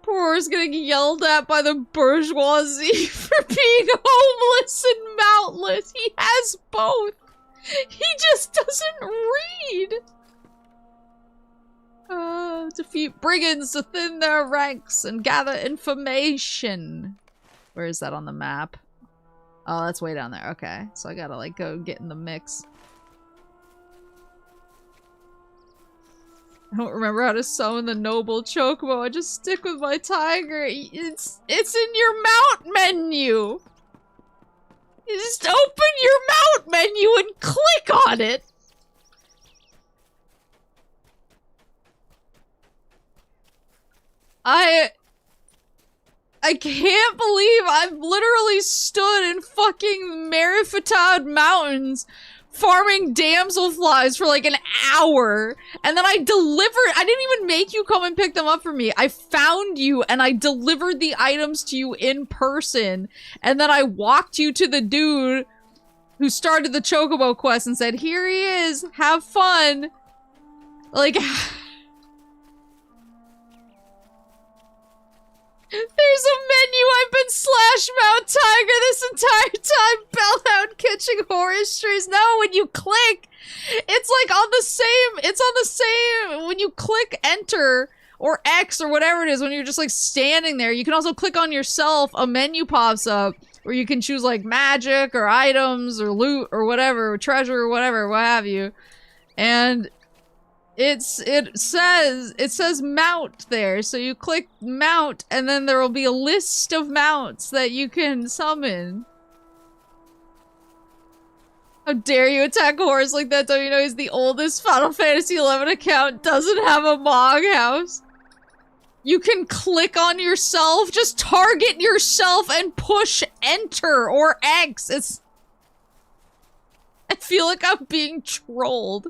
Poor's getting yelled at by the bourgeoisie for being homeless and mountless. He has both. He just doesn't read. Defeat brigands to thin their ranks and gather information. Where is that on the map? Oh, that's way down there. Okay, so I gotta like go get in the mix. I don't remember how to summon the noble Chocobo. I just stick with my tiger. It's in your mount menu. You just open your mount menu and click on it. I can't believe I've literally stood in fucking Marifatad Mountains farming damselflies for like an hour, and then I didn't even make you come and pick them up for me. I found you and I delivered the items to you in person, and then I walked you to the dude who started the Chocobo quest and said, "Here he is, have fun." Like, there's a menu. I've been slash Mount Tiger this entire time. Bellhound catching Horace trees. No, when you click, it's like on the same, when you click enter or X or whatever it is, when you're just like standing there, you can also click on yourself. A menu pops up where you can choose like magic or items or loot or whatever, or treasure or whatever, what have you. And it says mount there, so you click mount and then there will be a list of mounts that you can summon. How dare you attack a horse like that? Don't you know he's the oldest Final Fantasy XI account, doesn't have a Mog house? You can click on yourself, just target yourself and push enter or X. I feel like I'm being trolled.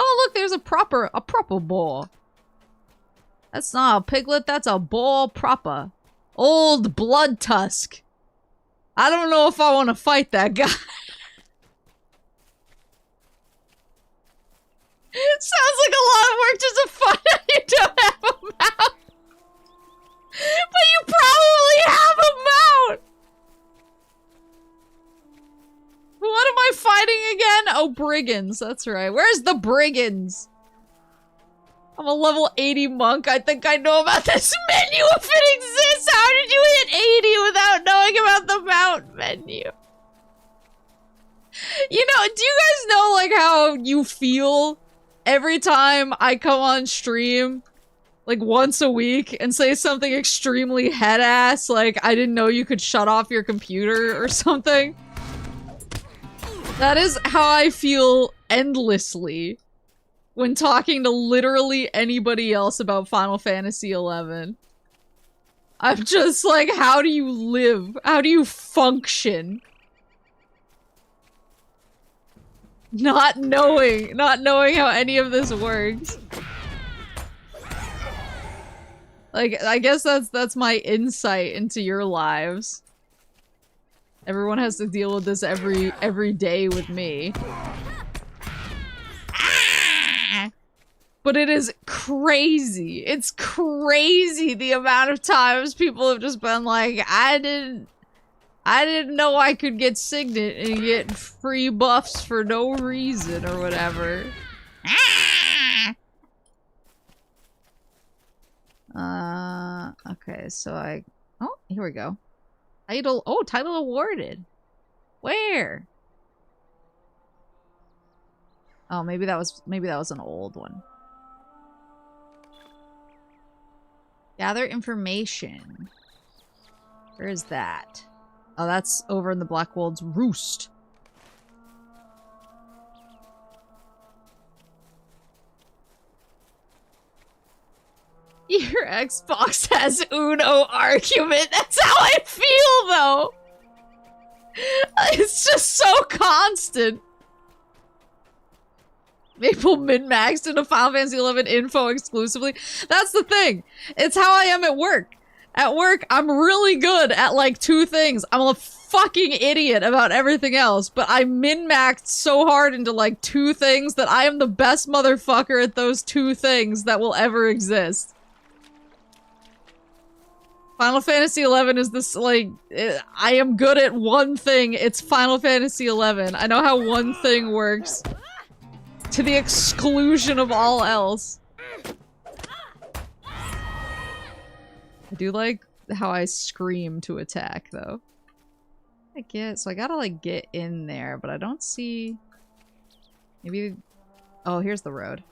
Oh, look, there's a proper boar. That's not a piglet, that's a boar proper. Old Blood Tusk. I don't know if I want to fight that guy. It sounds like a lot of work just to find out you don't have a mount. But you probably have a mount. I fighting again? Oh, brigands. That's right. Where's the brigands? I'm a level 80 monk. I think I know about this menu if it exists. How did you hit 80 without knowing about the mount menu? You know, do you guys know, like, how you feel every time I come on stream, like, once a week and say something extremely head-ass, like, I didn't know you could shut off your computer or something? That is how I feel endlessly when talking to literally anybody else about Final Fantasy XI. I'm just like, how do you live? How do you function? Not knowing how any of this works. Like, I guess that's my insight into your lives. Everyone has to deal with this every day with me. But it is crazy. It's crazy the amount of times people have just been like, I didn't know I could get Signet and get free buffs for no reason or whatever. Okay, so oh, here we go. Title awarded. Where? Oh, maybe that was an old one. Gather information. Where is that? Oh, that's over in the Blackwold's Roost. Your Xbox has Uno argument. That's how I feel, though. It's just so constant. Maple min-maxed into Final Fantasy XI info exclusively. That's the thing. It's how I am at work. At work, I'm really good at, like, 2 things. I'm a fucking idiot about everything else, but I min-maxed so hard into, like, 2 things that I am the best motherfucker at those 2 things that will ever exist. Final Fantasy XI is this, like, I am good at 1 thing. It's Final Fantasy XI. I know how 1 thing works. To the exclusion of all else. I do like how I scream to attack, though. So I gotta, like, get in there, but I don't see... Maybe... Oh, here's the road.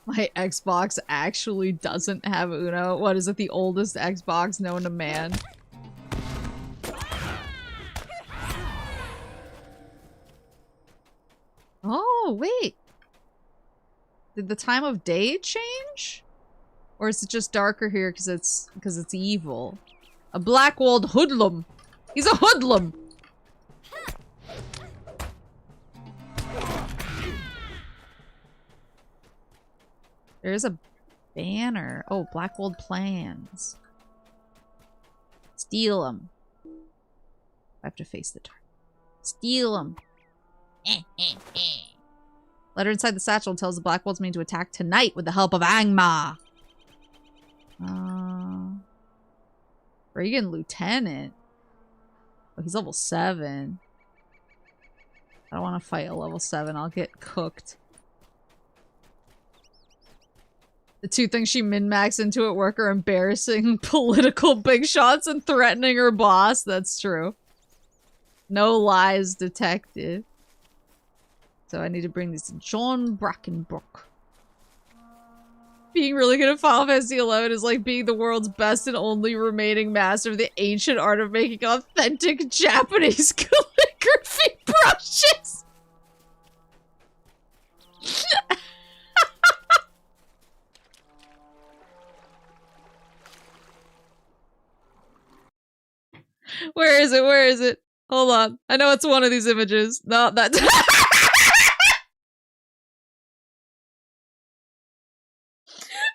My Xbox actually doesn't have Uno. What is it, the oldest Xbox known to man? Oh, wait. Did the time of day change? Or is it just darker here because it's evil? A Blackwalled hoodlum. He's a hoodlum. There's a banner. Oh, Blackwalled plans. Steal them. I have to face the target. Steal them. Letter inside the satchel tells the Blackwolds mean to attack tonight with the help of Angmar. Reagan Lieutenant. Oh, he's level 7. I don't want to fight a level 7. I'll get cooked. The 2 things she min-maxed into at work are embarrassing political big shots and threatening her boss. That's true. No lies detected. So I need to bring this to John Brackenbrook. Being really good at Final Fantasy XI is like being the world's best and only remaining master of the ancient art of making authentic Japanese calligraphy brushes. Where is it? Where is it? Hold on. I know it's one of these images. No, that's...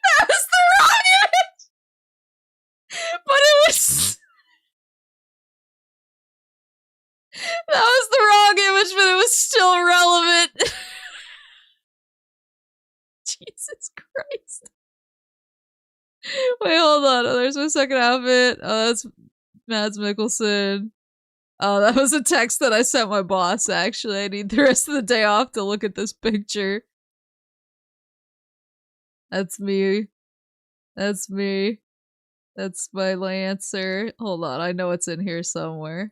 That was the wrong image! But it was... That was the wrong image, but it was still relevant. Jesus Christ. Wait, hold on. Oh, there's my second outfit. Oh, that's Mads Mikkelsen. Oh, that was a text that I sent my boss, actually. I need the rest of the day off to look at this picture. That's me. That's me. That's my Lancer. Hold on, I know it's in here somewhere.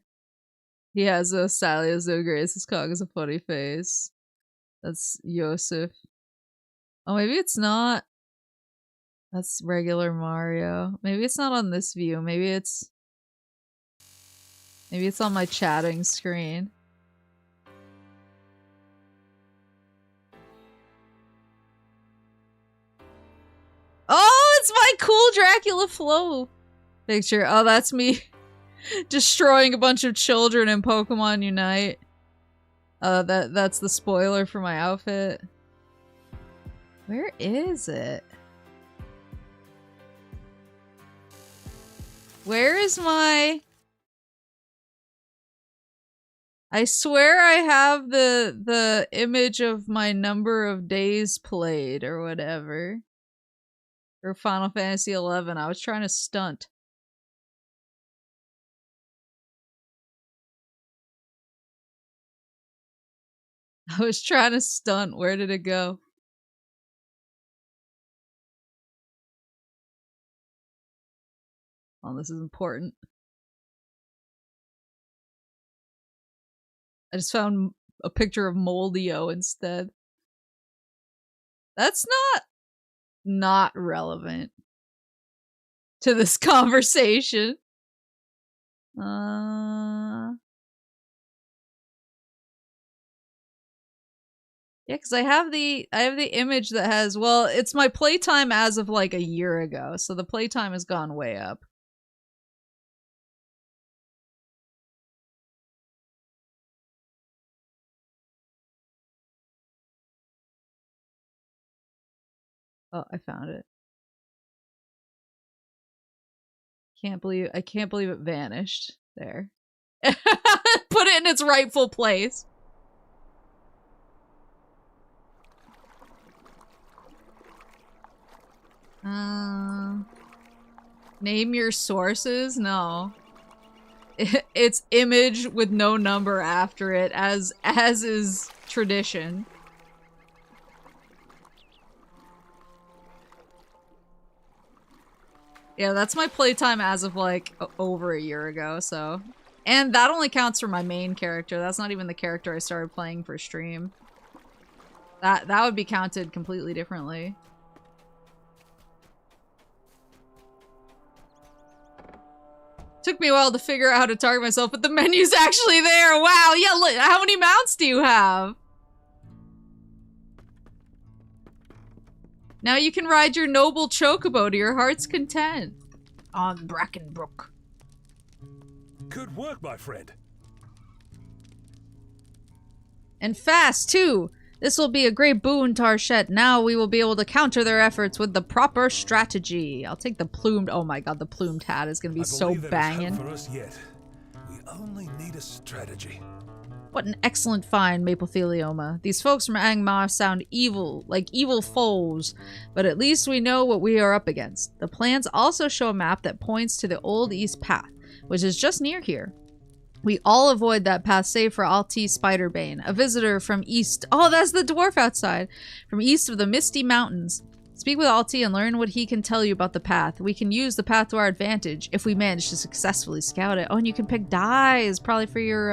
He has a Salia Zograce. His cock is a funny face. That's Yosef. Oh, maybe it's not. That's regular Mario. Maybe it's not on this view. Maybe it's on my chatting screen. Oh, it's my cool Dracula Flow picture. Oh, that's me destroying a bunch of children in Pokemon Unite. That's the spoiler for my outfit. Where is it? Where is my... I swear I have the image of my number of days played or whatever. For Final Fantasy XI. I was trying to stunt. I was trying to stunt. Where did it go? Oh, this is important. I just found a picture of Moldio instead. That's not relevant to this conversation. Yeah, because I have the image that has, well, it's my playtime as of like a year ago, so the playtime has gone way up. Oh, I found it. I can't believe it vanished. There. Put it in its rightful place. Name your sources? No. It's image with no number after it, as is tradition. Yeah, that's my playtime as of like over a year ago, so. And that only counts for my main character. That's not even the character I started playing for stream. That would be counted completely differently. Took me a while to figure out how to target myself, but the menu's actually there. Wow, yeah, look, how many mounts do you have? Now you can ride your noble chocobo to your heart's content. On Brackenbrook. Good work, my friend. And fast, too. This will be a great boon to our shed. Now we will be able to counter their efforts with the proper strategy. I'll take the plumed... Oh my god, the plumed hat is going to be so banging. For us yet. We only need a strategy. What an excellent find, Maplethelioma. These folks from Angmar sound evil, like evil foes, but at least we know what we are up against. The plans also show a map that points to the Old East Path, which is just near here. We all avoid that path save for Alti Spiderbane, a visitor from east. Oh, that's the dwarf outside. From east of the Misty Mountains. Speak with Alti and learn what he can tell you about the path. We can use the path to our advantage if we manage to successfully scout it. Oh, and you can pick dyes, probably for your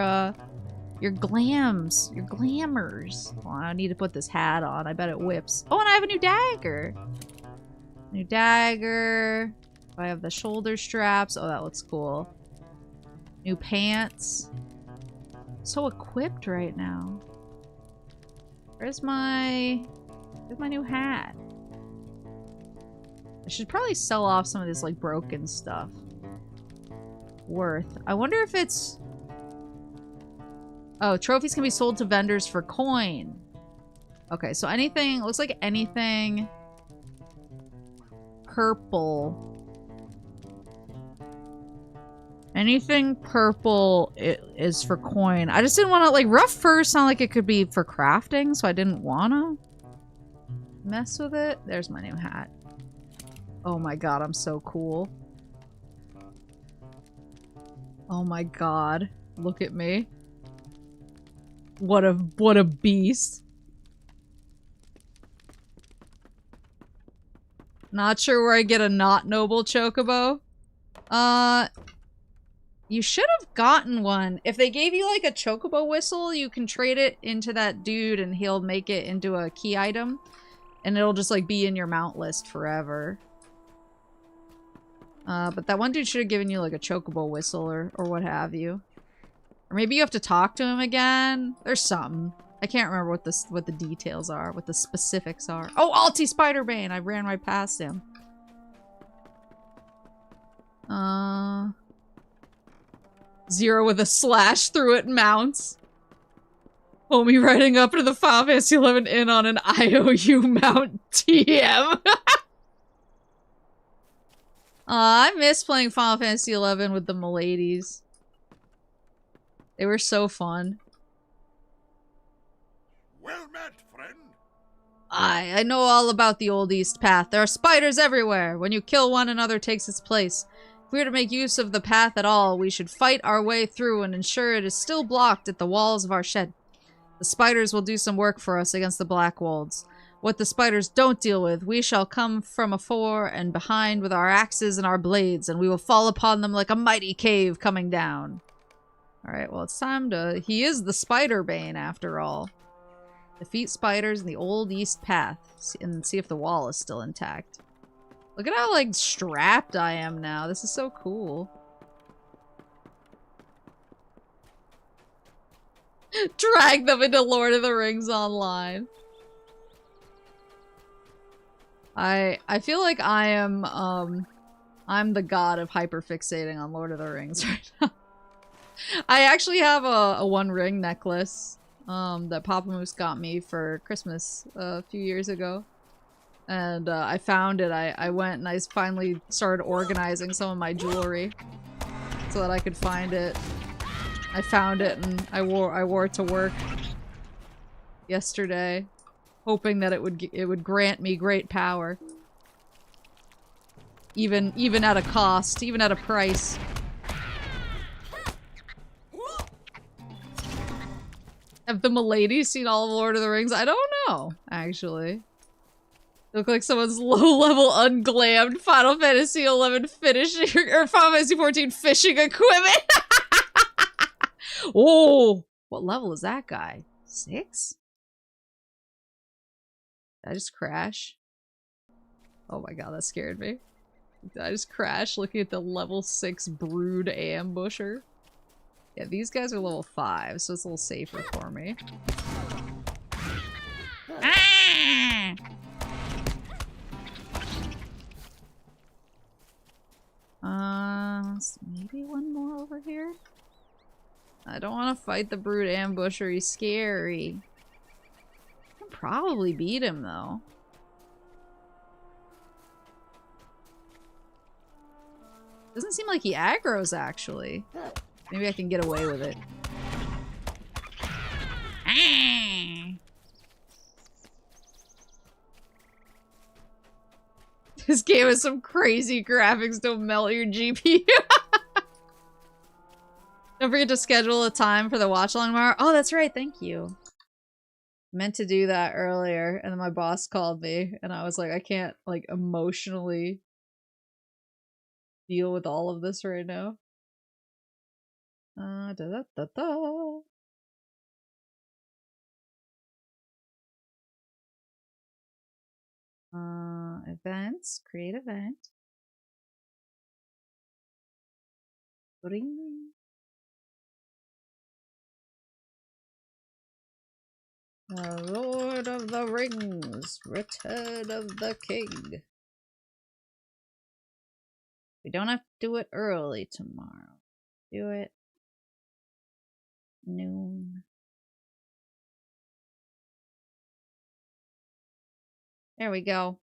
glams, your glamours. Well, I need to put this hat on. I bet it whips. Oh, and I have a new dagger. New dagger. I have the shoulder straps. Oh, that looks cool. New pants. So equipped right now. Where's my new hat? I should probably sell off some of this like broken stuff. Worth. I wonder if it's... Oh, trophies can be sold to vendors for coin. Okay, so anything, looks like anything purple. Anything purple is for coin. I just didn't want to, like, rough fur sound like it could be for crafting, so I didn't want to mess with it. There's my new hat. Oh my god, I'm so cool. Oh my god. Look at me. What a beast. Not sure where I get a not noble chocobo. You should have gotten one. If they gave you like a chocobo whistle, you can trade it into that dude and he'll make it into a key item. And it'll just like be in your mount list forever. But that one dude should have given you like a chocobo whistle or what have you. Or maybe you have to talk to him again. There's something. I can't remember what the details are, what the specifics are. Oh, Alti Spider-Bane! I ran right past him. Zero with a slash through it mounts. Homie riding up to the Final Fantasy 11 Inn on an IOU mount TM. I miss playing Final Fantasy 11 with the Miladies. They were so fun. Well met, friend. I know all about the Old East Path. There are spiders everywhere. When you kill one, another takes its place. If we are to make use of the path at all, we should fight our way through and ensure it is still blocked at the walls of our shed. The spiders will do some work for us against the Black Wolves. What the spiders don't deal with, we shall come from afore and behind with our axes and our blades, and we will fall upon them like a mighty cave coming down. Alright, well it's time to... He is the Spider-Bane, after all. Defeat spiders in the Old East Path, and see if the wall is still intact. Look at how, like, strapped I am now. This is so cool. Drag them into Lord of the Rings Online. I feel like I am, I'm the god of hyperfixating on Lord of the Rings right now. I actually have a One Ring necklace, that Papa Moose got me for Christmas a few years ago. And, I found it. I went and I finally started organizing some of my jewelry so that I could find it. I found it and I wore it to work yesterday, hoping that it would grant me great power. Even at a cost, even at a price. Have the Miladies seen all of Lord of the Rings? I don't know, actually. They look like someone's low-level, unglammed Final Fantasy 11 finishing, or Final Fantasy 14 fishing equipment! Oh! What level is that guy? 6? Did I just crash? Oh my god, that scared me. Did I just crash looking at the level 6 Brood Ambusher? Yeah, these guys are level 5, so it's a little safer for me. Ah! Maybe one more over here? I don't want to fight the Brood Ambusher, he's scary. I can probably beat him, though. Doesn't seem like he aggroes, actually. Maybe I can get away with it. This game has some crazy graphics, don't melt your GPU. Don't forget to schedule a time for the watch along tomorrow. Oh, that's right, thank you. Meant to do that earlier, and then my boss called me, and I was like, I can't, like, emotionally deal with all of this right now. Events, create event. Ring. The Lord of the Rings, Return of the King. We don't have to do it early tomorrow. Do it noon. There we go.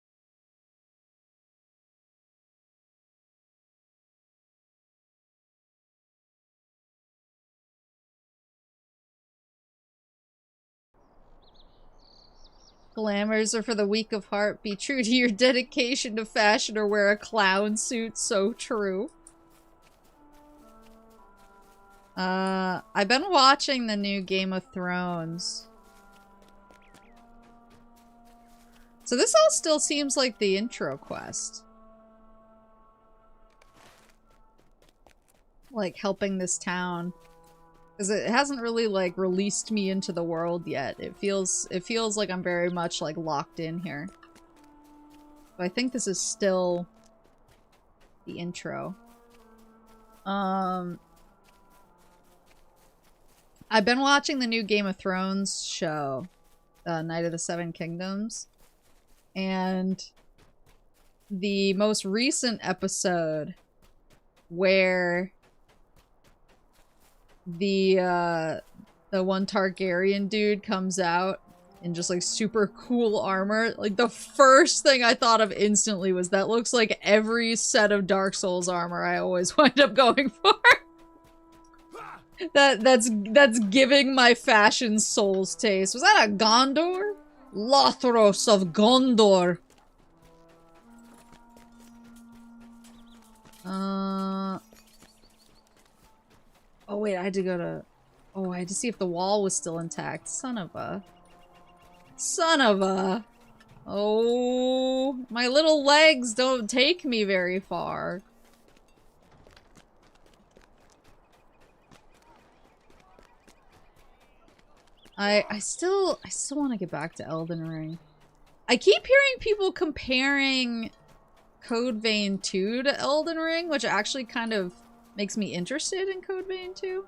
Glamours are for the weak of heart. Be true to your dedication to fashion or wear a clown suit. So true. I've been watching the new Game of Thrones. So this all still seems like the intro quest. Like, helping this town. Because it hasn't really, like, released me into the world yet. It feels like I'm very much, like, locked in here. But I think this is still the intro. I've been watching the new Game of Thrones show, Night of the Seven Kingdoms. And the most recent episode where the one Targaryen dude comes out in just like super cool armor, like the first thing I thought of instantly was that looks like every set of Dark Souls armor I always wind up going for. That's giving my fashion Souls taste. Was that a Gondor? Lothros of Gondor. Oh wait, I had to go to... Oh, I had to see if the wall was still intact. Son of a... Oh, my little legs don't take me very far. I still want to get back to Elden Ring. I keep hearing people comparing Code Vein 2 to Elden Ring, which actually kind of makes me interested in Code Vein 2.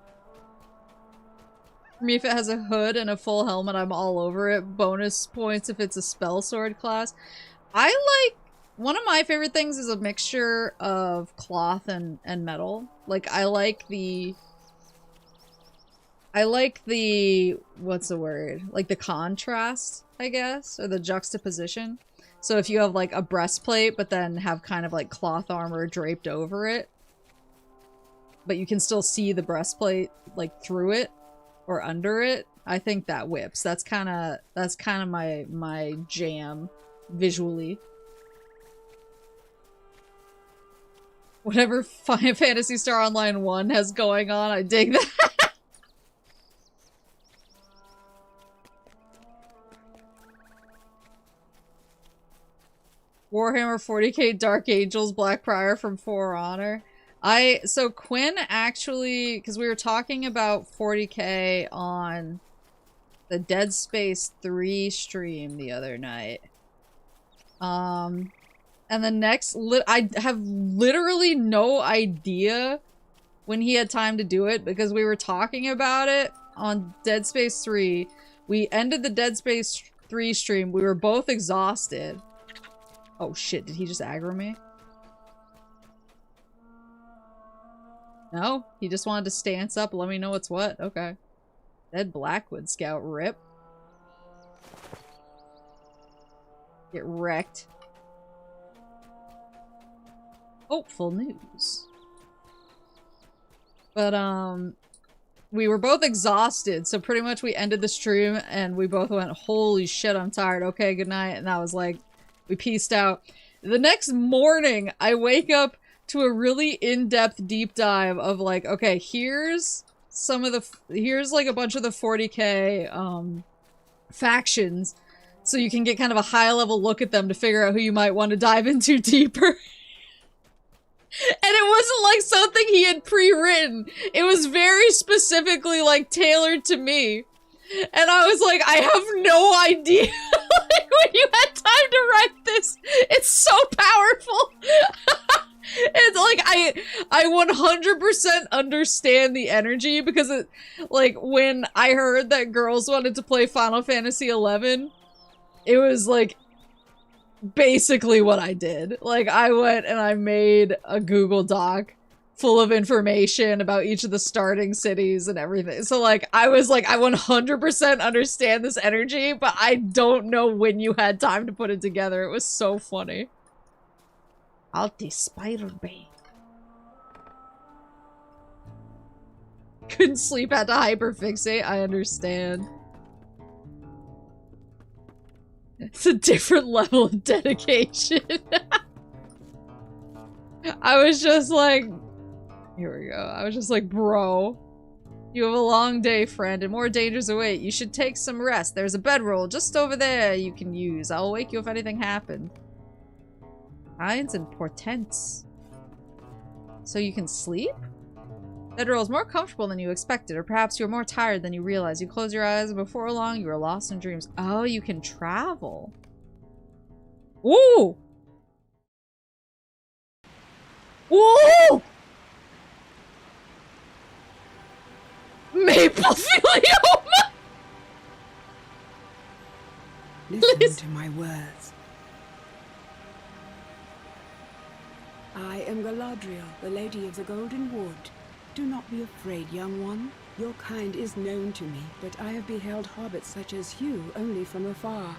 For me, if it has a hood and a full helmet, I'm all over it. Bonus points if it's a spell sword class. One of my favorite things is a mixture of cloth and metal. Like, I like the, what's the word? Like the contrast, I guess, or the juxtaposition. So if you have like a breastplate, but then have kind of like cloth armor draped over it, but you can still see the breastplate like through it or under it, I think that whips. That's kind of my jam visually. Whatever Phantasy Star Online 1 has going on, I dig that. Warhammer 40k Dark Angels Black Prior from For Honor. So Quinn actually, because we were talking about 40k on the Dead Space 3 stream the other night. And the next, I have literally no idea when he had time to do it because we were talking about it on Dead Space 3. We ended the Dead Space 3 stream. We were both exhausted. Oh shit, did he just aggro me? No? He just wanted to stance up and let me know what's what? Okay. Dead Blackwood Scout, rip. Get wrecked. Hopeful news. But, we were both exhausted, so pretty much we ended the stream and we both went, holy shit, I'm tired. Okay, good night. And that was like, we peaced out. The next morning, I wake up to a really in-depth deep dive of like, okay, here's some of the, here's like a bunch of the 40k, factions, so you can get kind of a high-level look at them to figure out who you might want to dive into deeper. And it wasn't like something he had pre-written. It was very specifically like tailored to me. And I was like, I have no idea. Like, when you had time to write this, it's so powerful. It's like, I 100% understand the energy because it, like, when I heard that girls wanted to play Final Fantasy XI, it was like, basically what I did. Like, I went and I made a Google Doc full of information about each of the starting cities and everything. So, like, I was like, I 100% understand this energy, but I don't know when you had time to put it together. It was so funny. Alti Spider-Bane. Couldn't sleep, had to hyperfixate. I understand. It's a different level of dedication. I was just like, here we go. I was just like, bro, You have a long day, friend, and more dangers await. You should take some rest. There's a bedroll just over there you can use. I'll wake you if anything happened. Signs and portents. So you can sleep? Bedroll is more comfortable than you expected, or perhaps you're more tired than you realize. You close your eyes, and before long, you are lost in dreams. Oh, you can travel. Ooh! Ooh! Maplethelioma! Listen to my words. I am Galadriel, the Lady of the Golden Wood. Do not be afraid, young one. Your kind is known to me, but I have beheld hobbits such as you only from afar.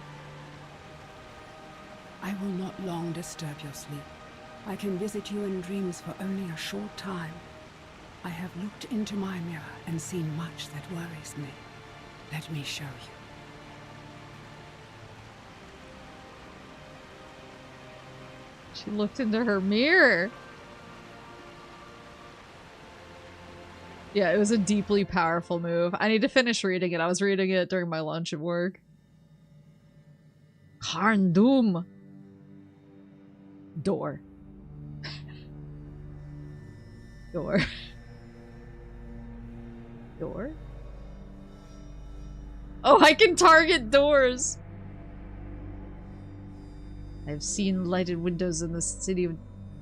I will not long disturb your sleep. I can visit you in dreams for only a short time. I have looked into my mirror and seen much that worries me. Let me show you. She looked into her mirror. Yeah, it was a deeply powerful move. I need to finish reading it. I was reading it during my lunch at work. Karn Doom. Door. Door. Door? Oh, I can target doors! I've seen lighted windows in the city of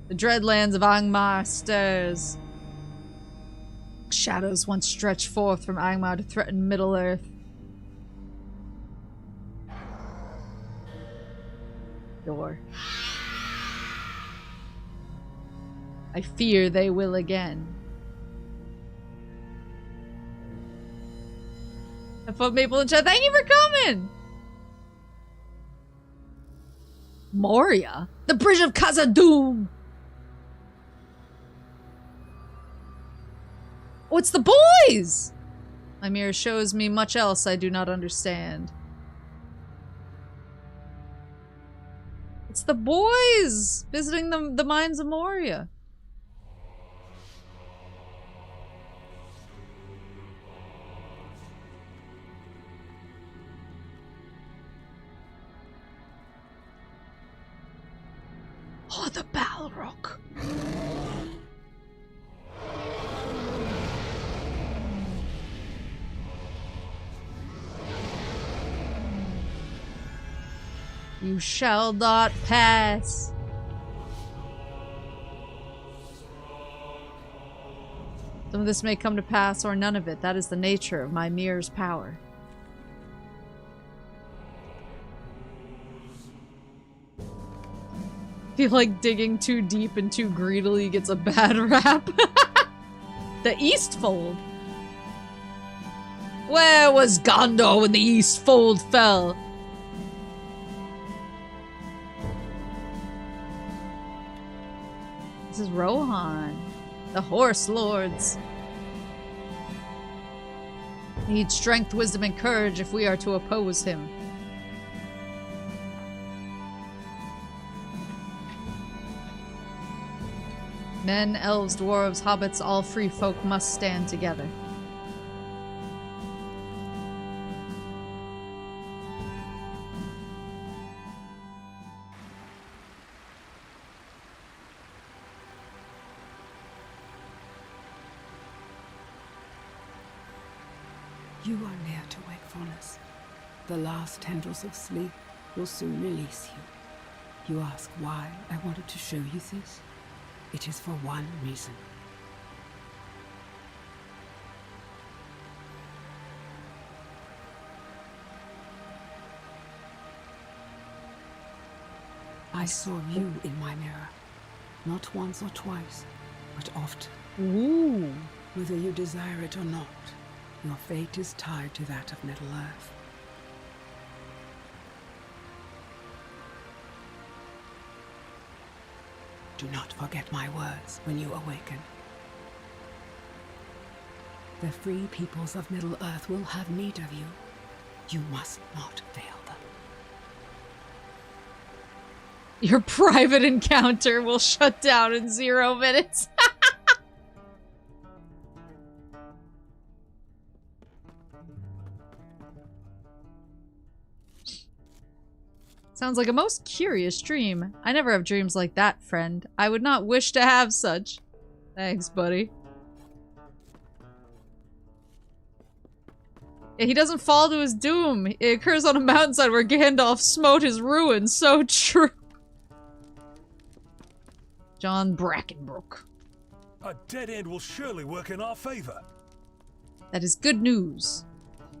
the dreadlands of Angmar stirs. Shadows once stretched forth from Angmar to threaten Middle-earth. Door. I fear they will again. I thought Maple and Chad, thank you for coming! Moria? The Bridge of Khazad-dûm! Oh, it's the boys! My mirror shows me much else I do not understand. It's the boys! Visiting the mines of Moria. Oh, the Balrog. You shall not pass. Some of this may come to pass or none of it. That is the nature of my mirror's power. I feel like digging too deep and too greedily gets a bad rap. The Eastfold. Where was Gondor when the Eastfold fell? This is Rohan. The Horse Lords. Need strength, wisdom, and courage if we are to oppose him. Men, elves, dwarves, hobbits, all free folk must stand together. You are near to wakefulness. The last tendrils of sleep will soon release you. You ask why I wanted to show you this? It is for one reason. I saw you in my mirror. Not once or twice, but often. Ooh. Whether you desire it or not, your fate is tied to that of Middle-earth. Do not forget my words when you awaken. The free peoples of Middle-earth will have need of you. You must not fail them. Your private encounter will shut down in 0 minutes. Sounds like a most curious dream. I never have dreams like that, friend. I would not wish to have such. Thanks, buddy. Yeah, he doesn't fall to his doom. It occurs on a mountainside where Gandalf smote his ruin. So true. John Brackenbrook. A dead end will surely work in our favor. That is good news.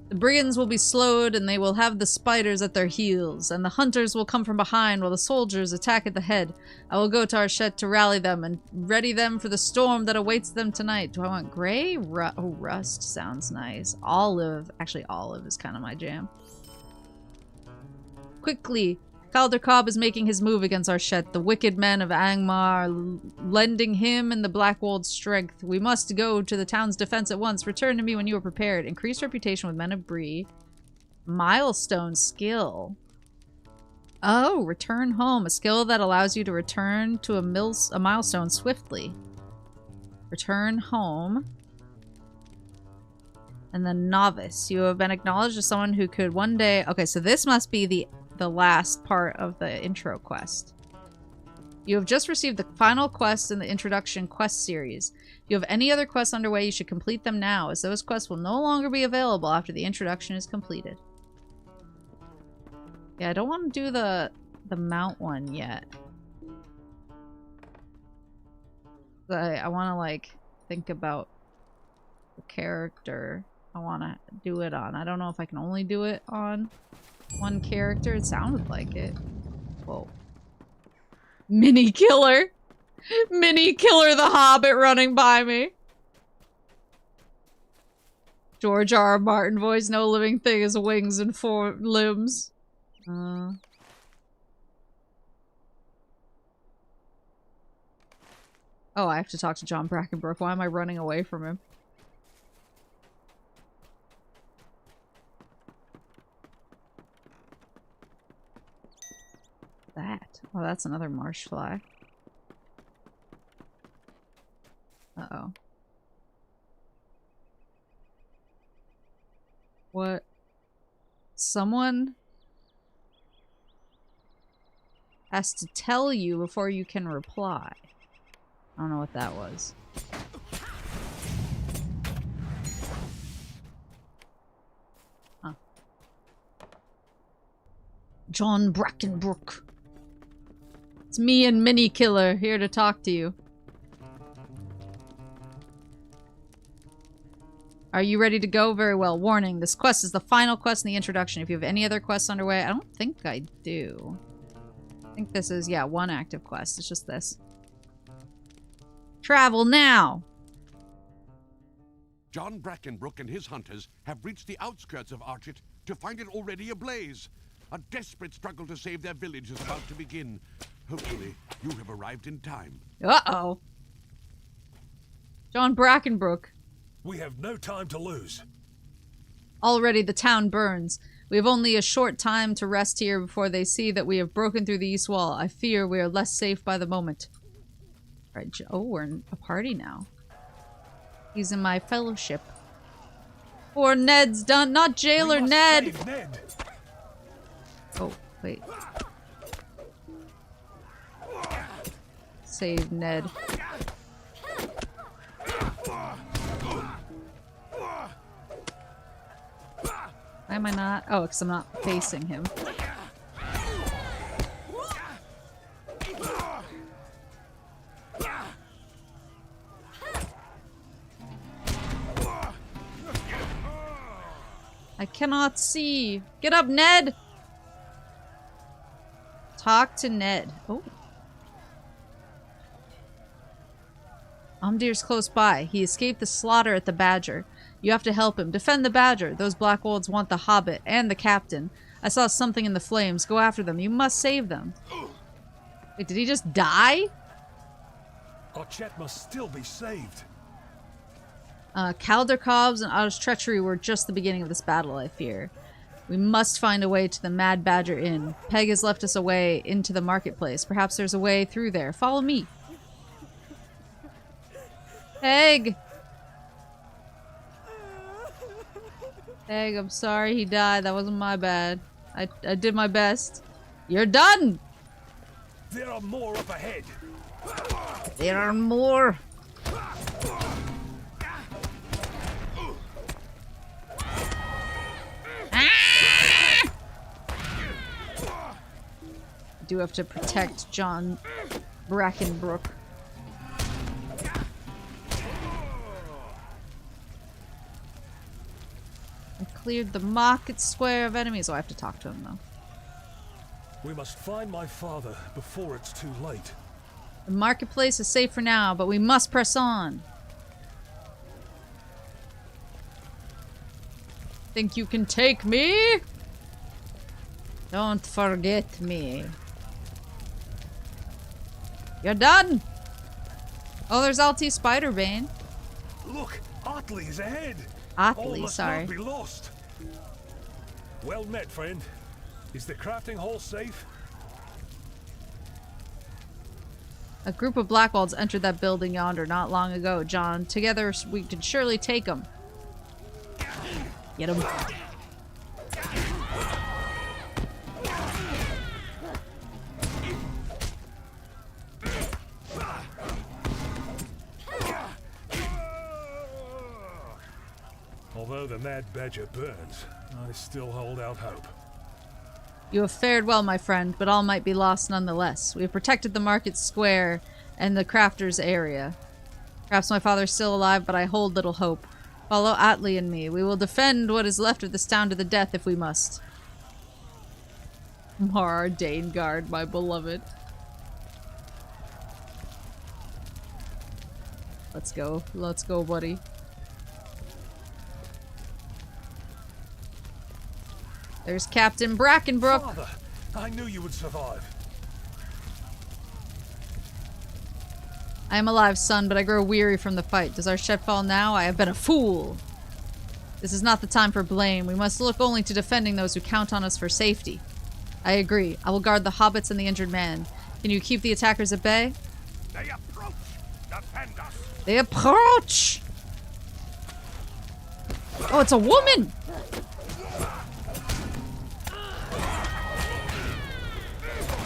The brigands will be slowed, and they will have the spiders at their heels, and the hunters will come from behind while the soldiers attack at the head. I will go to Archet to rally them and ready them for the storm that awaits them tonight. Do I want gray? Rust sounds nice. Olive. Actually, olive is kind of my jam. Quickly! Caldercobb is making his move against Archet. The wicked men of Angmar are lending him and the Blackwold strength. We must go to the town's defense at once. Return to me when you are prepared. Increased reputation with men of Bree. Milestone skill. Oh, return home. A skill that allows you to return to a milestone swiftly. Return home. And then novice. You have been acknowledged as someone who could one day... Okay, so this must be the last part of the intro quest. You have just received the final quest in the introduction quest series. If you have any other quests underway, you should complete them now, as those quests will no longer be available after the introduction is completed. Yeah, I don't want to do the mount one yet. I want to, like, think about the character I want to do it on. I don't know if I can only do it on one character. It sounded like it. Whoa. Mini killer! Mini killer the Hobbit running by me! George R. R. Martin voice, no living thing has wings and 4 limbs. Oh, I have to talk to John Brackenbrook. Why am I running away from him? That. Oh, that's another marsh fly. Uh-oh. What? Someone has to tell you before you can reply. I don't know what that was. Huh. John Brackenbrook. It's me and Mini Killer here to talk to you. Are you ready to go? Very well. Warning, this quest is the final quest in the introduction. If you have any other quests underway, I don't think I do. I think this is, yeah, one active quest. It's just this. Travel now! John Brackenbrook and his hunters have reached the outskirts of Archet to find it already ablaze. A desperate struggle to save their village is about to begin. Hopefully, you have arrived in time. Uh-oh. John Brackenbrook. We have no time to lose. Already the town burns. We have only a short time to rest here before they see that we have broken through the east wall. I fear we are less safe by the moment. Alright, oh, we're in a party now. He's in my fellowship. Poor Ned's done. Not Jailer Ned! Ned! Oh, wait. Save Ned. Why am I not? Oh, because I'm not facing him. I cannot see. Get up, Ned! Talk to Ned. Oh. Omdir's close by. He escaped the slaughter at the Badger. You have to help him. Defend the Badger. Those Blackwolds want the Hobbit and the Captain. I saw something in the flames. Go after them. You must save them. Wait, did he just die? Archet must still be saved. Caldercobb's and Otto's treachery were just the beginning of this battle, I fear. We must find a way to the Mad Badger Inn. Peg has left us a way into the marketplace. Perhaps there's a way through there. Follow me. Peg! Peg, I'm sorry he died. That wasn't my bad. I did my best. You're done! There are more up ahead. There are more. I do have to protect John Brackenbrook. I cleared the market square of enemies. Oh, I have to talk to him though. We must find my father before it's too late. The marketplace is safe for now, but we must press on. Think you can take me? Don't forget me. You're done! Oh, there's Alti Spiderbane. Look, Otley is ahead. Otley, All must sorry. not be lost. Well met, friend. Is the crafting hall safe? A group of Blackwalds entered that building yonder not long ago, John. Together we can surely take them. Get him. Although the Mad Badger burns, I still hold out hope. You have fared well, my friend, but all might be lost nonetheless. We have protected the market square and the crafters area. Perhaps my father is still alive, but I hold little hope. Follow Atli and me. We will defend what is left of this town to the death if we must. Mar Danegard, my beloved. Let's go. Let's go, buddy. There's Captain Brackenbrook. Father, I knew you would survive. I am alive, son, but I grow weary from the fight. Does our shed fall now? I have been a fool. This is not the time for blame. We must look only to defending those who count on us for safety. I agree. I will guard the hobbits and the injured man. Can you keep the attackers at bay? They approach! Defend us! They approach! Oh, it's a woman!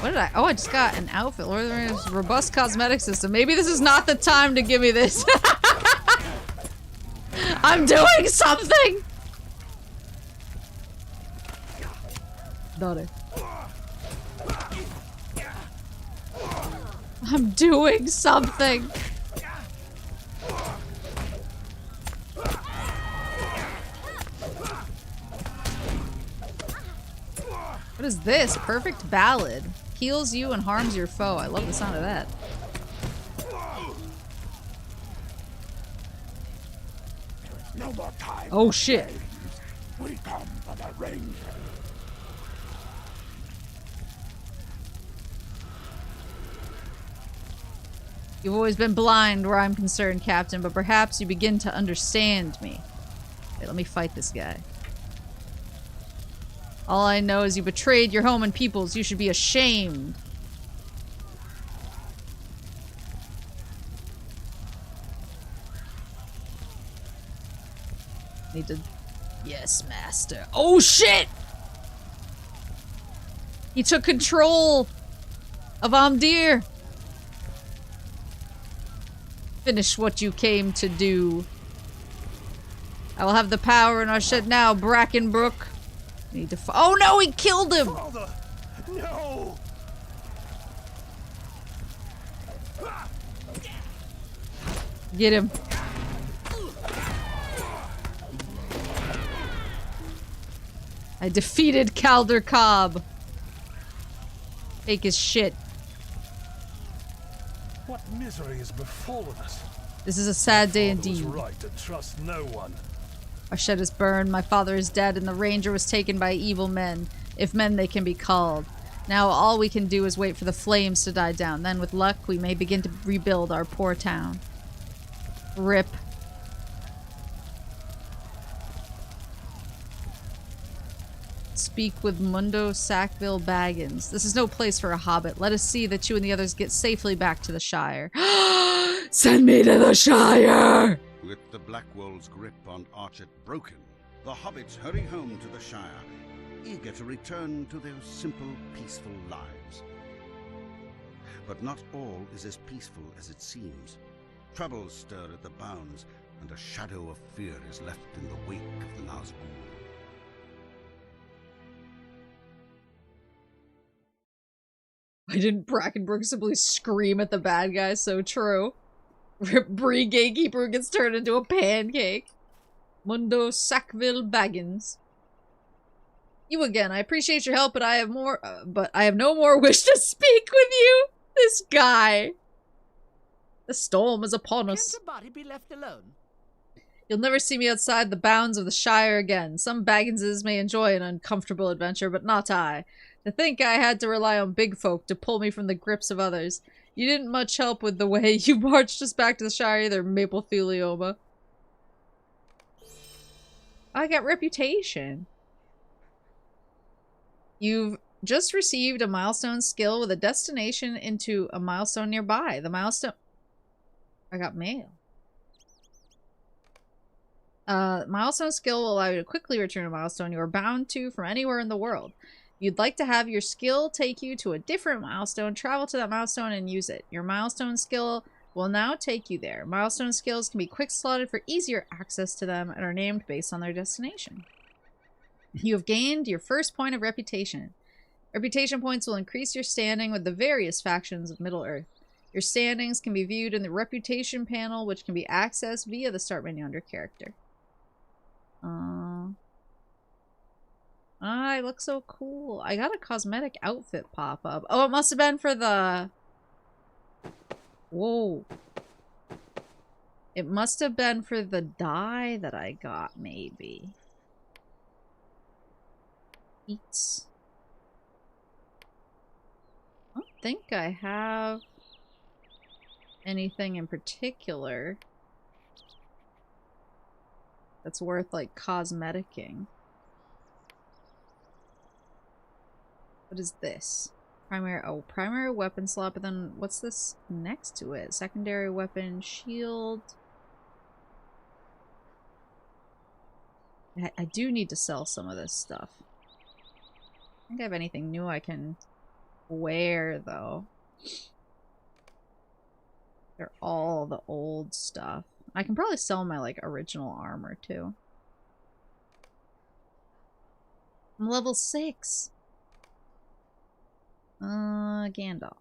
What did I... Oh, I just got an outfit. Lord of the Rings robust cosmetic system. Maybe this is not the time to give me this. I'm doing something! Daughter. I'm doing something! What is this? Perfect ballad. Heals you and harms your foe. I love the sound of that. No more time. Oh shit. We come for the ring. You've always been blind where I'm concerned, Captain, but perhaps you begin to understand me. Okay, let me fight this guy. All I know is you betrayed your home and peoples. You should be ashamed. Need to... Yes, master. Oh, shit! He took control of Amdir. Finish what you came to do. I will have the power in our shed now, Brackenbrook. Need to oh no, he killed him! Father, no! Get him. I defeated Calder Cobb. Take his shit. What misery has befallen us? This is a sad day Father was indeed. right to trust no one. Our shed is burned, my father is dead, and the ranger was taken by evil men, if men they can be called. Now all we can do is wait for the flames to die down. Then with luck, we may begin to rebuild our poor town. RIP. Speak with Mundo Sackville Baggins. This is no place for a hobbit. Let us see that you and the others get safely back to the Shire. Send me to the Shire! With the Blackwall's grip on Archet broken, the hobbits hurry home to the Shire, eager to return to their simple, peaceful lives. But not all is as peaceful as it seems. Troubles stir at the bounds, and a shadow of fear is left in the wake of the Nazgul. Why didn't Brackenbrook simply scream at the bad guy? So true. Bree Gatekeeper gets turned into a pancake. Mundo Sackville Baggins. You again. I appreciate your help, but I have no more wish to speak with you. This guy. The storm is upon us. Can somebody be left alone? You'll never see me outside the bounds of the Shire again. Some Bagginses may enjoy an uncomfortable adventure, but not I. To think I had to rely on big folk to pull me from the grips of others. You didn't much help with the way you marched us back to the Shire either, Maplethelioma. I got reputation. You've just received a milestone skill with a destination into a milestone nearby. The milestone... I got mail. Milestone skill will allow you to quickly return a milestone you are bound to from anywhere in the world. If you'd like to have your skill take you to a different milestone, travel to that milestone and use it. Your milestone skill will now take you there. Milestone skills can be quick slotted for easier access to them and are named based on their destination. You have gained your first point of reputation. Reputation points will increase your standing with the various factions of Middle-earth. Your standings can be viewed in the reputation panel, which can be accessed via the start menu under character. I look so cool. I got a cosmetic outfit pop up. Oh, it must have been for the... Whoa. It must have been for the dye that I got, maybe. Eats. I don't think I have anything in particular that's worth, like, cosmeticing. What is this? Primary weapon slot, but then what's this next to it? Secondary weapon, shield. I do need to sell some of this stuff. I think I have anything new I can wear, though. They're all the old stuff. I can probably sell my, like, original armor, too. I'm level 6. Gandalf.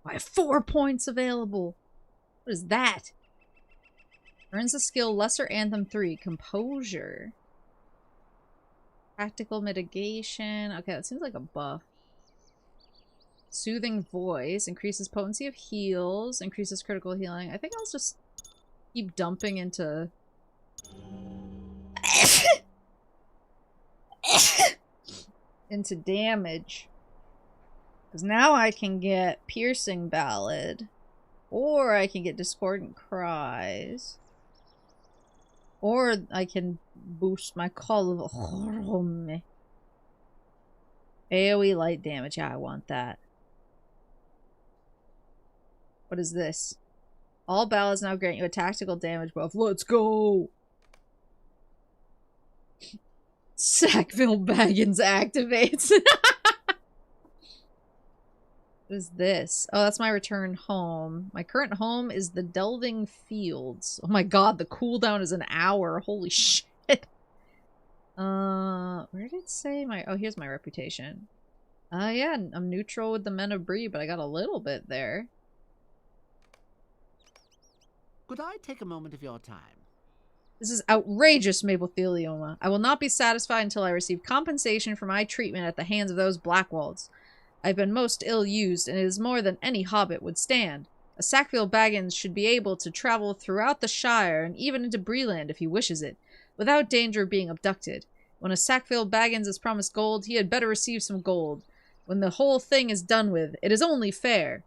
I have 4 points available. What is that? Earns the skill Lesser Anthem 3. Composure. Tactical mitigation. Okay, that seems like a buff. Soothing voice. Increases potency of heals. Increases critical healing. I think I'll just keep dumping into... into damage. Because now I can get Piercing Ballad. Or I can get Discordant Cries. Or I can boost my Call of Horome. AoE light damage. Yeah, I want that. What is this? All ballads now grant you a tactical damage buff. Let's go! Sackville Baggins activates. What is this? Oh, that's my return home. My current home is the Delving Fields. Oh my god, the cooldown is an hour. Holy shit. Where did it say my... Oh, here's my reputation. Yeah, I'm neutral with the Men of Bree, but I got a little bit there. Could I take a moment of your time? This is outrageous, Maplethelioma. I will not be satisfied until I receive compensation for my treatment at the hands of those Blackwalds. I've been most ill-used, and it is more than any hobbit would stand. A Sackville Baggins should be able to travel throughout the Shire and even into Breeland if he wishes it, without danger of being abducted. When a Sackville Baggins is promised gold, he had better receive some gold. When the whole thing is done with, it is only fair.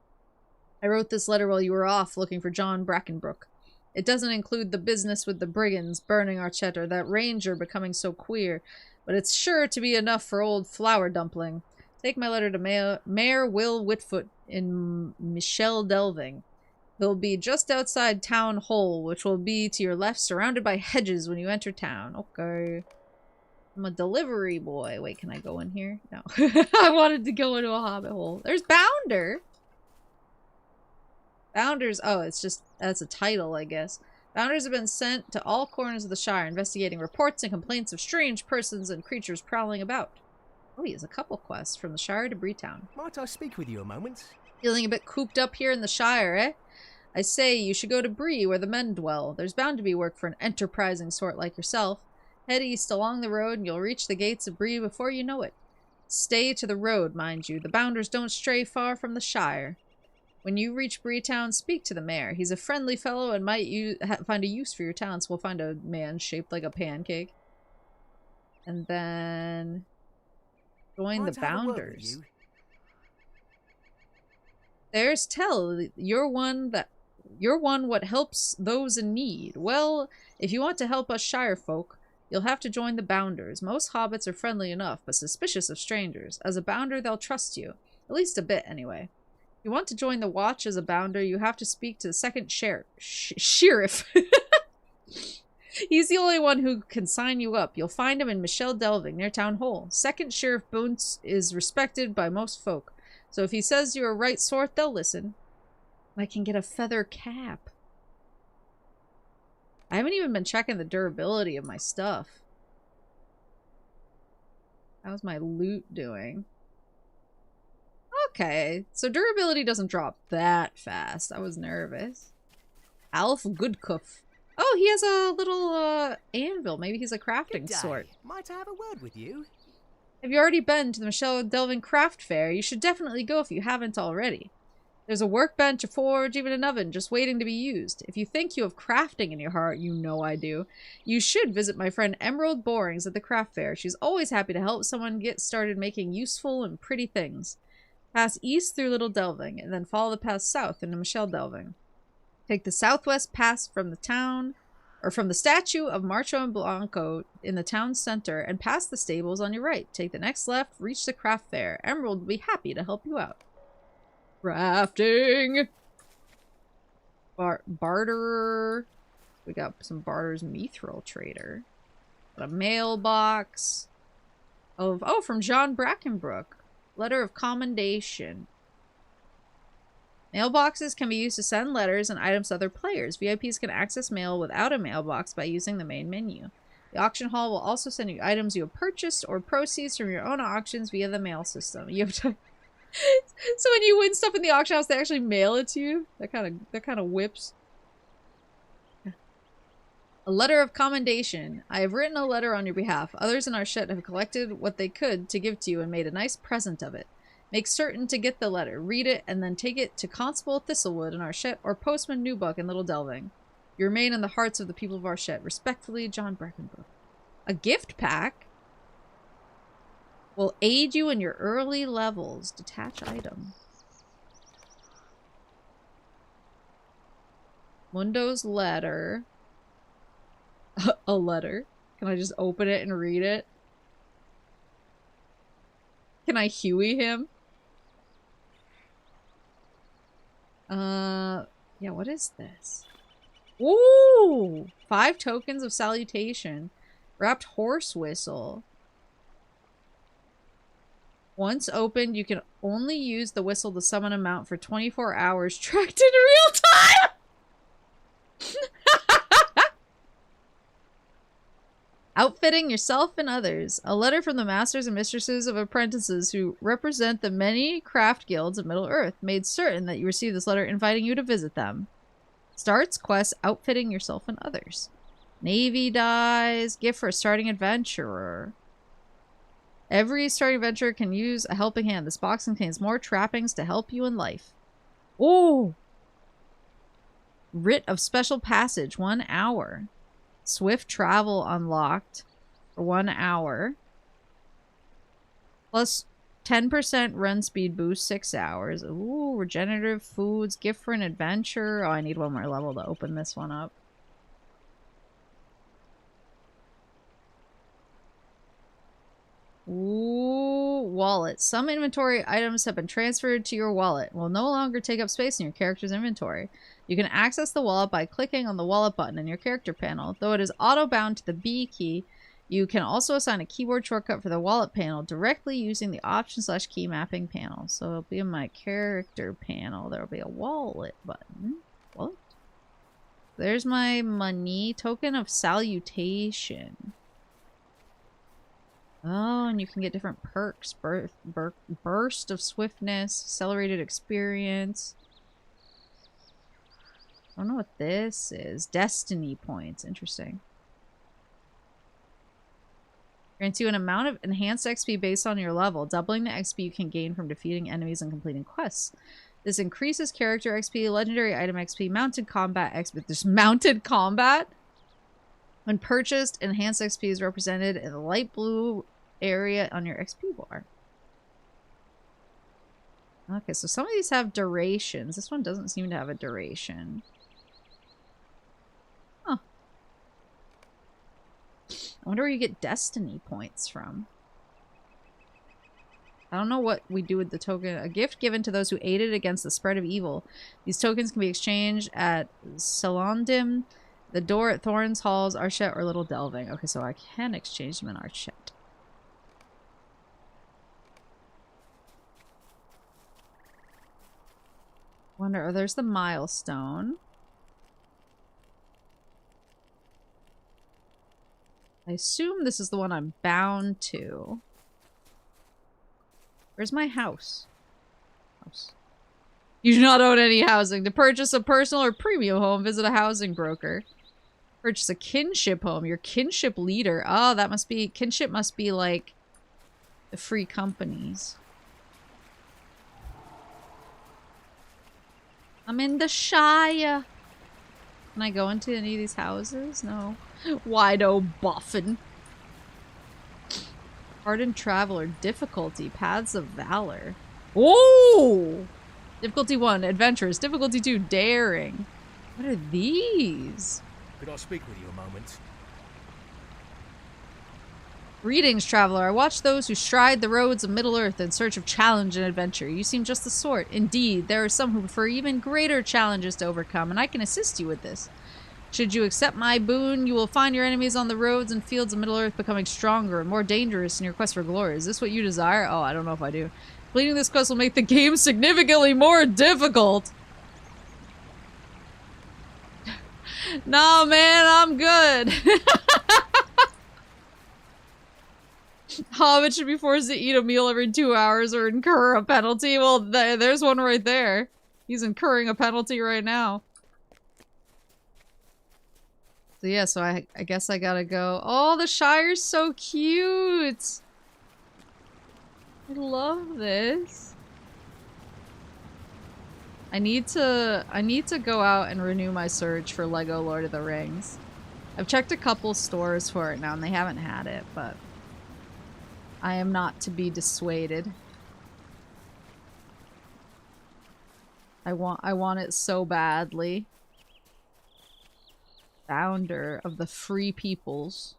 I wrote this letter while you were off looking for John Brackenbrook. It doesn't include the business with the brigands burning Archette or that ranger becoming so queer, but it's sure to be enough for old Flower Dumpling. Take my letter to Mayor Will Whitfoot in Michelle Delving. He'll be just outside Town Hall, which will be to your left, surrounded by hedges when you enter town. Okay. I'm a delivery boy. Wait, can I go in here? No. I wanted to go into a hobbit hole. There's Bounder! Bounders, oh, it's just, that's a title, I guess. Bounders have been sent to all corners of the Shire, investigating reports and complaints of strange persons and creatures prowling about. Oh, he has a couple quests, from the Shire to Breetown. Might I speak with you a moment? Feeling a bit cooped up here in the Shire, eh? I say, you should go to Bree, where the men dwell. There's bound to be work for an enterprising sort like yourself. Head east along the road, and you'll reach the gates of Bree before you know it. Stay to the road, mind you. The Bounders don't stray far from the Shire. When you reach Breetown, speak to the mayor. He's a friendly fellow and might find a use for your talents. We'll find a man shaped like a pancake. And then... join the Bounders. There's Tell. You're one what helps those in need. Well, if you want to help us Shire folk, you'll have to join the Bounders. Most hobbits are friendly enough, but suspicious of strangers. As a Bounder, they'll trust you. At least a bit, anyway. If you want to join the Watch as a Bounder, you have to speak to the second sheriff. He's the only one who can sign you up. You'll find him in Michelle Delving, near Town Hall. Second Sheriff Boonts is respected by most folk, so if he says you're a right sort, they'll listen. I can get a feather cap. I haven't even been checking the durability of my stuff. How's my loot doing? Okay, so durability doesn't drop that fast. I was nervous. Alf Goodcuff. Oh, he has a little anvil. Maybe he's a crafting sort. Might I have a word with you? Have you already been to the Michelle Delving Craft Fair? You should definitely go if you haven't already. There's a workbench, a forge, even an oven just waiting to be used. If you think you have crafting in your heart, you know I do, you should visit my friend Emerald Borings at the craft fair. She's always happy to help someone get started making useful and pretty things. Pass east through Little Delving, and then follow the path south into Michelle Delving. Take the southwest pass from the town, or from the statue of Marcho and Blanco in the town center, and past the stables on your right. Take the next left, reach the craft fair. Emerald will be happy to help you out. Crafting! Barterer. We got some barters. Mithril trader. Got a mailbox. Oh, from John Brackenbrook. Letter of commendation. Mailboxes can be used to send letters and items to other players. VIPs can access mail without a mailbox by using the main menu. The auction hall will also send you items you have purchased or proceeds from your own auctions via the mail system. You have to... So when you win stuff in the auction house, they actually mail it to you? That kind of whips. A letter of commendation. I have written a letter on your behalf. Others in our shed have collected what they could to give to you and made a nice present of it. Make certain to get the letter, read it, and then take it to Constable Thistlewood in our shed or Postman Newbuck in Little Delving. You remain in the hearts of the people of our shed. Respectfully, John Breckenbrook. A gift pack will aid you in your early levels. Detach item. Mundo's letter. A letter. Can I just open it and read it? Can I Huey him? Yeah, what is this? Ooh! 5 tokens of salutation. Wrapped horse whistle. Once opened, you can only use the whistle to summon a mount for 24 hours, tracked in real time! Outfitting yourself and others. A letter from the masters and mistresses of apprentices who represent the many craft guilds of Middle-earth. Made certain that you receive this letter inviting you to visit them. Starts quest outfitting yourself and others. Navy dies. Gift for a starting adventurer. Every starting adventurer can use a helping hand. This box contains more trappings to help you in life. Oh! Writ of special passage. 1 hour. Swift travel unlocked for 1 hour. Plus 10% run speed boost 6 hours. Ooh, regenerative foods. Gift for an adventure. Oh, I need 1 more level to open this one up. Ooh, wallet. Some inventory items have been transferred to your wallet. Will no longer take up space in your character's inventory. You can access the wallet by clicking on the wallet button in your character panel. Though it is auto-bound to the B key, You can also assign a keyboard shortcut for the wallet panel directly using the option/key mapping panel. So it'll be in my character panel. There'll be a wallet button. What? There's my money. Token of salutation. Oh, and you can get different perks. Burst of swiftness, accelerated experience. I don't know what this is. Destiny points. Interesting. Grants you an amount of enhanced XP based on your level, doubling the XP you can gain from defeating enemies and completing quests. This increases character XP, legendary item XP, mounted combat XP. There's mounted combat? When purchased, enhanced XP is represented in the light blue area on your XP bar. Okay, so some of these have durations. This one doesn't seem to have a duration. Huh. I wonder where you get destiny points from. I don't know what we do with the token. A gift given to those who aided against the spread of evil. These tokens can be exchanged at Salondim, the door at Thorns, Halls, Archet, or Little Delving. Okay, so I can exchange them in Archet. Wonder, oh, there's the milestone. I assume this is the one I'm bound to. Where's my house? You do not own any housing. To purchase a personal or premium home, visit a housing broker. Purchase a kinship home. Your kinship leader. Oh, that must be... Kinship must be like the free companies. I'm in the Shire. Can I go into any of these houses? No. Wido Buffin. Hardened Traveler. Difficulty. Paths of Valor. Oh! Difficulty 1, Adventurous. Difficulty 2, Daring. What are these? Could I speak with you a moment? Greetings, traveler. I watch those who stride the roads of Middle-earth in search of challenge and adventure. You seem just the sort. Indeed, there are some who prefer even greater challenges to overcome, and I can assist you with this. Should you accept my boon, you will find your enemies on the roads and fields of Middle-earth becoming stronger and more dangerous in your quest for glory. Is this what you desire? Oh, I don't know if I do. Completing this quest will make the game significantly more difficult. Nah, man, I'm good. Hobbit should be forced to eat a meal every 2 hours or incur a penalty. Well, there's one right there. He's incurring a penalty right now. So yeah, so I guess I gotta go. Oh, the Shire's so cute. I love this. I need to go out and renew my search for Lego Lord of the Rings. I've checked a couple stores for it now and they haven't had it, but I am not to be dissuaded. I want it so badly. Founder of the Free Peoples.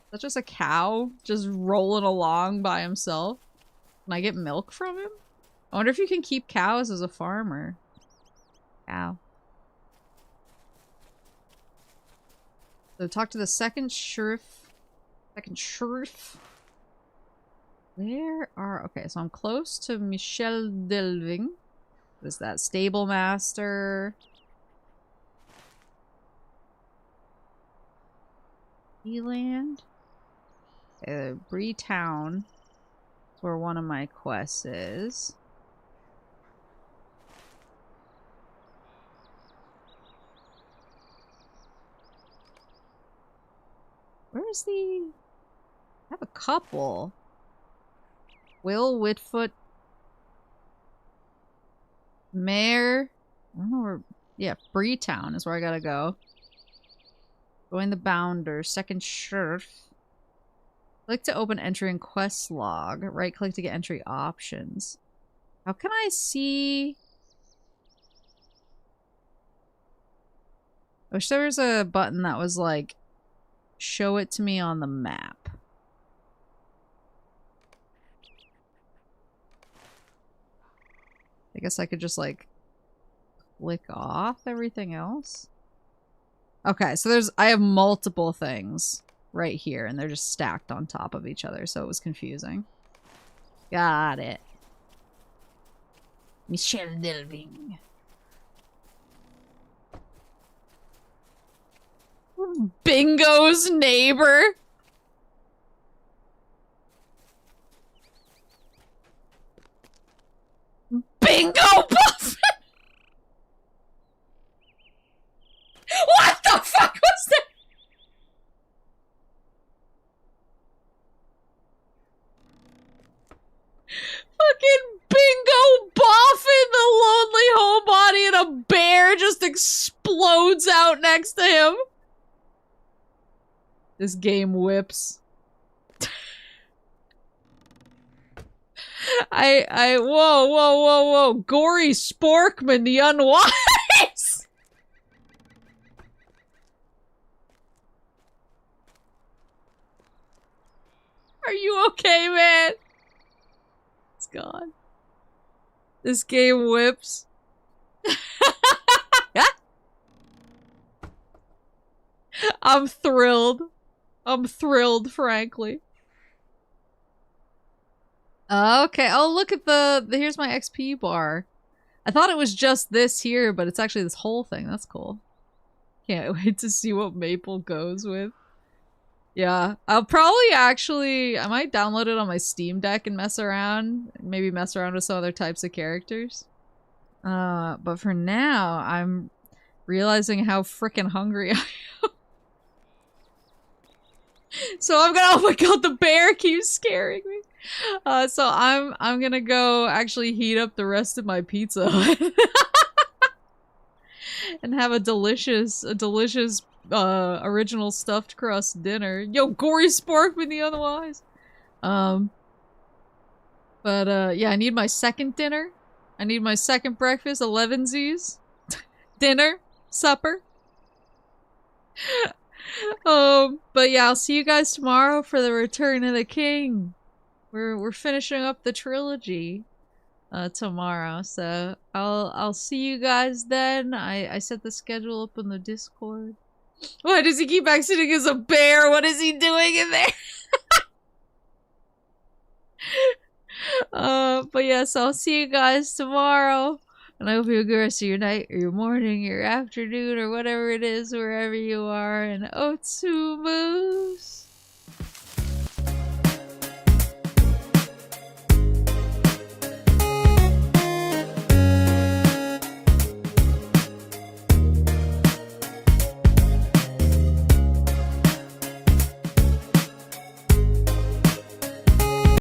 Is that just a cow just rolling along by himself? Can I get milk from him? I wonder if you can keep cows as a farmer. Cow. So talk to the second sheriff. Where are... Okay, so I'm close to Michel Delving. What is that? Stable Master. Eland. Bree Town. That's where one of my quests is. Where's the... I have a couple. Will Whitfoot. Mayor. I don't know where... Yeah, Breetown is where I gotta go. Join the Bounder. Second Sheriff. Click to open entry and quest log. Right click to get entry options. How can I see... I wish there was a button that was like... Show it to me on the map. I guess I could just like click off everything else. Okay, so I have multiple things right here, and they're just stacked on top of each other, so it was confusing. Got it. Michelle Delving. Bingo's neighbor. Bingo Buffet! What the fuck was that? Fucking Bingo Boffin, the lonely homebody, and a bear just explodes out next to him. This game whips. Whoa. Gory Sporkman, the unwise! Are you okay, man? It's gone. This game whips. I'm thrilled. I'm thrilled, frankly. Okay. Oh, look at the here's my XP bar. I thought it was just this here, but it's actually this whole thing. That's cool. Can't wait to see what Maple goes with. Yeah, I'll probably I might download it on my Steam Deck and mess around. Maybe mess around with some other types of characters. But for now, I'm realizing how freaking hungry I am. So I'm gonna, oh my god, the bear keeps scaring me. So I'm gonna go actually heat up the rest of my pizza and have a delicious original stuffed crust dinner. Yo, Gory Sporkman the otherwise. Yeah, I need my second dinner. I need my second breakfast, 11sies. Dinner, supper. But yeah, I'll see you guys tomorrow for the Return of the King. We're finishing up the trilogy tomorrow, so I'll see you guys then. I set the schedule up in the Discord. Why does he keep exiting as a bear? What is he doing in there? But yeah, so I'll see you guys tomorrow. And I hope you have a good rest of your night, or your morning, your afternoon, or whatever it is, wherever you are. And Otsu Moose!